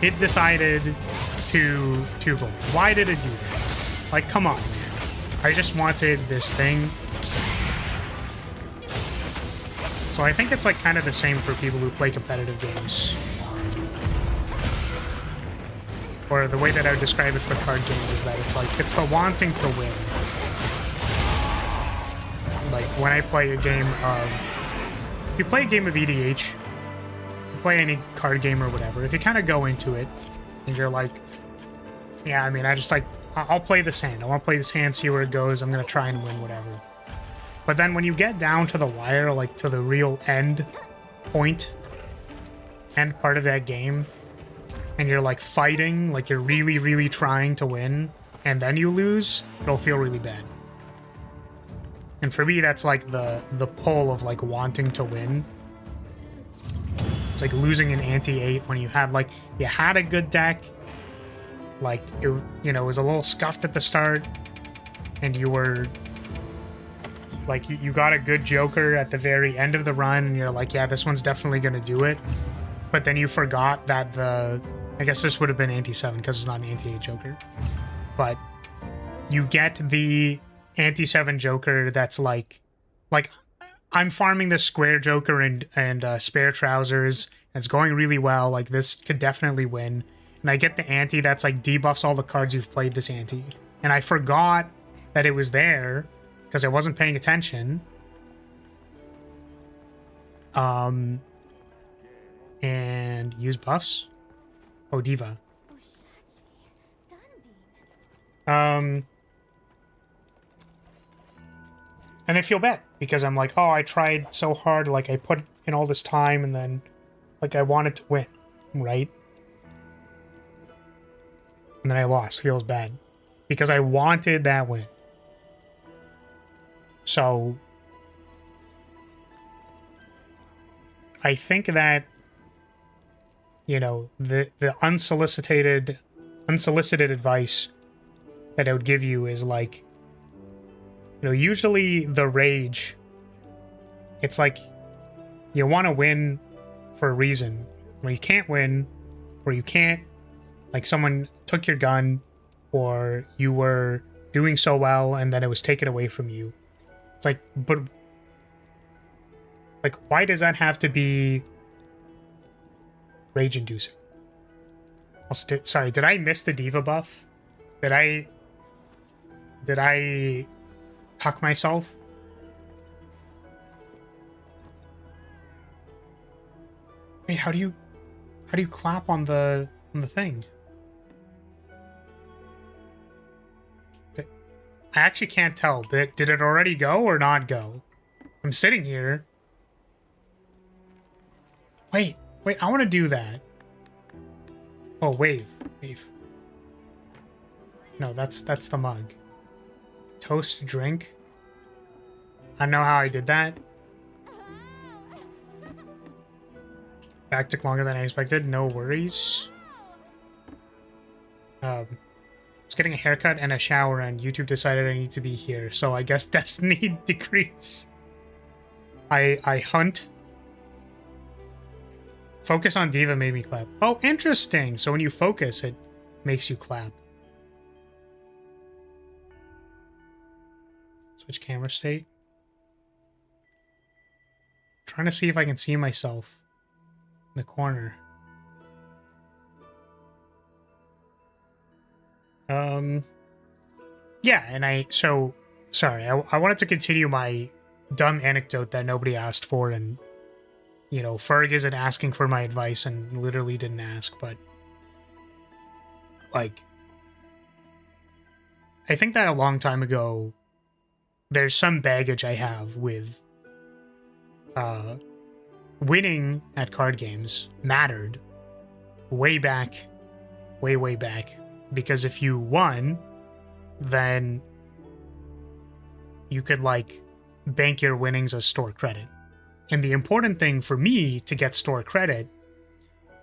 it decided to go. Why did it do that? Like, come on, man. I just wanted this thing. So I think it's like kind of the same for people who play competitive games. Or the way that I would describe it for card games is that it's like, it's the wanting to win. Like, when I play a game of... If you play a game of EDH, you play any card game or whatever, if you kind of go into it, and you're like, yeah, I mean, I just like, I'll play this hand. I want to play this hand, see where it goes, I'm going to try and win, whatever. But then when you get down to the wire, like to the real end point, end part of that game, and you're like fighting, like you're really, really trying to win, and then you lose, it'll feel really bad. And for me, that's like the pull of like wanting to win. It's like losing an anti-8 when you had like, you had a good deck, like it, you know, it was a little scuffed at the start, and you were like, you got a good Joker at the very end of the run, and you're like, yeah, this one's definitely gonna do it. But then you forgot that I guess this would have been anti-7 because it's not an anti-8 Joker. But you get the anti-7 Joker that's like I'm farming this square Joker and spare trousers, and it's going really well, like this could definitely win. And I get the anti that's like debuffs all the cards you've played this anti. And I forgot that it was there because I wasn't paying attention. And use buffs. Oh, Diva. And I feel bad because I'm like, oh, I tried so hard, like I put in all this time, and then like I wanted to win, right? And then I lost. Feels bad because I wanted that win. So I think that, you know, the unsolicited advice that I would give you is like, you know, usually the rage, it's like you want to win for a reason. Where you can't win, where you can't, like someone took your gun, or you were doing so well and then it was taken away from you. It's like, but like, why does that have to be rage inducing? Also, sorry, did I miss the diva buff? Did I tuck myself? Wait, how do you clap on the thing? I actually can't tell. Did it already go or not go? I'm sitting here. Wait, I want to do that. Oh, wave. No, that's the mug. Toast drink. I know how I did that. Back took longer than I expected. No worries. I was getting a haircut and a shower, and YouTube decided I need to be here. So I guess destiny decrease. I hunt. Focus on diva made me clap. Oh, interesting. So when you focus, it makes you clap. Switch camera state. Trying to see if I can see myself in the corner. Yeah, and sorry, I wanted to continue my dumb anecdote that nobody asked for, and, you know, Ferg isn't asking for my advice and literally didn't ask, but, like, I think that a long time ago, there's some baggage I have with, winning at card games mattered way back, way back, because if you won, then you could, like, bank your winnings as store credit. And the important thing for me to get store credit,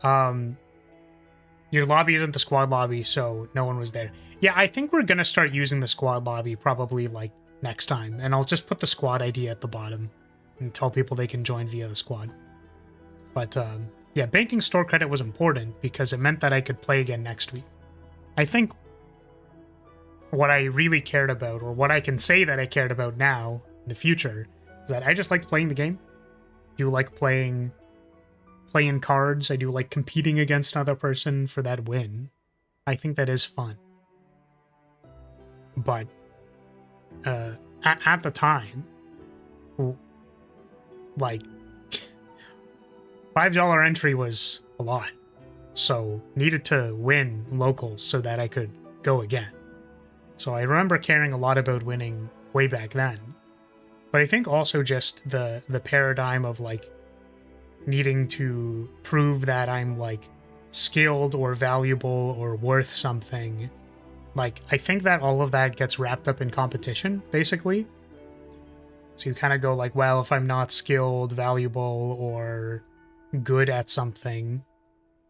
your lobby isn't the squad lobby, so no one was there. Yeah, I think we're gonna start using the squad lobby probably, like, next time, and I'll just put the squad ID at the bottom and tell people they can join via the squad. But, yeah, banking store credit was important because it meant that I could play again next week. I think what I really cared about, or what I can say that I cared about now, in the future, is that I just liked playing the game. I do like playing cards. I do like competing against another person for that win. I think that is fun. But, at the time, like, $5 entry was a lot. So, needed to win locals so that I could go again. So I remember caring a lot about winning way back then. But I think also just the paradigm of, like, needing to prove that I'm, like, skilled or valuable or worth something. Like, I think that all of that gets wrapped up in competition, basically. So you kind of go like, well, if I'm not skilled, valuable, or good at something,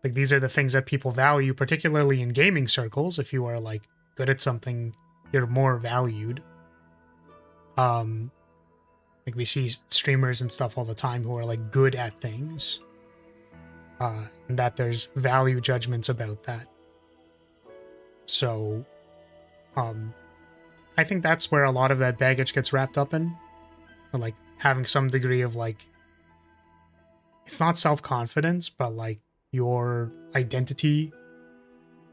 like, these are the things that people value, particularly in gaming circles. If you are, like, good at something, you're more valued. Like, we see streamers and stuff all the time who are, like, good at things. And that there's value judgments about that. So, I think that's where a lot of that baggage gets wrapped up in. Or, like, having some degree of, like, it's not self-confidence, but, like, your identity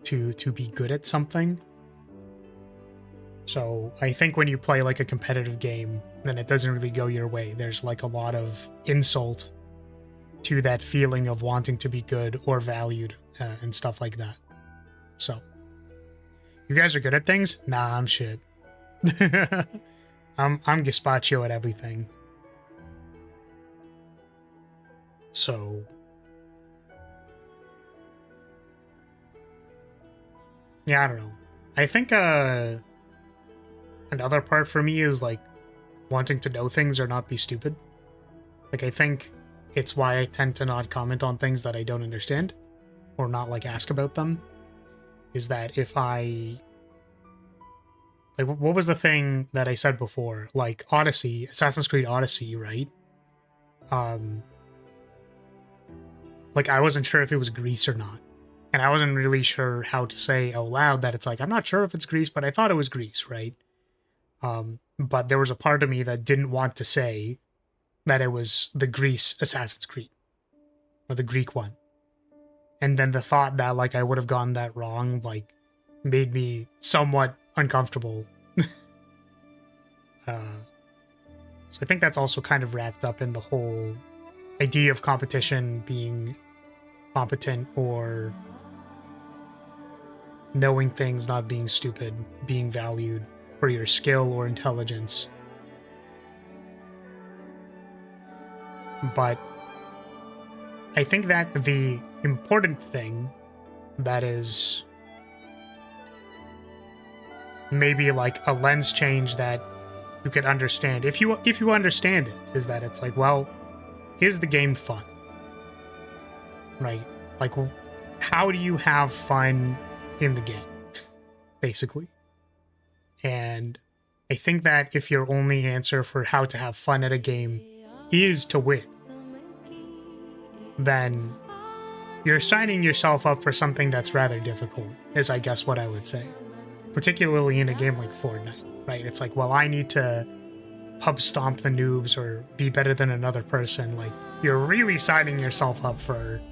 to be good at something. So I think when you play, like, a competitive game, then it doesn't really go your way. There's, like, a lot of insult to that feeling of wanting to be good or valued, and stuff like that. So, you guys are good at things? Nah, I'm shit. I'm gazpacho at everything. So, yeah, I don't know. I think another part for me is, like, wanting to know things or not be stupid. Like, I think it's why I tend to not comment on things that I don't understand, or not, like, ask about them, is that if I... Like, what was the thing that I said before? Like, Odyssey, Assassin's Creed Odyssey, right? Like, I wasn't sure if it was Greece or not. And I wasn't really sure how to say out loud that it's like, I'm not sure if it's Greece, but I thought it was Greece, right? But there was a part of me that didn't want to say that it was the Greece Assassin's Creed. Or the Greek one. And then the thought that, like, I would have gotten that wrong, like, made me somewhat uncomfortable. So I think that's also kind of wrapped up in the whole idea of competition being competent or knowing things, not being stupid, being valued for your skill or intelligence. But I think that the important thing that is maybe like a lens change that you could understand, if you understand it, is that it's like, well, is the game fun? Right? Like, how do you have fun in the game, basically? And I think that if your only answer for how to have fun at a game is to win, then you're signing yourself up for something that's rather difficult, is I guess what I would say. Particularly in a game like Fortnite, right? It's like, well, I need to pub stomp the noobs or be better than another person. Like, you're really signing yourself up for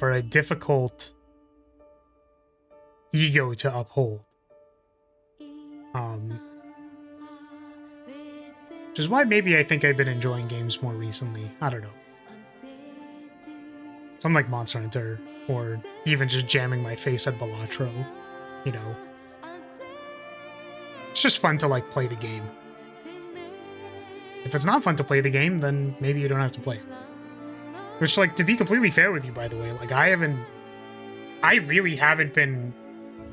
a difficult ego to uphold. Which is why maybe I think I've been enjoying games more recently. I don't know. Something like Monster Hunter, or even just jamming my face at Balatro, you know. It's just fun to, like, play the game. If it's not fun to play the game, then maybe you don't have to play it. Which, like, to be completely fair with you, by the way, like, I really haven't been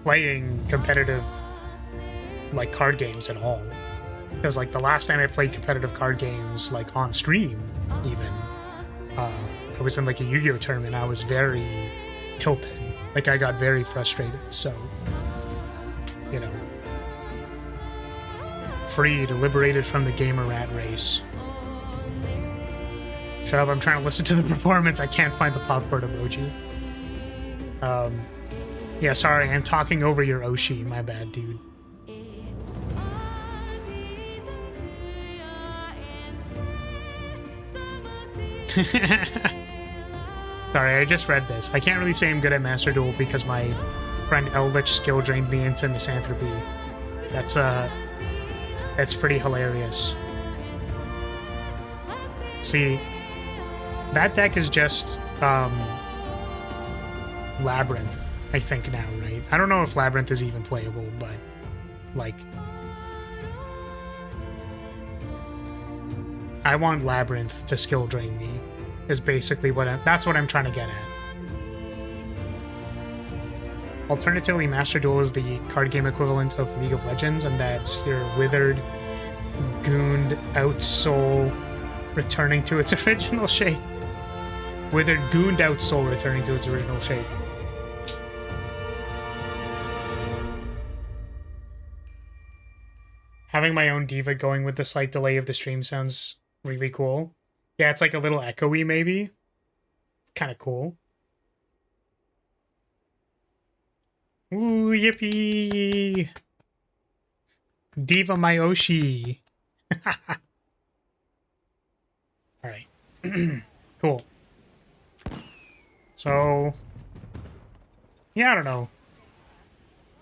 playing competitive, like, card games at all. Because, like, the last time I played competitive card games, like, on stream, even, I was in, like, a Yu-Gi-Oh! Tournament. I was very tilted. Like, I got very frustrated, so, you know. Freed, liberated from the gamer rat race. Shut up, I'm trying to listen to the performance. I can't find the popcorn emoji. Yeah, sorry, I'm talking over your Oshi. My bad, dude. Sorry, I just read this. I can't really say I'm good at Master Duel because my friend Eldritch skill drained me into Misanthropy. That's pretty hilarious. See, that deck is just Labyrinth, I think now, right? I don't know if Labyrinth is even playable, but like, I want Labyrinth to skill drain me, is basically that's what I'm trying to get at. Alternatively, Master Duel is the card game equivalent of League of Legends, and that's your withered, gooned out soul returning to its original shape. Withered, gooned out soul returning to its original shape. Having my own diva going with the slight delay of the stream sounds really cool. Yeah, it's like a little echoey, maybe. It's kind of cool. Ooh, yippee! Diva Mayoshi. Alright. Cool. So, yeah, I don't know.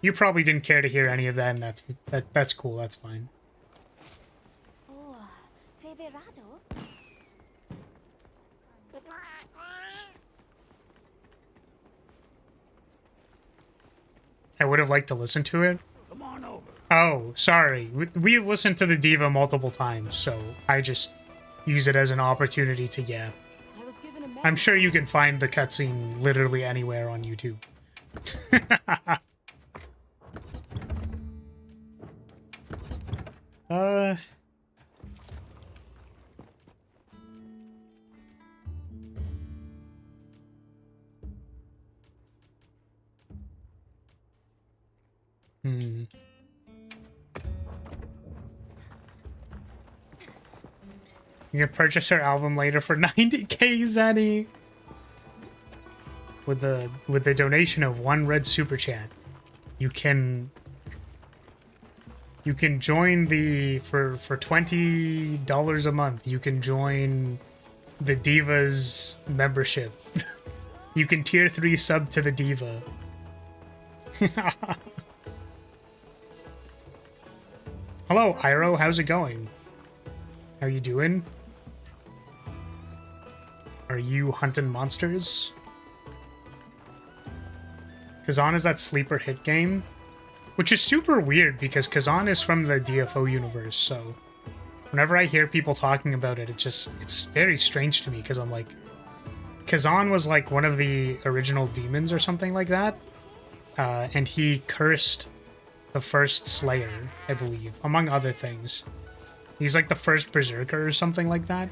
You probably didn't care to hear any of that, and that's cool, that's fine. Oh, favorado. I would have liked to listen to it. Come on over. Oh, sorry. We've listened to the diva multiple times, so I just use it as an opportunity to yap. I was given a message. I'm sure you can find the cutscene literally anywhere on YouTube. Hmm. You can purchase her album later for 90k, Zanny. With the donation of 1 red super chat. You can join the for $20 a month. You can join the Divas membership. You can tier 3 sub to the Diva. Hello, Iro. How's it going? How you doing? Are you hunting monsters? Kazan is that sleeper hit game, which is super weird because Kazan is from the DFO universe, so whenever I hear people talking about it, it's very strange to me because I'm like, Kazan was like one of the original demons or something like that, and he cursed the first Slayer, I believe, among other things. He's like the first Berserker or something like that.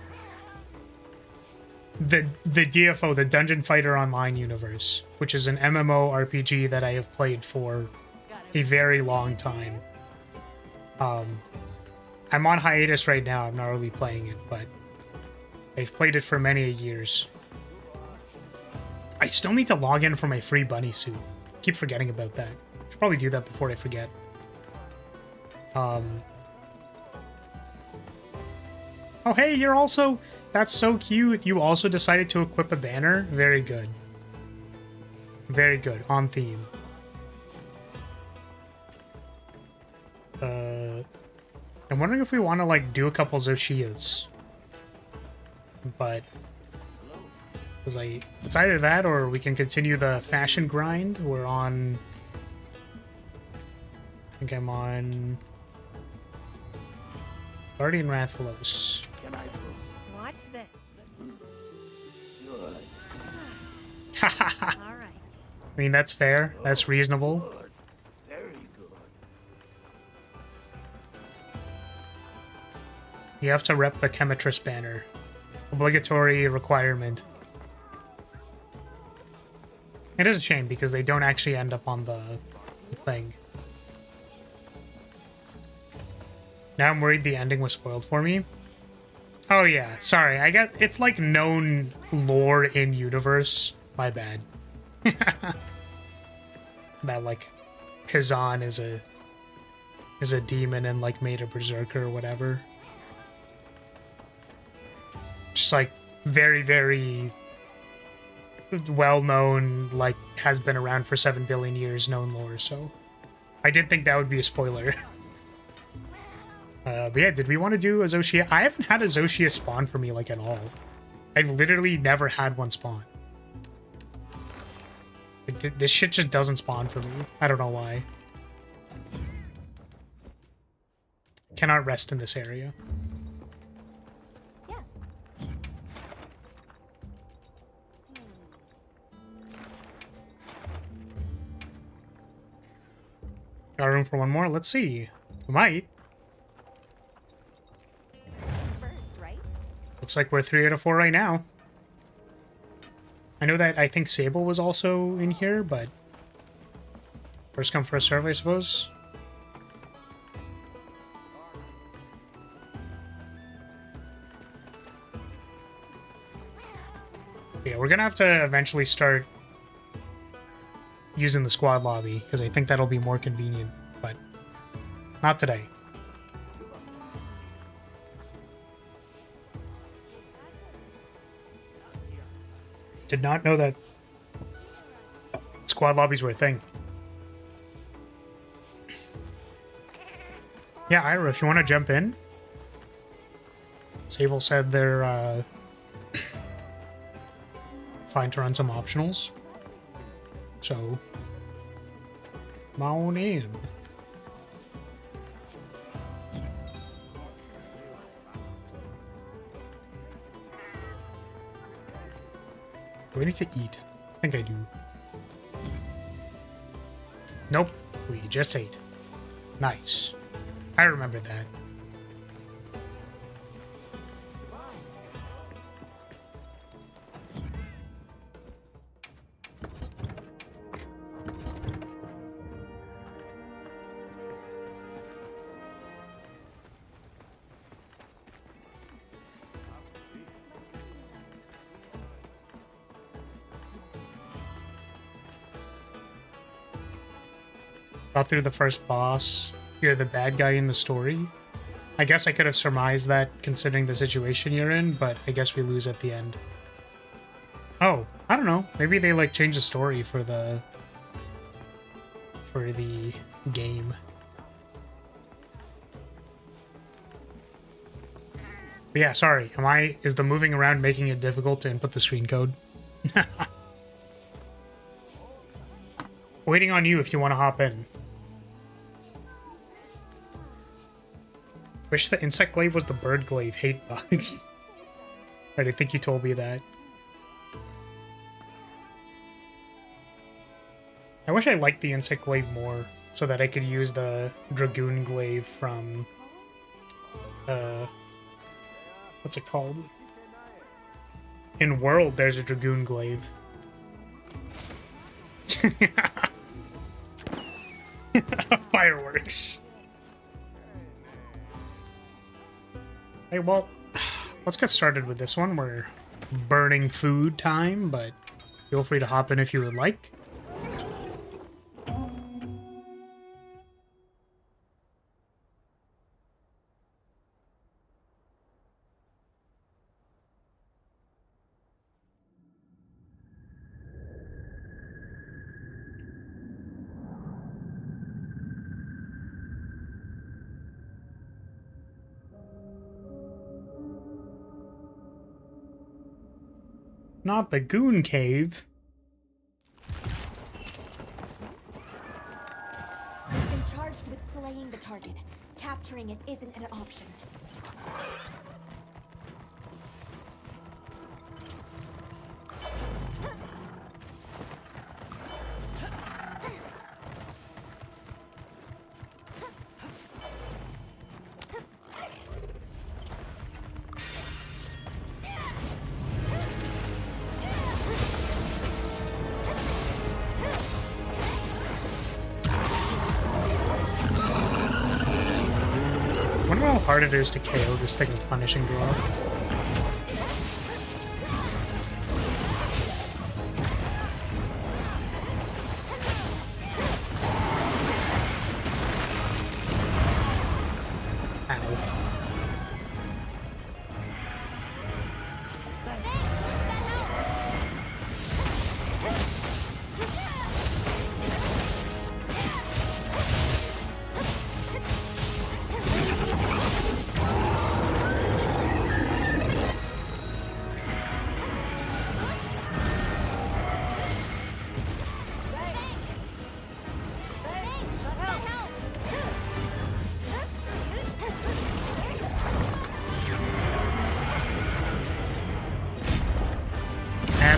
The DFO, the Dungeon Fighter Online universe, which is an MMORPG that I have played for a very long time. I'm on hiatus right now. I'm not really playing it, but I've played it for many years. I still need to log in for my free bunny suit. Keep forgetting about that. Should probably do that before I forget. Oh, hey, you're also... That's so cute. You also decided to equip a banner? Very good. Very good. On theme. I'm wondering if we want to, like, do a couple Zoshiyas. But... it's either that or we can continue the fashion grind. We're on... I think I'm on... Guardian Rathalos. Watch this. Good. All right. I mean, that's fair. That's reasonable. Good. Very good. You have to rep the Chemitress banner. Obligatory requirement. It is a shame because they don't actually end up on the thing. Now I'm worried the ending was spoiled for me. Oh yeah, sorry. I got it's like known lore in universe. My bad. That like Kazan is a demon and like made a berserker or whatever. Just like very, very well known, like has been around for 7 billion years known lore, so I didn't think that would be a spoiler. But yeah, did we want to do a Zoshia? I haven't had a Zoshia spawn for me, like, at all. I've literally never had one spawn. Like, this shit just doesn't spawn for me. I don't know why. Cannot rest in this area. Yes. Got room for one more? Let's see. We might. First, right? Looks like we're 3 out of 4 right now. I know that I think Sable was also in here, but first come, first serve, I suppose. Yeah, we're gonna have to eventually start using the squad lobby, because I think that'll be more convenient, but not today. Did not know that squad lobbies were a thing. Yeah, Ira, if you want to jump in. Sable said they're fine to run some optionals. So, come on in. Do I need to eat? I think I do. Nope, we just ate. Nice. I remember that. Got through the first boss. You're the bad guy in the story. I guess I could have surmised that considering the situation you're in, but I guess we lose at the end. Oh, I don't know. Maybe they like change the story for the game. But yeah, sorry. Is the moving around making it difficult to input the screen code? Waiting on you if you want to hop in. Wish the insect glaive was the bird glaive. Hate bugs. Right, I think you told me that. I wish I liked the insect glaive more so that I could use the dragoon glaive from what's it called? In World, there's a dragoon glaive. Fireworks. Hey, well, let's get started with this one. We're burning food time, but feel free to hop in if you would like. Not the Goon Cave. I've been charged with slaying the target. Capturing it isn't an option. I wonder how hard it is to KO this thing with Punishing Draw.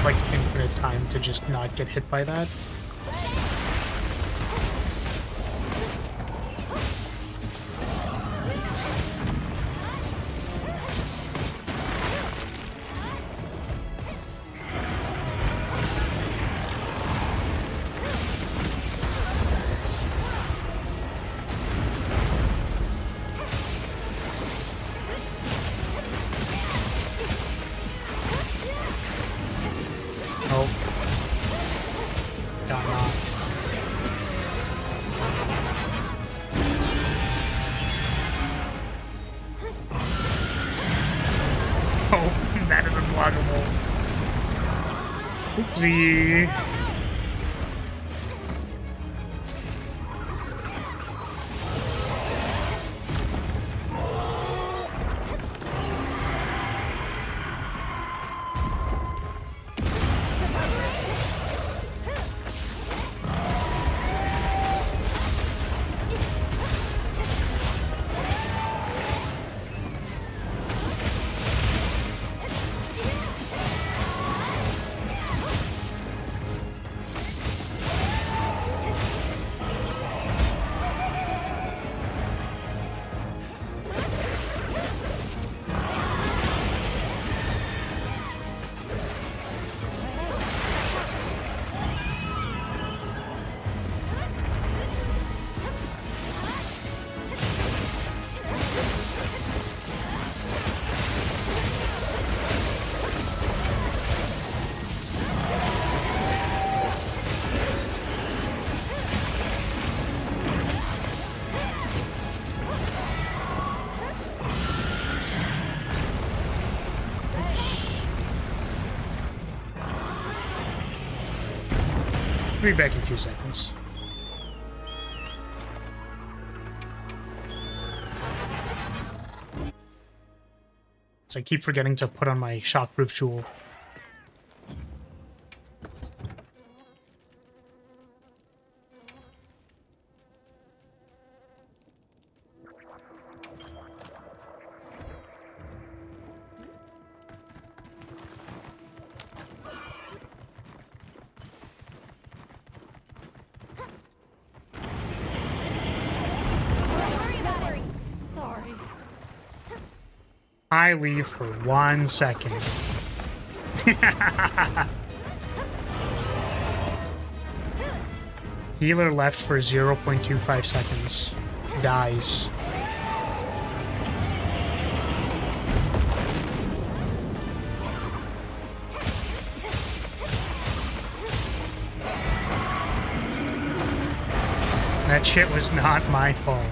Like infinite time to just not get hit by that. Oopsie. Be back in 2 seconds. So I keep forgetting to put on my shockproof jewel. Sorry. I leave for 1 second. Healer left for 0.25 seconds. Dies. That shit was not my fault.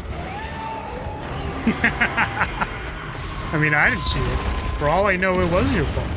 I mean, I didn't see it. For all I know, it was your fault.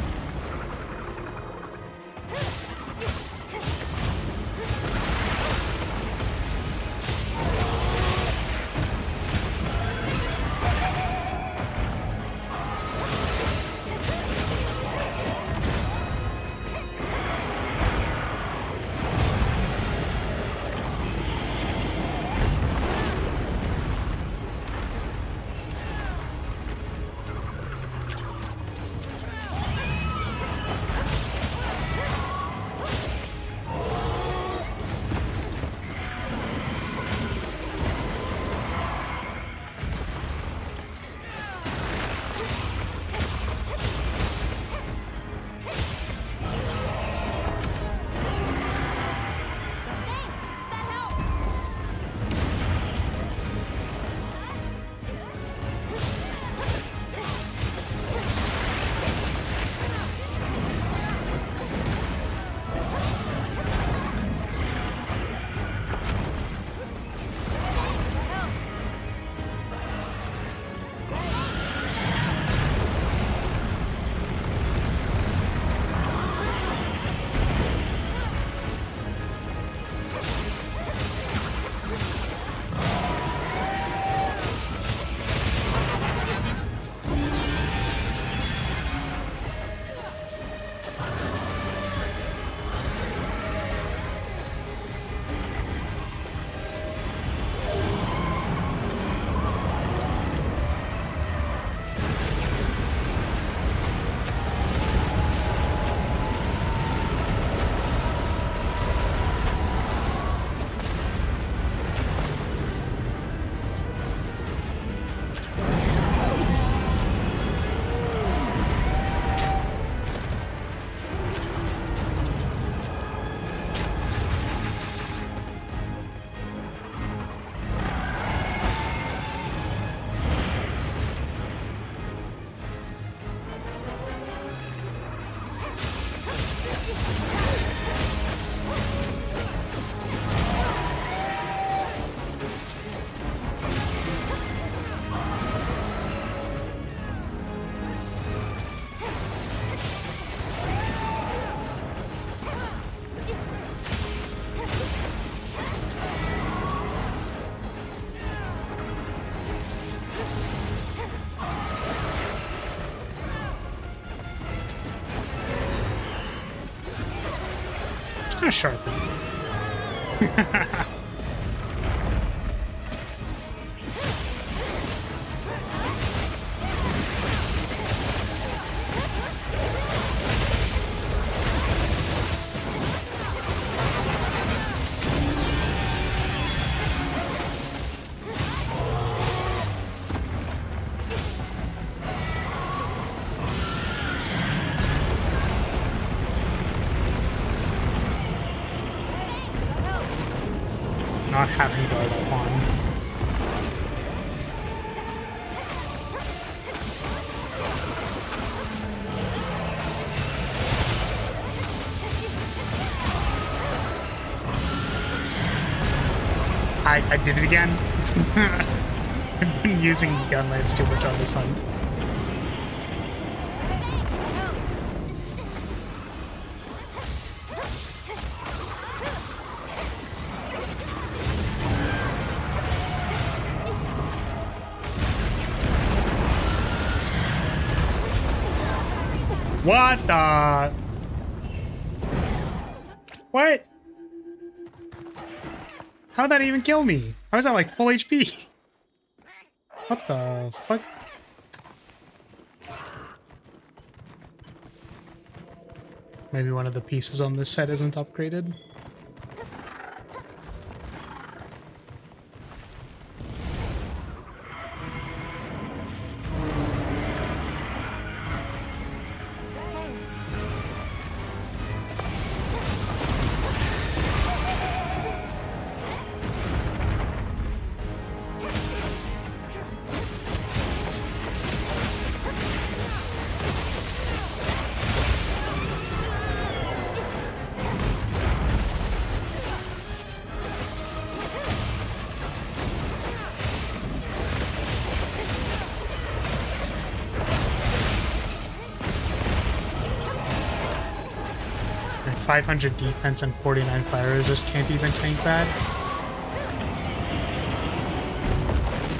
Kind of sharp. Not having guard up on. I did it again. I've been using gunlights too much on this hunt. What the? What? How'd that even kill me? I was at like full HP. What the fuck? Maybe one of the pieces on this set isn't upgraded. And 500 defense and 49 fire resist can't even tank that.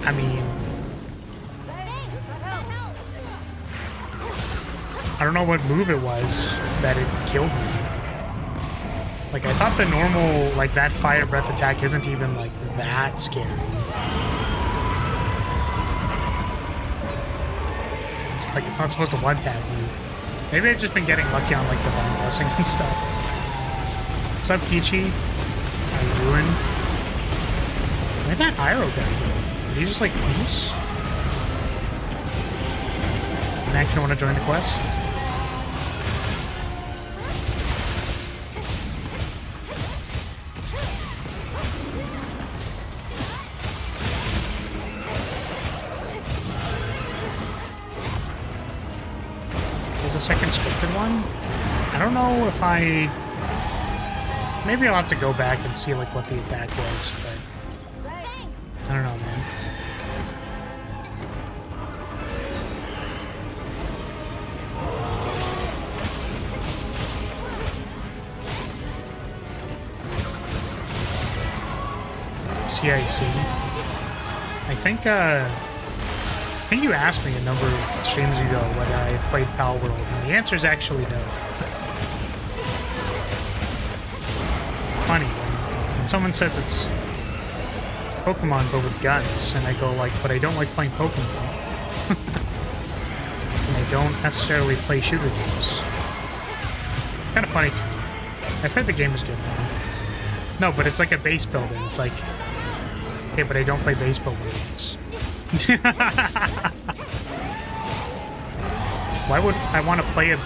I mean, I don't know what move it was that it killed me. Like, I thought the normal, like, that fire breath attack isn't even, like, that scary. It's like, it's not supposed to one-tap you. Maybe I've just been getting lucky on, like, Divine Blessing and stuff. What's up, Peachy? How you doing? Where'd that Iroh guy go? Did he just, like, peace? Max, you want to join the quest? There's a second scripted one? I don't know if I... Maybe I'll have to go back and see, like, what the attack was, but... I don't know, man. CIC. I think you asked me a number of streams ago when I played Pal World, and the answer is actually no. Funny, when someone says it's Pokemon but with guns, and I go like, but I don't like playing Pokemon. And I don't necessarily play shooter games. Kind of funny to me. I've heard the game is good, man. No, but it's like a base building. It's like, okay, but I don't play base building games. Why would I want to play a...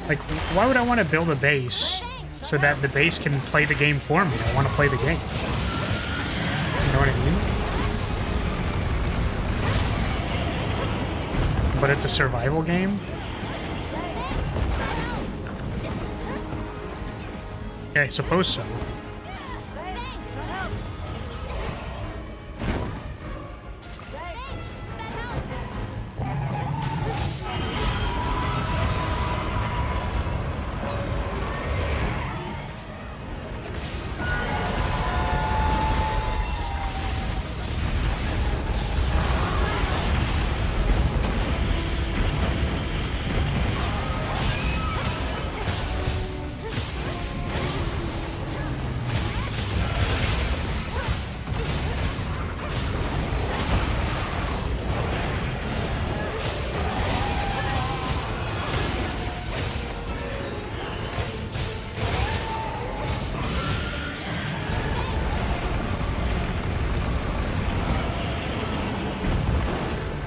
Like, why would I want to build a base so that the base can play the game for me? I want to play the game. You know what I mean? But it's a survival game? Yeah, I suppose so.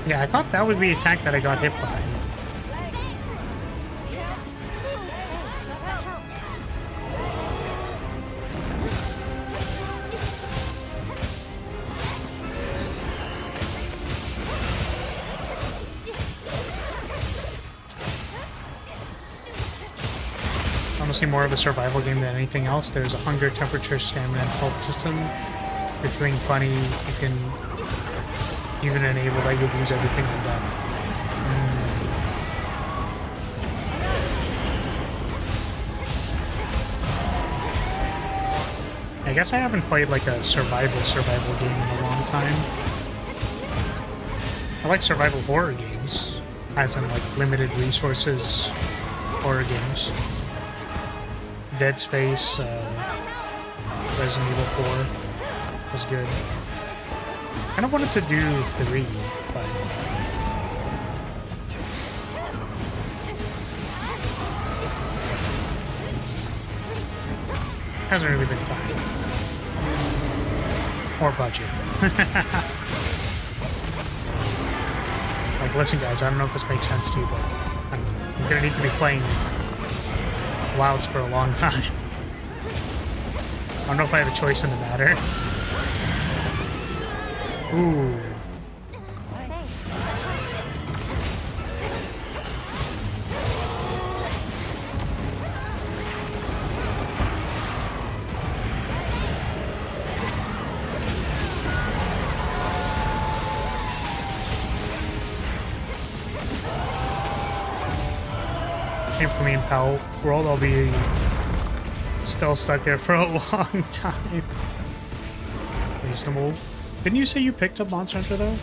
Yeah, I thought that was the attack that I got hit by. Honestly, more of a survival game than anything else. There's a hunger, temperature, stamina, and health system. If you're feeling funny, you can even enable that you'll lose everything on death. I guess I haven't played like a survival game in a long time. I like survival horror games. as in like limited resources horror games. Dead Space, Resident Evil 4 was good. I kind of wanted to do 3, but hasn't really been time. Or budget. Like, listen guys, I don't know if this makes sense to you, but I'm gonna need to be playing Wilds for a long time. I don't know if I have a choice in the matter. Ooh. Came from me in Pal World, I'll be still stuck there for a long time. Reasonable. Didn't you say you picked up Monster Hunter though?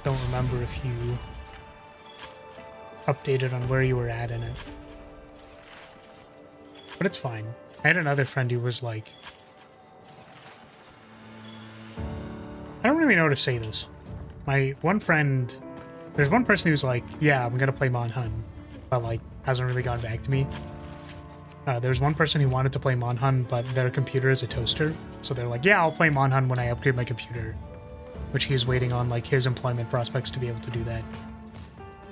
Don't remember if you updated on where you were at in it. But it's fine. I had another friend who was like... I don't really know how to say this. My one friend... There's one person who's like, yeah, I'm gonna play Mon Hun, but like, hasn't really gotten back to me. There's one person who wanted to play Mon Hun, but their computer is a toaster. So they're like, yeah, I'll play Mon Hun when I upgrade my computer. Which he's waiting on like his employment prospects to be able to do that.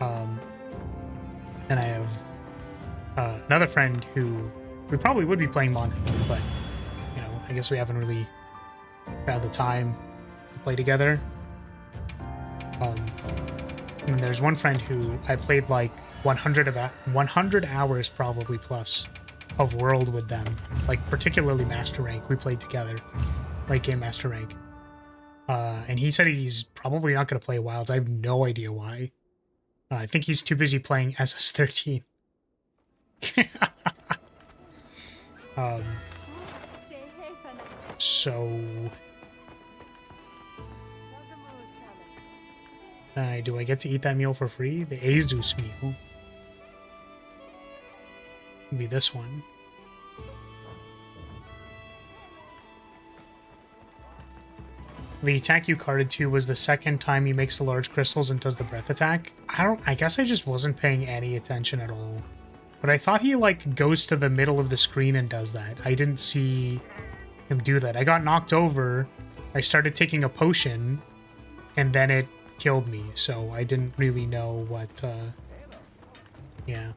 And I have another friend who we probably would be playing Mon Hun, but you know, I guess we haven't really found the time to play together. And there's one friend who I played like 100 hours probably plus of World with them, like particularly Master Rank. We played together, late game Master Rank. And he said he's probably not going to play Wilds. I have no idea why. I think he's too busy playing SS13. So... do I get to eat that meal for free? The Azus meal. It'll be this one. The attack you carded to was the second time he makes the large crystals and does the breath attack. I guess I just wasn't paying any attention at all. But I thought he like goes to the middle of the screen and does that. I didn't see him do that. I got knocked over. I started taking a potion and then it killed me, so I didn't really know what yeah.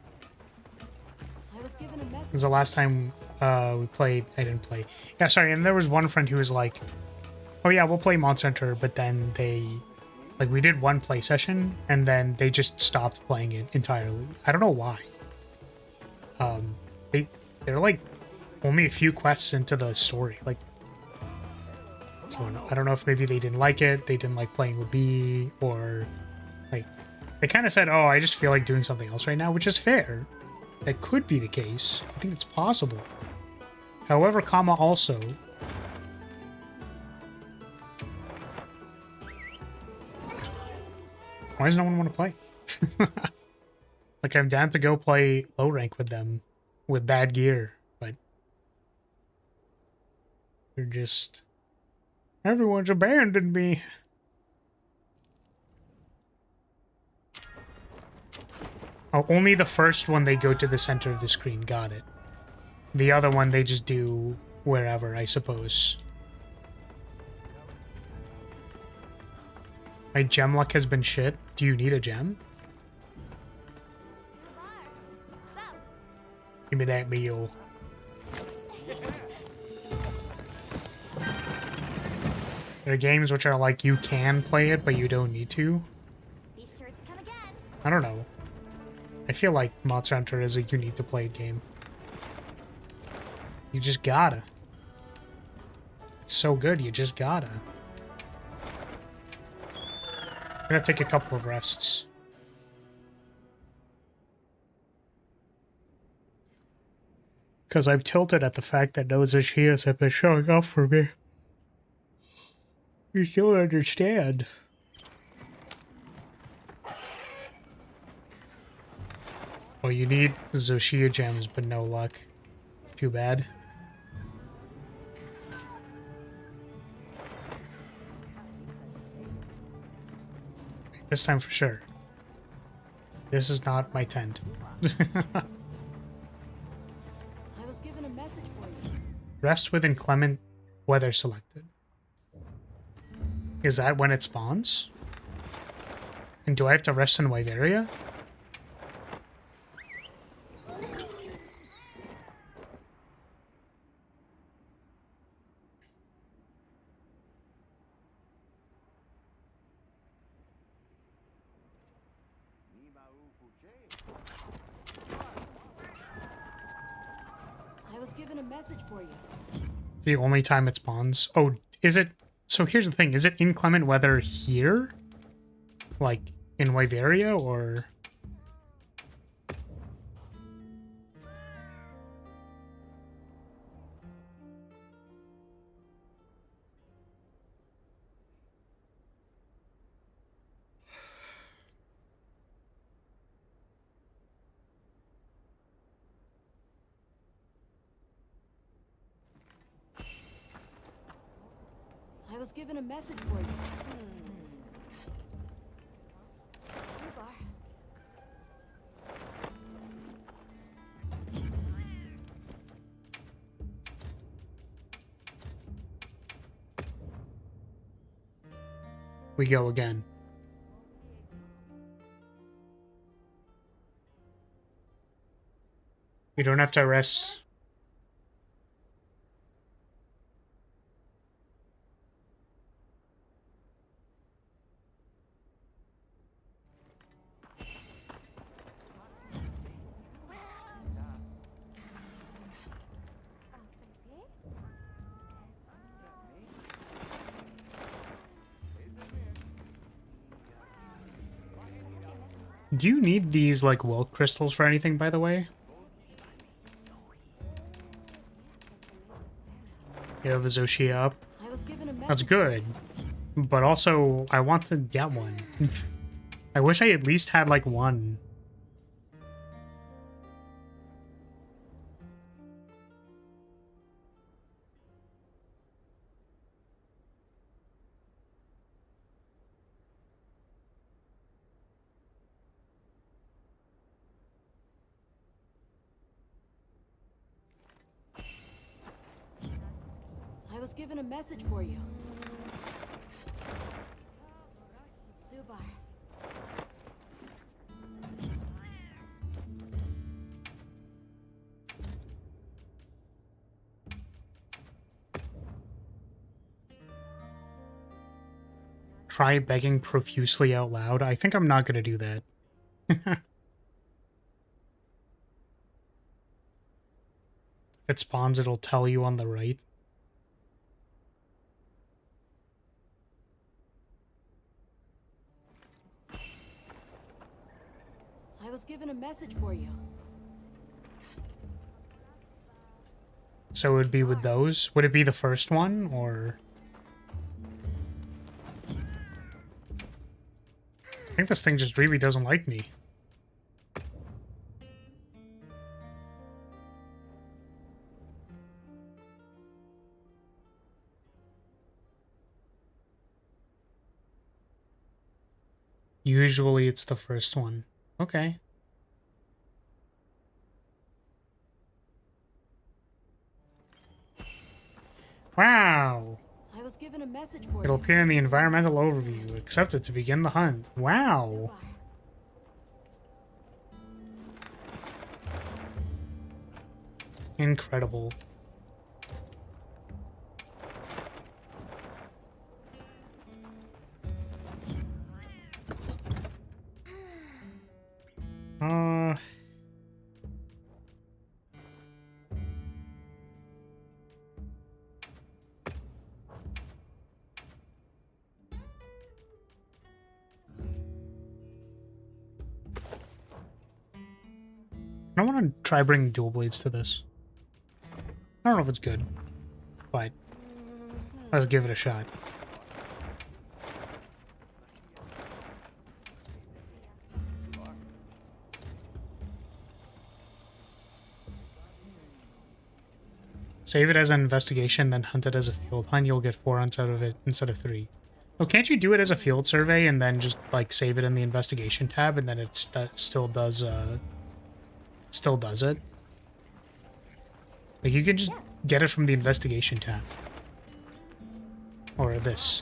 It was the last time we played. I didn't play. Yeah, sorry, and there was one friend who was like, oh yeah, we'll play Monster Hunter, but then they like we did one play session and then they just stopped playing it entirely. I don't know why. They're like only a few quests into the story, like. So I don't know if maybe they didn't like it, they didn't like playing with me, or like they kind of said, oh, I just feel like doing something else right now, which is fair. That could be the case. I think it's possible. However, comma also. Why does no one want to play? Like I'm down to go play low rank with them with bad gear, but they're just... Everyone's abandoned me. Oh, only the first one they go to the center of the screen. Got it. The other one they just do wherever, I suppose. My gem luck has been shit. Do you need a gem? Give me that meal. There are games which are like you can play it, but you don't need to. Be sure to come again. I don't know. I feel like Monster Hunter is a you need to play game. You just gotta. It's so good, you just gotta. I'm gonna take a couple of rests. Because I've tilted at the fact that those Ishias have been showing up for me. You still understand. Well, you need Zoshia gems, but no luck. Too bad. This time for sure. This is not my tent. I was given a message for you. Rest with inclement weather selected. Is that when it spawns? And do I have to rest in Wyveria? I was given a message for you. The only time it spawns? Oh, is it? So here's the thing. Is it inclement weather here? Like, in Wyveria, or... I was given a message for you. Super. We go again. You don't have to rest. Do you need these, like, Wilk crystals for anything, by the way? You have a Zoshia up. I was given a message. That's good. But also, I want to get one. I wish I at least had, like, one. I was given a message for you. Super. Try begging profusely out loud. I think I'm not going to do that. If it spawns, it'll tell you on the right. I was given a message for you. So it would be with those? Would it be the first one, or... I think this thing just really doesn't like me. Usually it's the first one. Okay. Wow. I was given a message for It'll you. appear in the environmental overview. Accept it to begin the hunt. Wow. Super. Incredible. Uh... I want to try bringing dual blades to this. I don't know if it's good, but let's give it a shot. Save it as an investigation, then hunt it as a field hunt. You'll get 4 hunts out of it instead of 3. Oh, can't you do it as a field survey and then just like save it in the investigation tab and then it still does it? Like you can just get it from the investigation tab. Or this.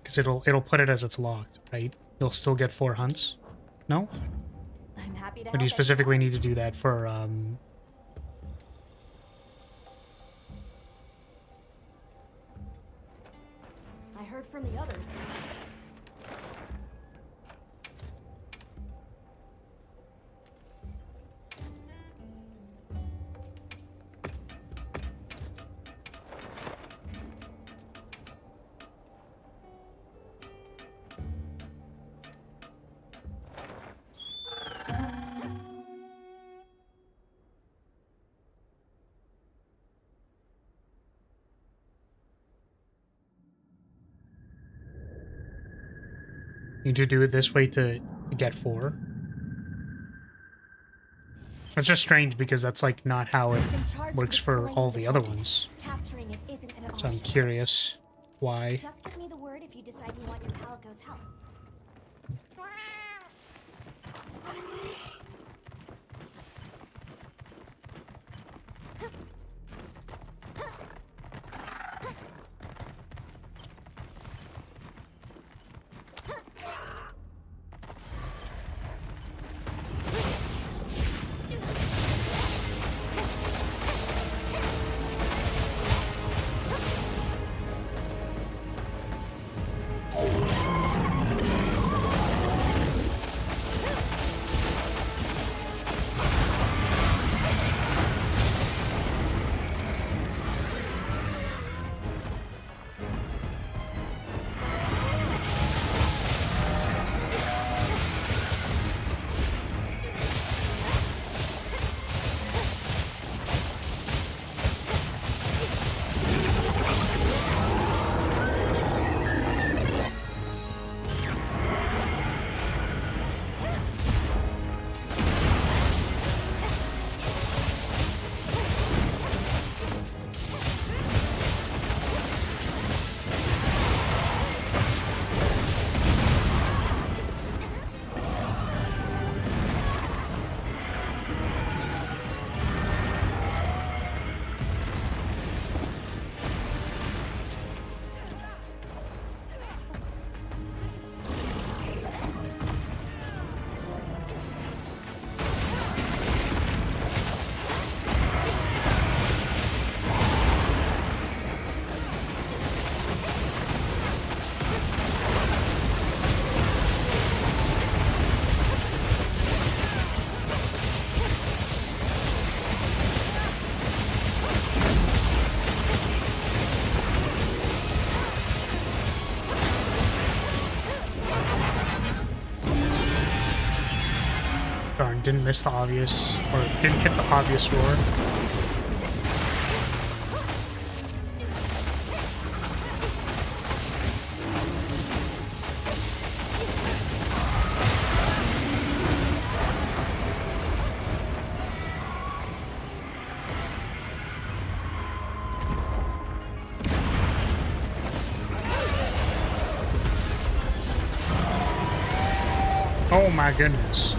Because it'll put it as it's locked, right? You'll still get 4 hunts. No? I'm happy to Or do you help specifically need to do that for I heard from the others. you need to do it this way to get 4? It's just strange because that's like not how it works for all the other ones. Capturing it isn't an So I'm option. curious why. Just give me the word if you decide you want your Calico's help. Darn, didn't miss the obvious, or didn't hit the obvious roar. Oh my goodness.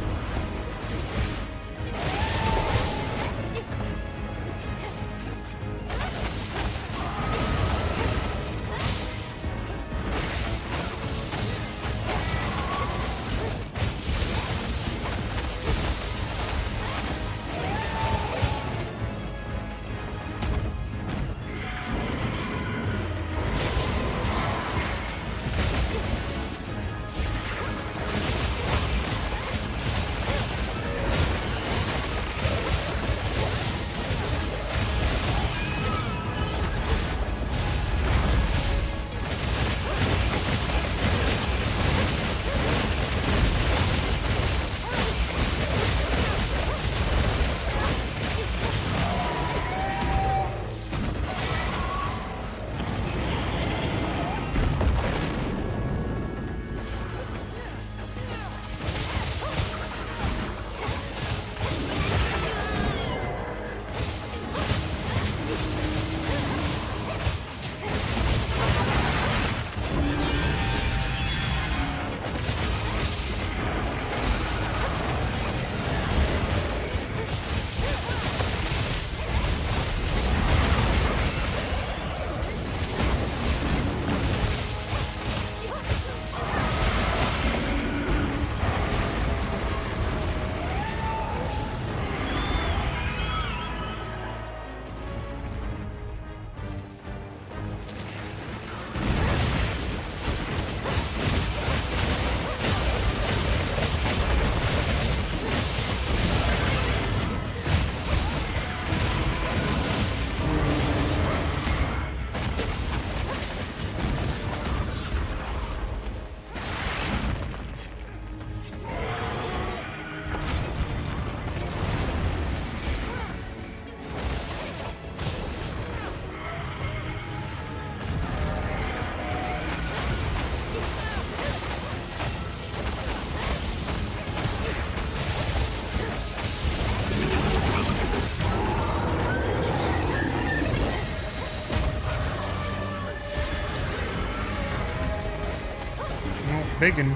big one.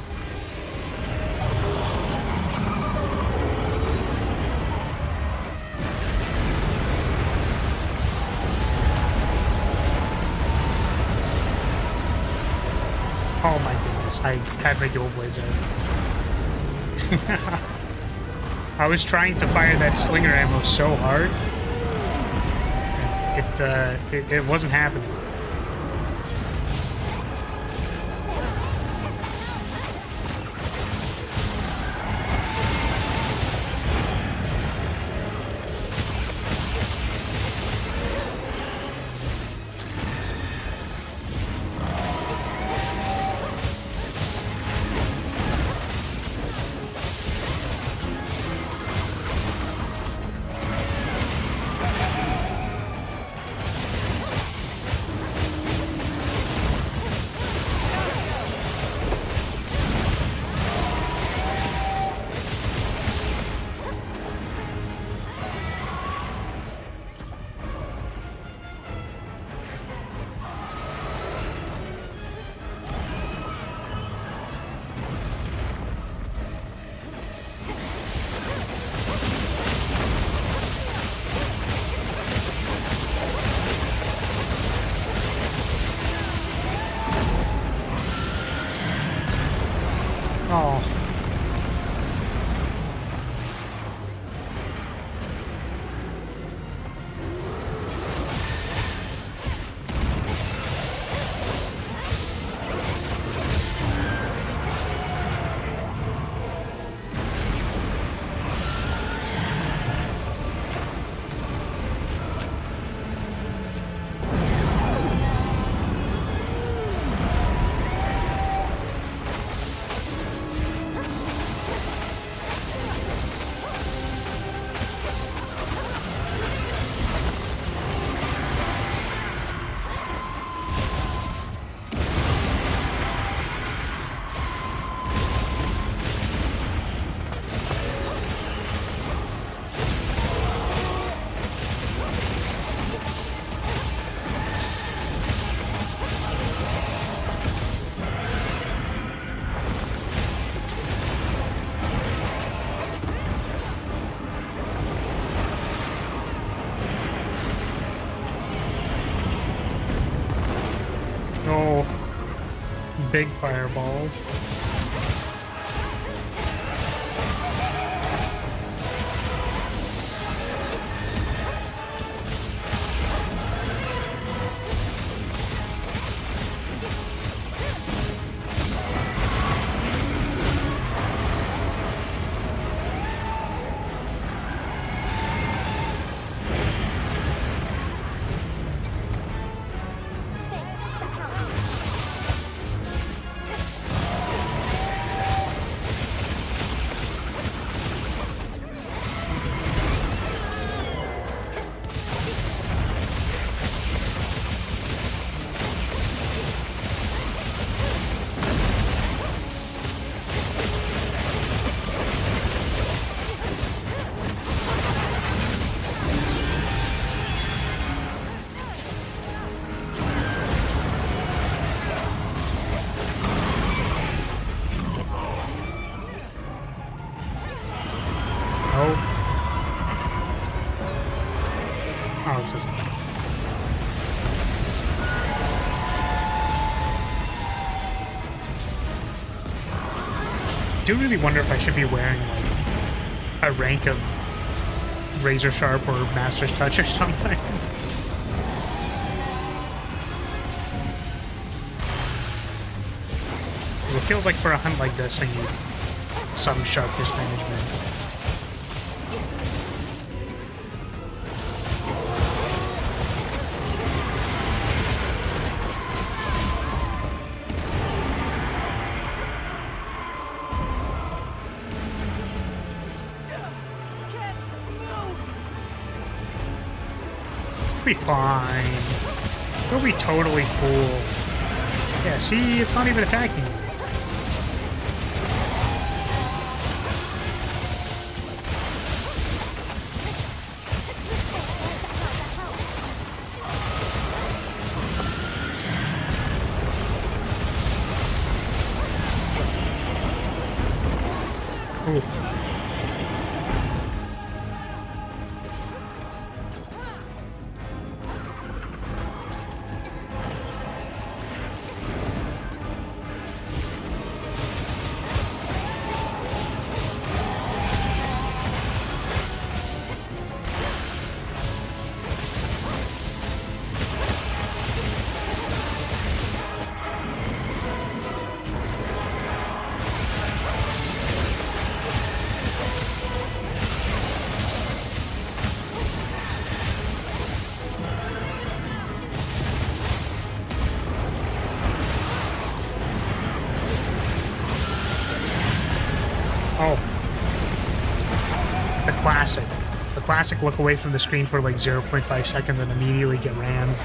Oh my goodness, I had my dual blades out. I was trying to fire that slinger ammo so hard. It wasn't happening. Oh. Oh, big fireball. Oh, it's just... I do really wonder if I should be wearing, like, a rank of Razor Sharp or Master's Touch or something. It feels like for a hunt like this, I need some sharpness management. Be fine. It'll be totally cool. Yeah, see, it's not even attacking me. the classic. The classic look away from the screen for like 0.5 seconds and immediately get rammed.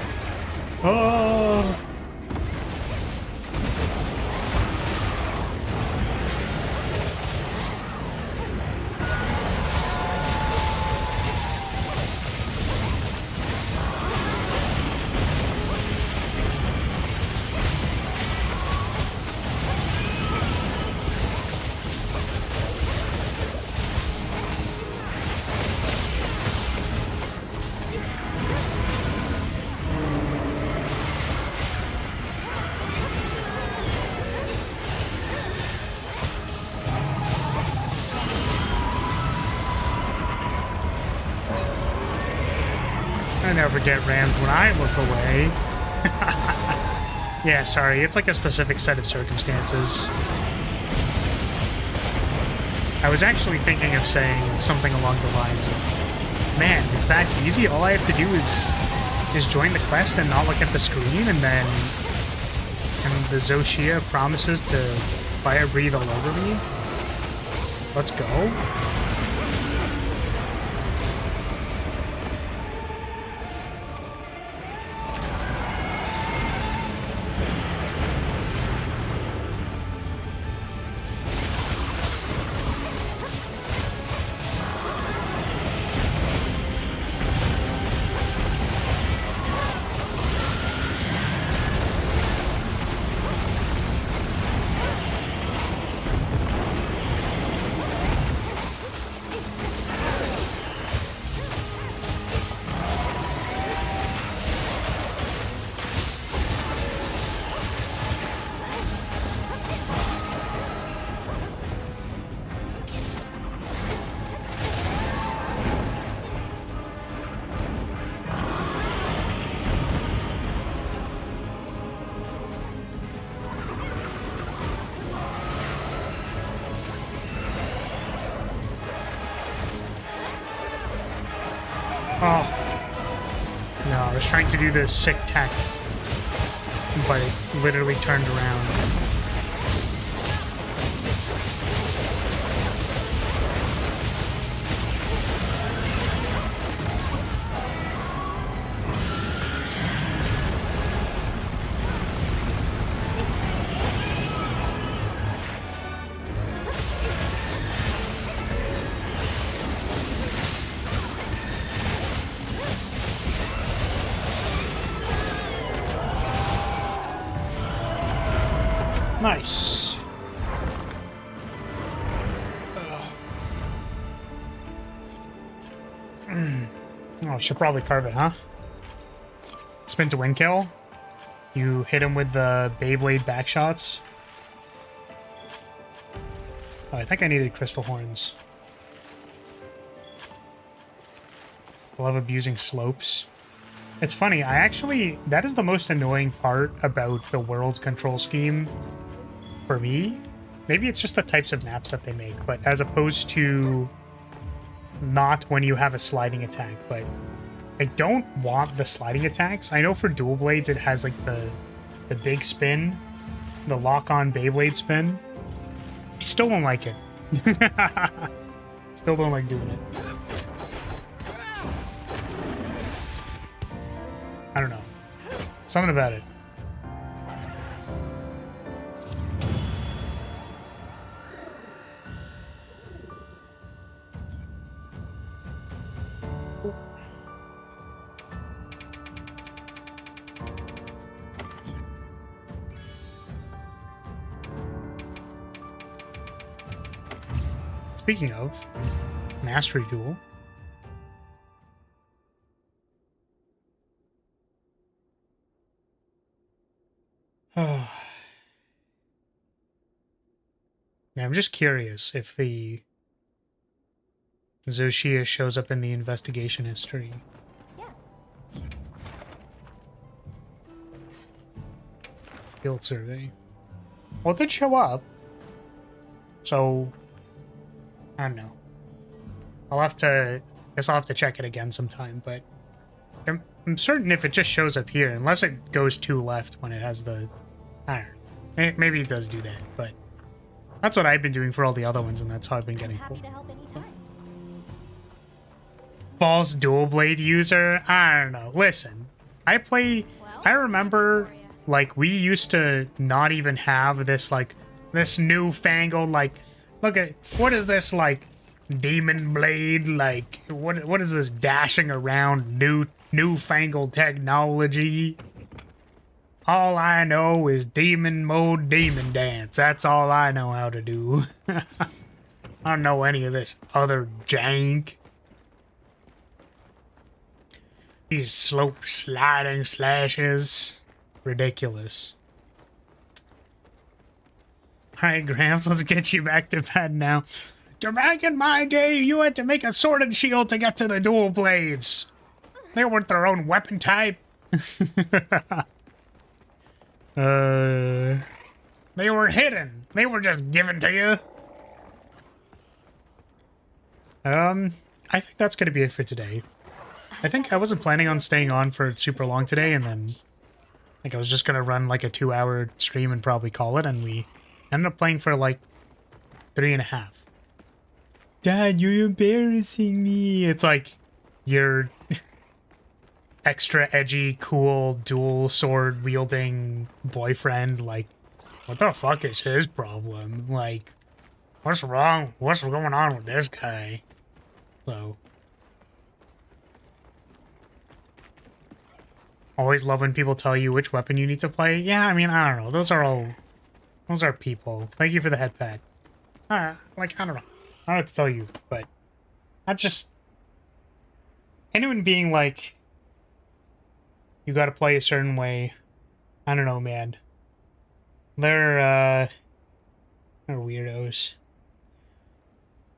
Oh! I never get rammed when I look away. Yeah, sorry, it's like a specific set of circumstances. I was actually thinking of saying something along the lines of, man, it's that easy? All I have to do is join the quest and not look at the screen, and then the Zoshia promises to fire breathe all over me? Let's go. Oh. No, I was trying to do the sick tech, but it literally turned around. Nice. Oh, I should probably carve it, huh? Spin to win kill. You hit him with the Beyblade back shots. Oh, I think I needed crystal horns. I love abusing slopes. It's funny, that is the most annoying part about the world control scheme for me. Maybe it's just the types of maps that they make, but as opposed to not when you have a sliding attack, but I don't want the sliding attacks. I know for dual blades it has like the big spin, the lock-on Beyblade spin. I still don't like it. Still don't like doing it. I don't know. Something about it. Speaking of Mastery Duel. Yeah, I'm just curious if the Zoshia shows up in the investigation history. Yes. Field survey. Well, it did show up. So, I don't know. Guess I'll have to check it again sometime, but I'm certain if it just shows up here, unless it goes to left when it has the... I don't know. Maybe it does do that, but that's what I've been doing for all the other ones, and that's how I've been getting Happy full. to help anytime. false dual blade user. I don't know. Listen, I remember, like, we used to not even have this, like, this newfangled, like, look at, what is this, like, demon blade, like, what is this dashing around newfangled technology? All I know is demon mode, demon dance. That's all I know how to do. I don't know any of this other jank. These slope sliding slashes. Ridiculous. Alright, Gramps, let's get you back to bed now. Back in my day, you had to make a sword and shield to get to the dual blades. They weren't their own weapon type. They were hidden. They were just given to you. I think that's gonna be it for today. I think I wasn't planning on staying on for super long today, and then like I was just gonna run like a 2-hour stream and probably call it, and we ended up playing for like 3.5. Dad, you're embarrassing me. It's like your extra edgy, cool, dual sword wielding boyfriend. Like, what the fuck is his problem? Like, what's wrong? What's going on with this guy? So, always love when people tell you which weapon you need to play. Yeah, I mean, I don't know. Those are people. Thank you for the head pat. Like, I don't know. I don't know what to tell you, but I just, anyone being like, you gotta play a certain way. I don't know, man. They're weirdos.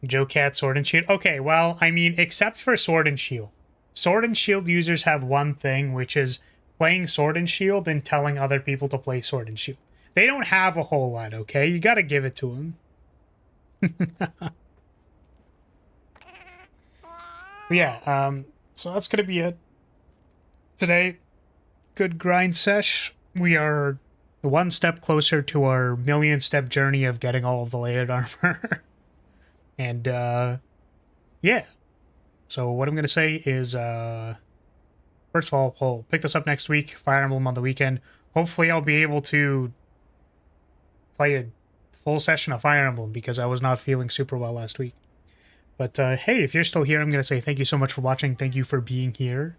Joe Cat, Sword and Shield. Okay, well, I mean, except for Sword and Shield. Sword and Shield users have one thing, which is playing Sword and Shield and telling other people to play Sword and Shield. They don't have a whole lot, okay? You gotta give it to them. Yeah, so that's gonna be it today. Good grind sesh. We are one step closer to our 1,000,000-step journey of getting all of the layered armor. And, yeah. So what I'm gonna say is, first of all, we'll pick this up next week, Fire Emblem on the weekend. Hopefully I'll be able to play a full session of Fire Emblem, because I was not feeling super well last week. But, hey, if you're still here, I'm going to say thank you so much for watching. Thank you for being here.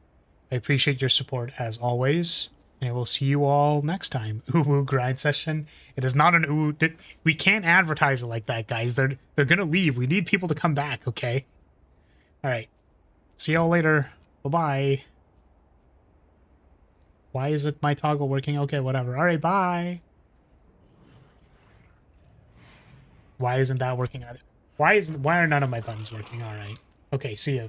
I appreciate your support as always. And we'll see you all next time. Ooh, grind session. It is not an ooh. We can't advertise it like that, guys. They're going to leave. We need people to come back, okay? All right. See y'all later. Bye-bye. Why is it my toggle working? Okay, whatever. All right, bye. Why isn't that working out? Why are none of my buttons working? All right. Okay, see ya.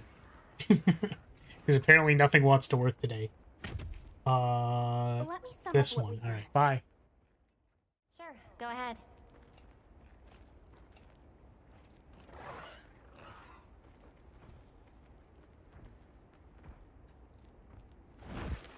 Because apparently nothing wants to work today. Let me sum This up what one. we All right. learned. Bye. Sure, go ahead.